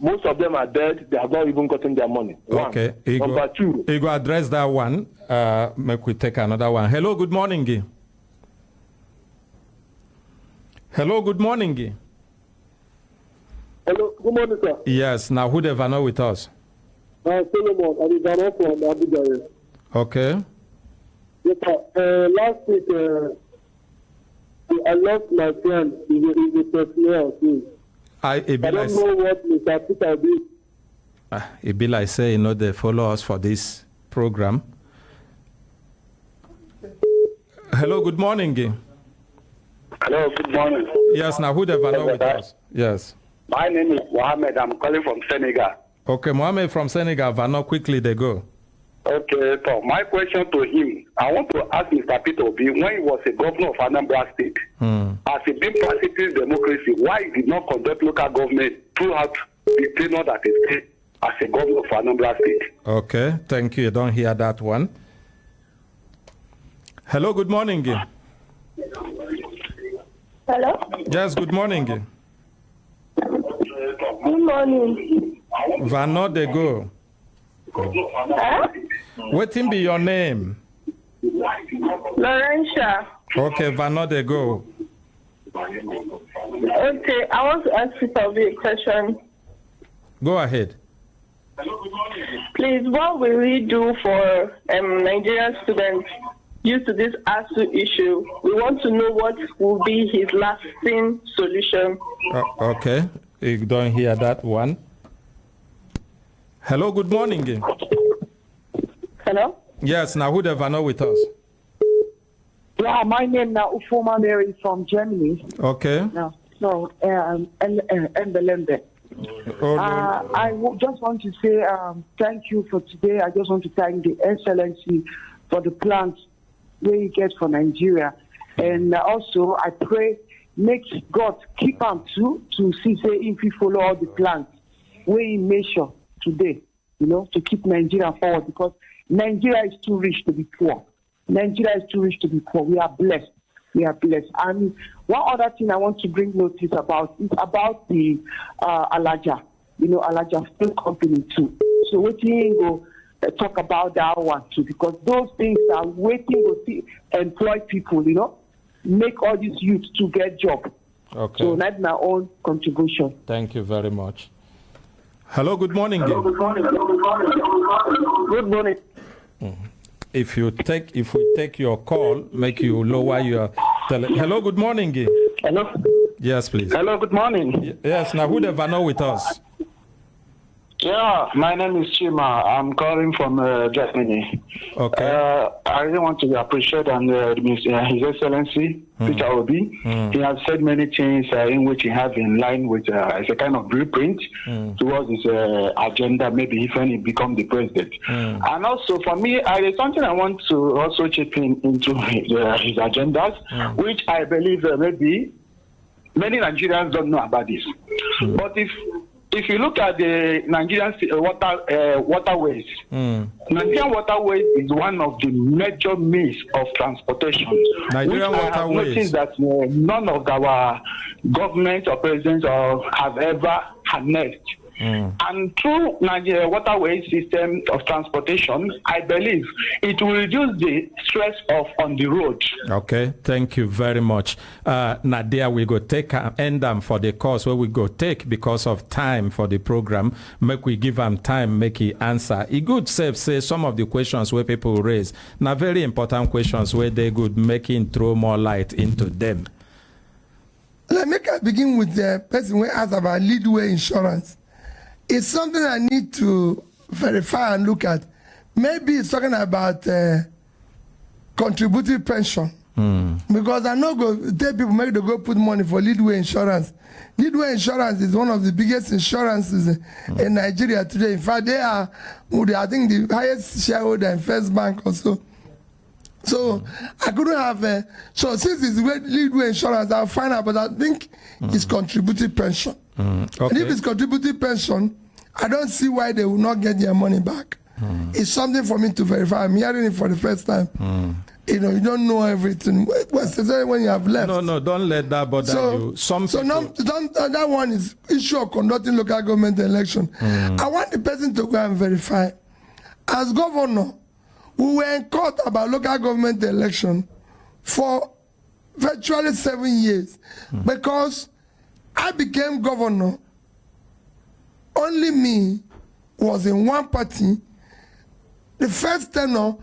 most of them are dead. They have not even gotten their money. Okay. Number two. You go address that one. Make we take another one. Hello, good morning. Hello, good morning. Hello, good morning, sir. Yes, now who the Vano with us? Solomon, I'm Vano from Abuja. Okay. Yes, sir. Last week, I lost my friend. He's a personnel too. I don't know what Mr. Peter did. It be like say, you know, they follow us for this program. Hello, good morning. Hello, good morning. Yes, now who the Vano with us? Yes. My name is Mohammed. I'm calling from Senegal. Okay, Mohammed from Senegal. Vano, quickly they go. Okay, so my question to him, I want to ask Mr. Peter Obi, when he was a governor of Anambra State, as a big participant democracy, why he did not conduct local government throughout the tenure that he stayed as a governor of Anambra State? Okay, thank you. You don't hear that one. Hello, good morning. Hello? Yes, good morning. Good morning. Vano, they go. Huh? What be your name? Laurentia. Okay, Vano, they go. Okay, I want to ask you a question. Go ahead. Please, what will we do for Nigerian students due to this ASU issue? We want to know what will be his lasting solution. Okay, you don't hear that one. Hello, good morning. Hello? Yes, now who the Vano with us? Yeah, my name now Ufoma Mary from Germany. Okay. No, and the I just want to say thank you for today. I just want to thank the Excellency for the plans we get for Nigeria. And also, I pray, make God keep on to see, say, if we follow all the plans, we measure today, to keep Nigeria forward, because Nigeria is too rich to be poor. Nigeria is too rich to be poor. We are blessed. We are blessed. And one other thing I want to bring notice about is about the Alaja, Alaja Steel Company too. So what you go talk about that one too, because those things are waiting to see employ people, make all these youth to get job. Okay. So that's my own contribution. Thank you very much. Hello, good morning. Hello, good morning. Good morning. If we take your call, make you lower your Hello, good morning. Hello. Yes, please. Hello, good morning. Yes, now who the Vano with us? Yeah, my name is Chima. I'm calling from Germany. Okay. I really want to appreciate His Excellency Peter Obi. He has said many things in which he has in line with as a kind of blueprint towards his agenda, maybe if when he becomes the president. And also for me, there's something I want to also chip into his agendas, which I believe maybe many Nigerians don't know about this. But if you look at the Nigerian waterways, Nigerian waterways is one of the major means of transportation. Nigerian which I have waterways. noticed that none of our government or presidents have ever harnessed. And through Nigeria waterway system of transportation, I believe it will reduce the stress on the road. Okay, thank you very much. Nadia, we go take end them for the course where we go take because of time for the program. Make we give them time, make he answer. He good say some of the questions where people raise. Now very important questions where they could make him throw more light into them. Let me begin with the person who asked about leadway insurance. It's something I need to verify and look at. Maybe it's talking about contributory pension. Because I know tell people make them go put money for leadway insurance. Leadway insurance is one of the biggest insurances in Nigeria today. In fact, they are, I think, the highest shareholder in First Bank also. So I couldn't have. So since it's leadway insurance, I'll find out. But I think it's contributory pension. Okay. And if it's contributory pension, I don't see why they will not get their money back. It's something for me to verify. I'm hearing it for the first time. You know, you don't know everything. Especially when you have left. No, don't let that bother you. That one is issue of conducting local government election. I want the person to go and verify. As governor, we were in court about local government election for virtually 7 years because I became governor. Only me was in one party. The first tenure,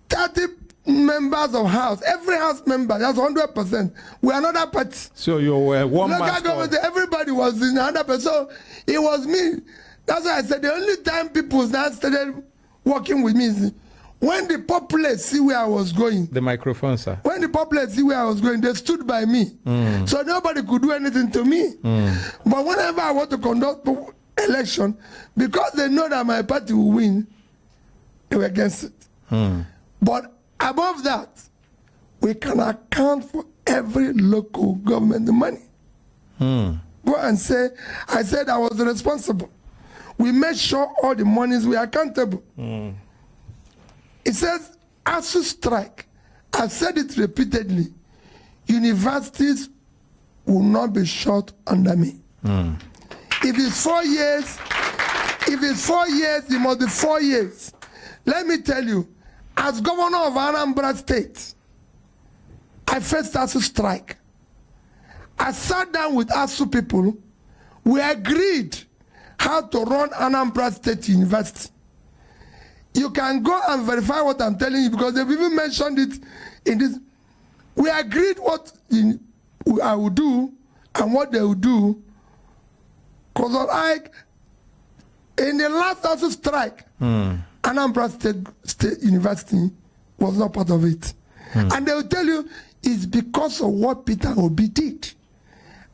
30 members of house, every house member, that's 100%. We're another party. So you were one local man. government, everybody was in another party. So it was me. That's why I said the only time people now started working with me is when the populace see where I was going. The microphone, sir. When the populace see where I was going, they stood by me. So nobody could do anything to me. But whenever I want to conduct election, because they know that my party will win, they were against it. But above that, we can account for every local government money. Go and say, I said I was responsible. We made sure all the monies were accountable. It says, ASU strike. I've said it repeatedly. Universities will not be short under me. If it's 4 years, it must be 4 years. Let me tell you, as governor of Anambra State, I faced ASU strike. I sat down with ASU people. We agreed how to run Anambra State University. You can go and verify what I'm telling you because they've even mentioned it in this. We agreed what I would do and what they would do. Because like in the last ASU strike, Anambra State University was not part of it. And they will tell you it's because of what Peter Obi did.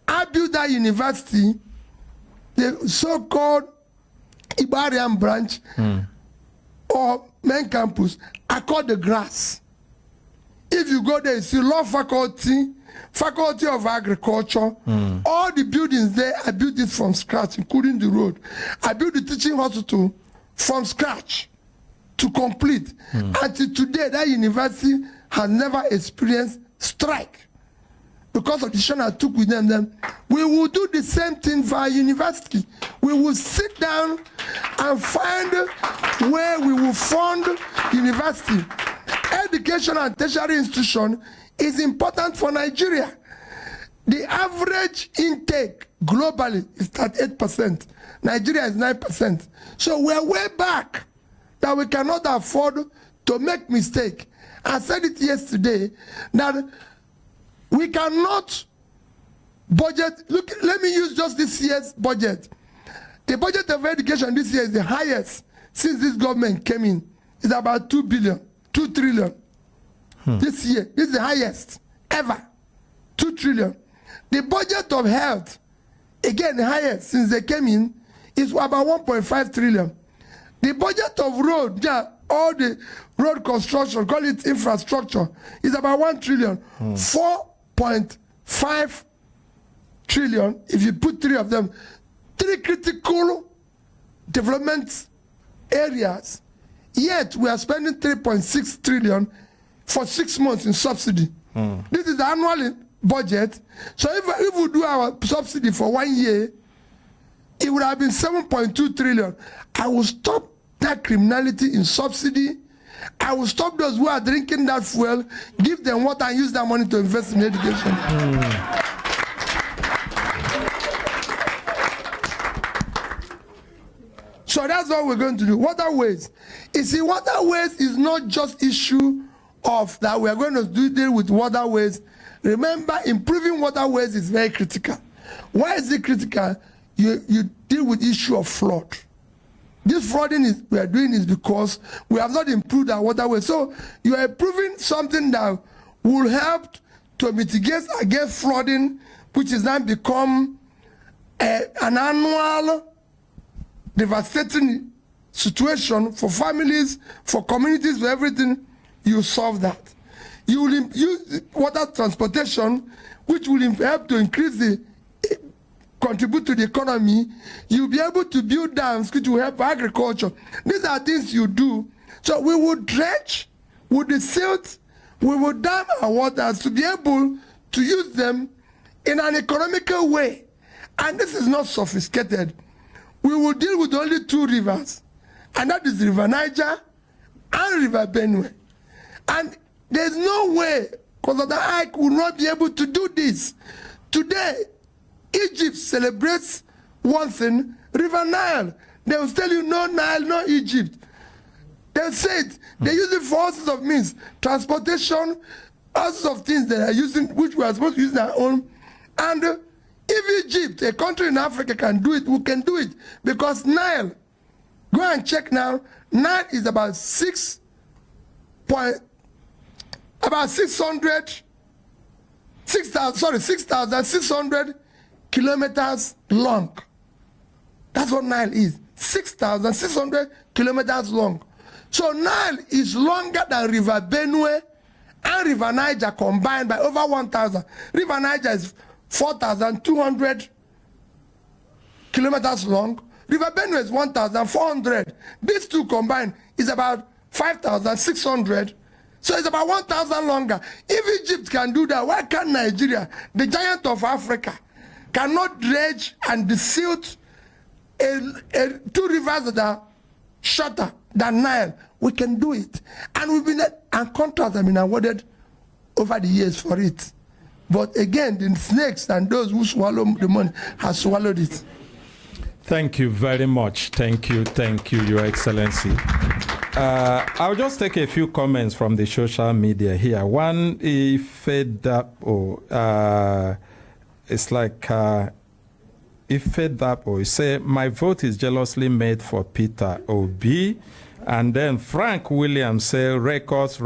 I built that university, the so-called Ibarian branch or main campus, I call the grass. If you go there, you see law faculty, faculty of agriculture, all the buildings there, I built it from scratch, including the road. I built the teaching hospital from scratch to complete. Until today, that university has never experienced strike. Because of the decision I took with them, we will do the same thing for our university. We will sit down and find where we will fund university. Education and tertiary institution is important for Nigeria. The average intake globally is 38%. Nigeria is 9%. So we're way back that we cannot afford to make mistake. I said it yesterday that we cannot budget. Look, let me use just this year's budget. The budget of education this year is the highest since this government came in. It's about 2 trillion. This year. This is the highest ever. 2 trillion. The budget of health, again the highest since they came in, is about 1.5 trillion. The budget of road, all the road construction, call it infrastructure, is about 1 trillion. 4.5 trillion, if you put three of them, three critical development areas. Yet we are spending 3.6 trillion for 6 months in subsidy. This is the annual budget. So if we do our subsidy for 1 year, it would have been 7.2 trillion. I will stop that criminality in subsidy. I will stop those who are drinking that fuel, give them water and use that money to invest in education. So that's what we're going to do. Waterways. You see, waterways is not just issue of that we are going to deal with waterways. Remember, improving waterways is very critical. Why is it critical? You deal with issue of flood. This flooding we are doing is because we have not improved our waterways. So you are improving something that will help to mitigate against flooding, which is now become an annual devastating situation for families, for communities, for everything. You solve that. You will use water transportation, which will help to increase contribute to the economy. You'll be able to build dams, which will help agriculture. These are things you do. So we will dredge with the silt, we will dam our waters to be able to use them in an economical way. And this is not sophisticated. We will deal with only 2 rivers, and that is River Niger and River Benue. And there's no way Consultant Ike will not be able to do this. Today, Egypt celebrates one thing, River Nile. They will tell you no Nile, no Egypt. They say it. They use it for all sorts of means. Transportation, all sorts of things they are using, which we are supposed to use our own. And if Egypt, a country in Africa, can do it, we can do it. Because Nile, go and check now, Nile is about 6,600 kilometers long. That's what Nile is. 6,600 kilometers long. So Nile is longer than River Benue and River Niger combined by over 1,000. River Niger is 4,200 kilometers long. River Benue is 1,400. These two combined is about 5,600. So it's about 1,000 longer. If Egypt can do that, why can't Nigeria, the giant of Africa, cannot dredge and desilt 2 rivers that are shorter than Nile? We can do it. And contracts have been awarded over the years for it. But again, the snakes and those who swallow the money have swallowed it. Thank you very much. Thank you, Your Excellency. I'll just take a few comments from the social media here. One, it's like he say, my vote is jealously made for Peter Obi. And then Frank Williams say, records.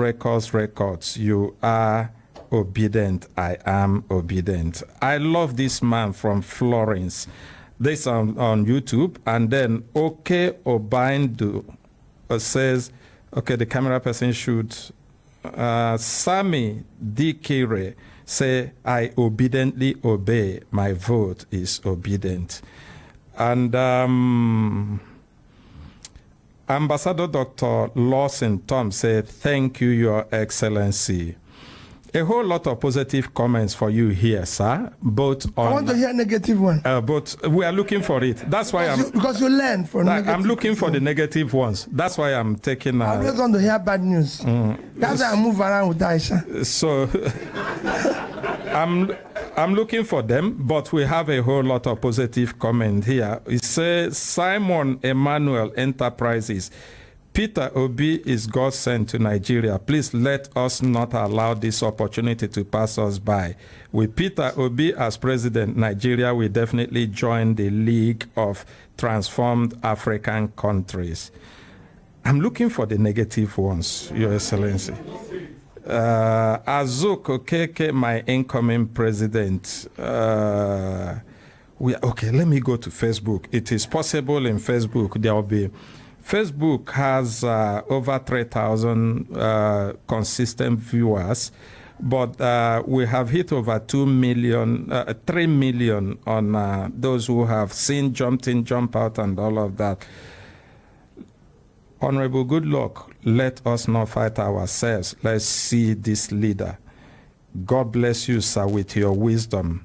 You are obedient. I am obedient. I love this man from Florence. This on YouTube. And then OK Obindu says, okay, the camera person should. Sammy Dikire say, I obediently obey. My vote is obedient. And Ambassador Dr. Lawson Tom said, thank you, Your Excellency. A whole lot of positive comments for you here, sir. Both on. I want to hear a negative one. But we are looking for it. That's why because you learn from negative. I'm looking for the negative ones. That's why I'm taking. I always want to hear bad news. That's why I move around with Aisha. So I'm looking for them, but we have a whole lot of positive comment here. It says Simon Emmanuel Enterprises. Peter Obi is God sent to Nigeria. Please let us not allow this opportunity to pass us by. With Peter Obi as president, Nigeria will definitely join the League of Transformed African Countries. I'm looking for the negative ones, Your Excellency. Azuk Okeke, my incoming president. Okay, let me go to Facebook. It is possible in Facebook. There will be. Facebook has over 3,000 consistent viewers, but we have hit over 3 million on those who have seen, jumped in, jump out, and all of that. Honorable Goodluck, let us not fight ourselves. Let's see this leader. God bless you, sir, with your wisdom.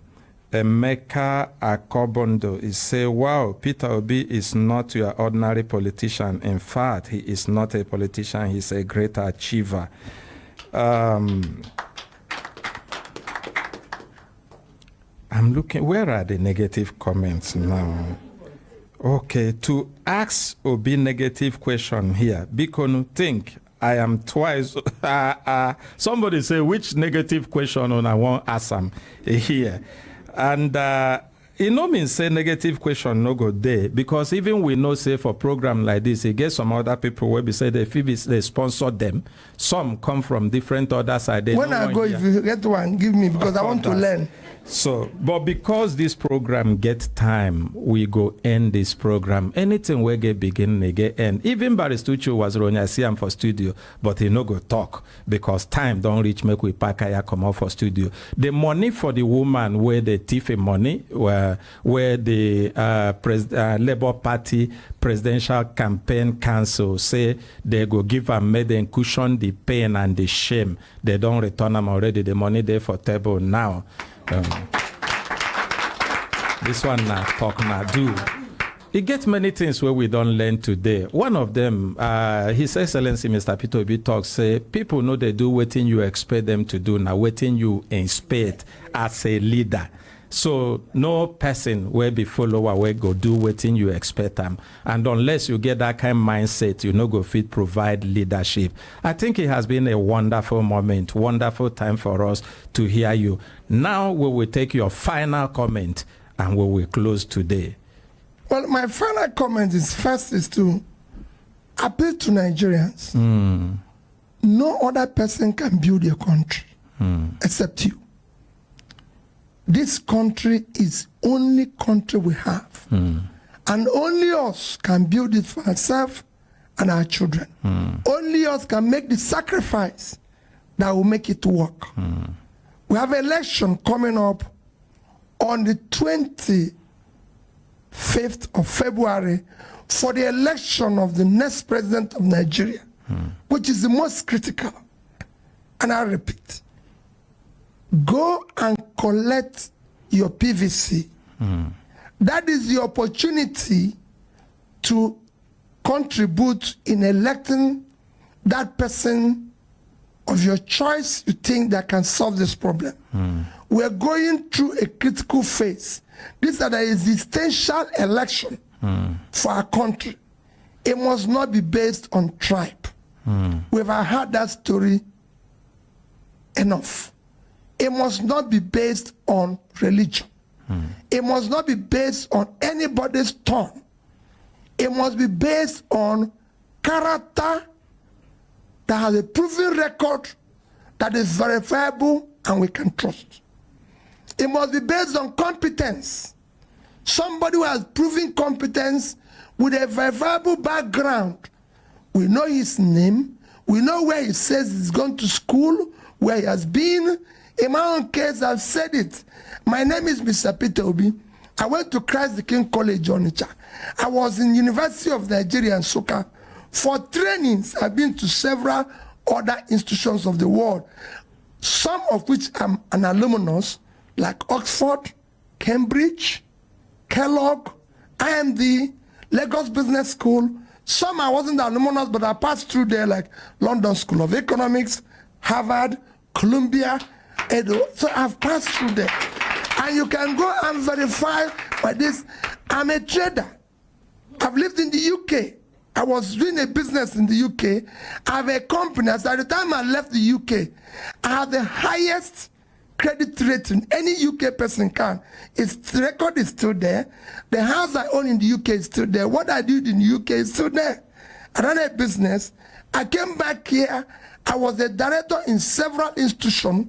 Emeka Akobondo is say, wow, Peter Obi is not your ordinary politician. In fact, he is not a politician. He's a great achiever. I'm looking, where are the negative comments now? Okay, to ask Obi negative question here, Bikonu think I am twice. Somebody say, which negative question on I want ask him here? And it no mean say negative question no go there, because even we know say for program like this, it gets some other people where we say they sponsor them. Some come from different other side. When I go, if you get one, give me, because I want to learn. So, but because this program get time, we go end this program. Anything we get begin, they get end. Even Baristucho was running, I see him for studio, but he no go talk because time don't reach. Make we pack come out for studio. The money for the woman where the thief money, where the Labour Party presidential campaign council say they go give them, make them cushion the pain and the shame. They don't return them already. The money there for table now. This one now talk now do. It gets many things where we don't learn today. One of them, His Excellency Mr. Peter Obi talks, say people know they do what you expect them to do now, what you expect as a leader. So no person will be follower will go do what you expect them. And unless you get that kind of mindset, you no go fit provide leadership. I think it has been a wonderful moment, wonderful time for us to hear you. Now we will take your final comment and we will close today. Well, my final comment is first is to appeal to Nigerians. No other person can build a country except you. This country is only country we have. And only us can build it for ourselves and our children. Only us can make the sacrifice that will make it work. We have an election coming up on the 25th of February for the election of the next president of Nigeria, which is the most critical. And I repeat, go and collect your PVC. That is the opportunity to contribute in electing that person of your choice you think that can solve this problem. We are going through a critical phase. This is an existential election for our country. It must not be based on tribe. We've heard that story enough. It must not be based on religion. It must not be based on anybody's tongue. It must be based on character that has a proven record that is verifiable and we can trust. It must be based on competence. Somebody who has proven competence with a verifiable background. We know his name. We know where he says he's gone to school, where he has been. In my own case, I've said it. My name is Mr. Peter Obi. I went to Christ the King College, Onitsha. I was in University of Nigeria and Nsukka. For trainings, I've been to several other institutions of the world, some of which I'm an alumnus, like Oxford, Cambridge, Kellogg, IMD, Lagos Business School. Some I wasn't an alumnus, but I passed through there, like London School of Economics, Harvard, Columbia, Edo. So I've passed through there. And you can go and verify by this. I'm a trader. I've lived in the UK. I was doing a business in the UK. I have a company. As at the time I left the UK, I have the highest credit rating any UK person can. The record is still there. The house I own in the UK is still there. What I did in the UK is still there. I ran a business. I came back here. I was a director in several institutions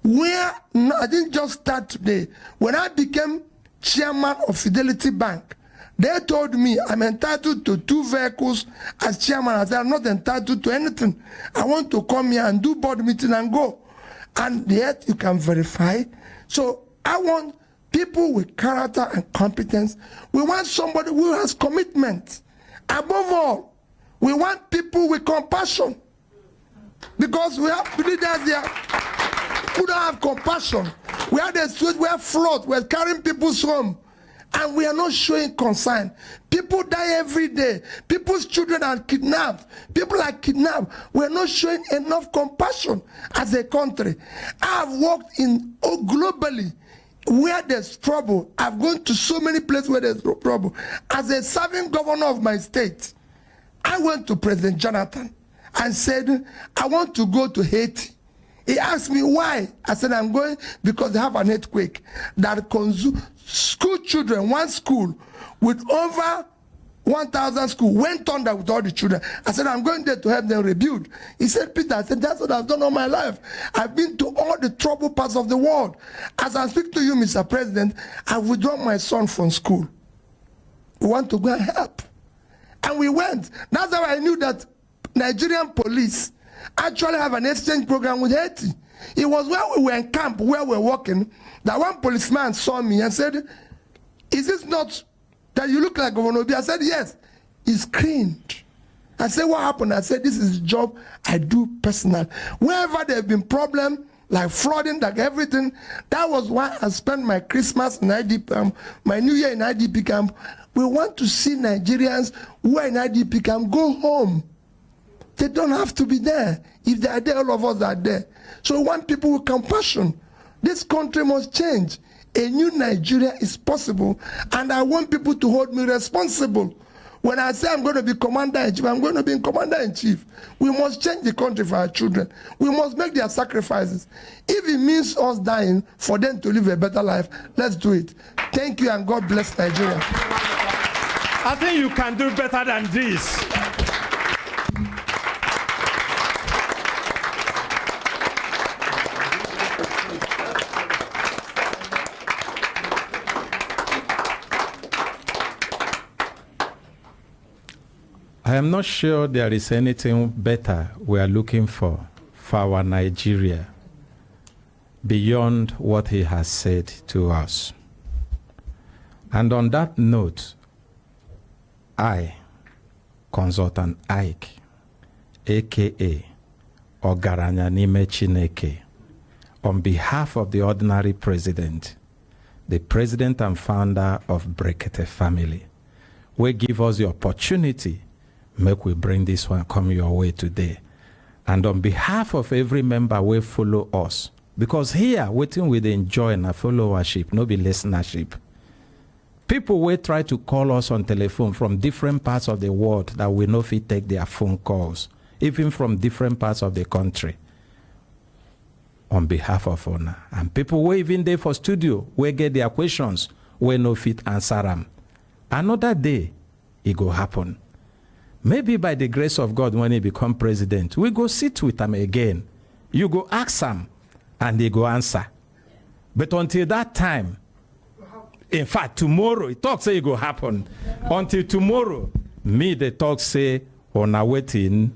where I didn't just start today. When I became chairman of Fidelity Bank, they told me I'm entitled to 2 vehicles as chairman. I said, I'm not entitled to anything. I want to come here and do board meeting and go. And yet you can verify. So I want people with character and competence. We want somebody who has commitment. Above all, we want people with compassion. Because we have leaders here who don't have compassion. We are the street, we are flood, we are carrying people's home. And we are not showing concern. People die every day. People's children are kidnapped. People are kidnapped. We are not showing enough compassion as a country. I have worked in globally where there's trouble. I've gone to so many places where there's trouble. As a serving governor of my state, I went to President Jonathan and said, I want to go to Haiti. He asked me why. I said, I'm going because they have an earthquake that consumed school children. One school with over 1,000 schools went under with all the children. I said, I'm going there to help them rebuild. He said, Peter, I said, that's what I've done all my life. I've been to all the troubled parts of the world. As I speak to you, Mr. President, I've withdrawn my son from school. We want to go and help. And we went. That's how I knew that Nigerian police actually have an exchange program with Haiti. It was when we were in camp, where we were working, that one policeman saw me and said, is this not that you look like Governor Obi? I said, yes. He screamed. I said, what happened? I said, this is a job I do personal. Wherever there have been problems, like flooding, like everything, that was why I spent my Christmas in IDP camp, my New Year in IDP camp. We want to see Nigerians who are in IDP camp go home. They don't have to be there. If they are there, all of us are there. So we want people with compassion. This country must change. A new Nigeria is possible, and I want people to hold me responsible. When I say I'm going to be commander-in-chief, I'm going to be commander-in-chief. We must change the country for our children. We must make their sacrifices. If it means us dying for them to live a better life, let's do it. Thank you, and God bless Nigeria. I think you can do better than this. I am not sure there is anything better we are looking for our Nigeria beyond what he has said to us. And on that note, I, Consultant Ike, aka Ogaranya Nime Chineke, on behalf of the ordinary president, the president and founder of Brekete family, will give us the opportunity, make we bring this one come your way today. And on behalf of every member will follow us, because here, waiting with enjoy and followership, no be listenership. People will try to call us on telephone from different parts of the world that we know if we take their phone calls, even from different parts of the country. On behalf of honor. And people who even there for studio, will get their questions, will no fit answer them. Another day, it go happen. Maybe by the grace of God, when he become president, we go sit with him again. You go ask him, and they go answer. But until that time, in fact, tomorrow, it talk say it go happen. Until tomorrow, me, the talk say, on a waiting.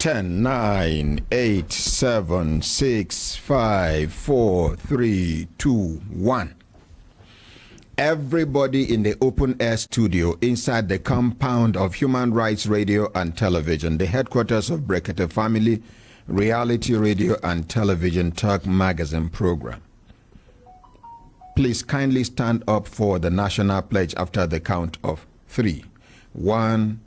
10, 9, 8, 7, 6, 5, 4, 3, 2, 1. Everybody in the open air studio inside the compound of Human Rights Radio and Television, the headquarters of Brekete Family Reality Radio and Television Talk Magazine program. Please kindly stand up for the national pledge after the count of 3. 1,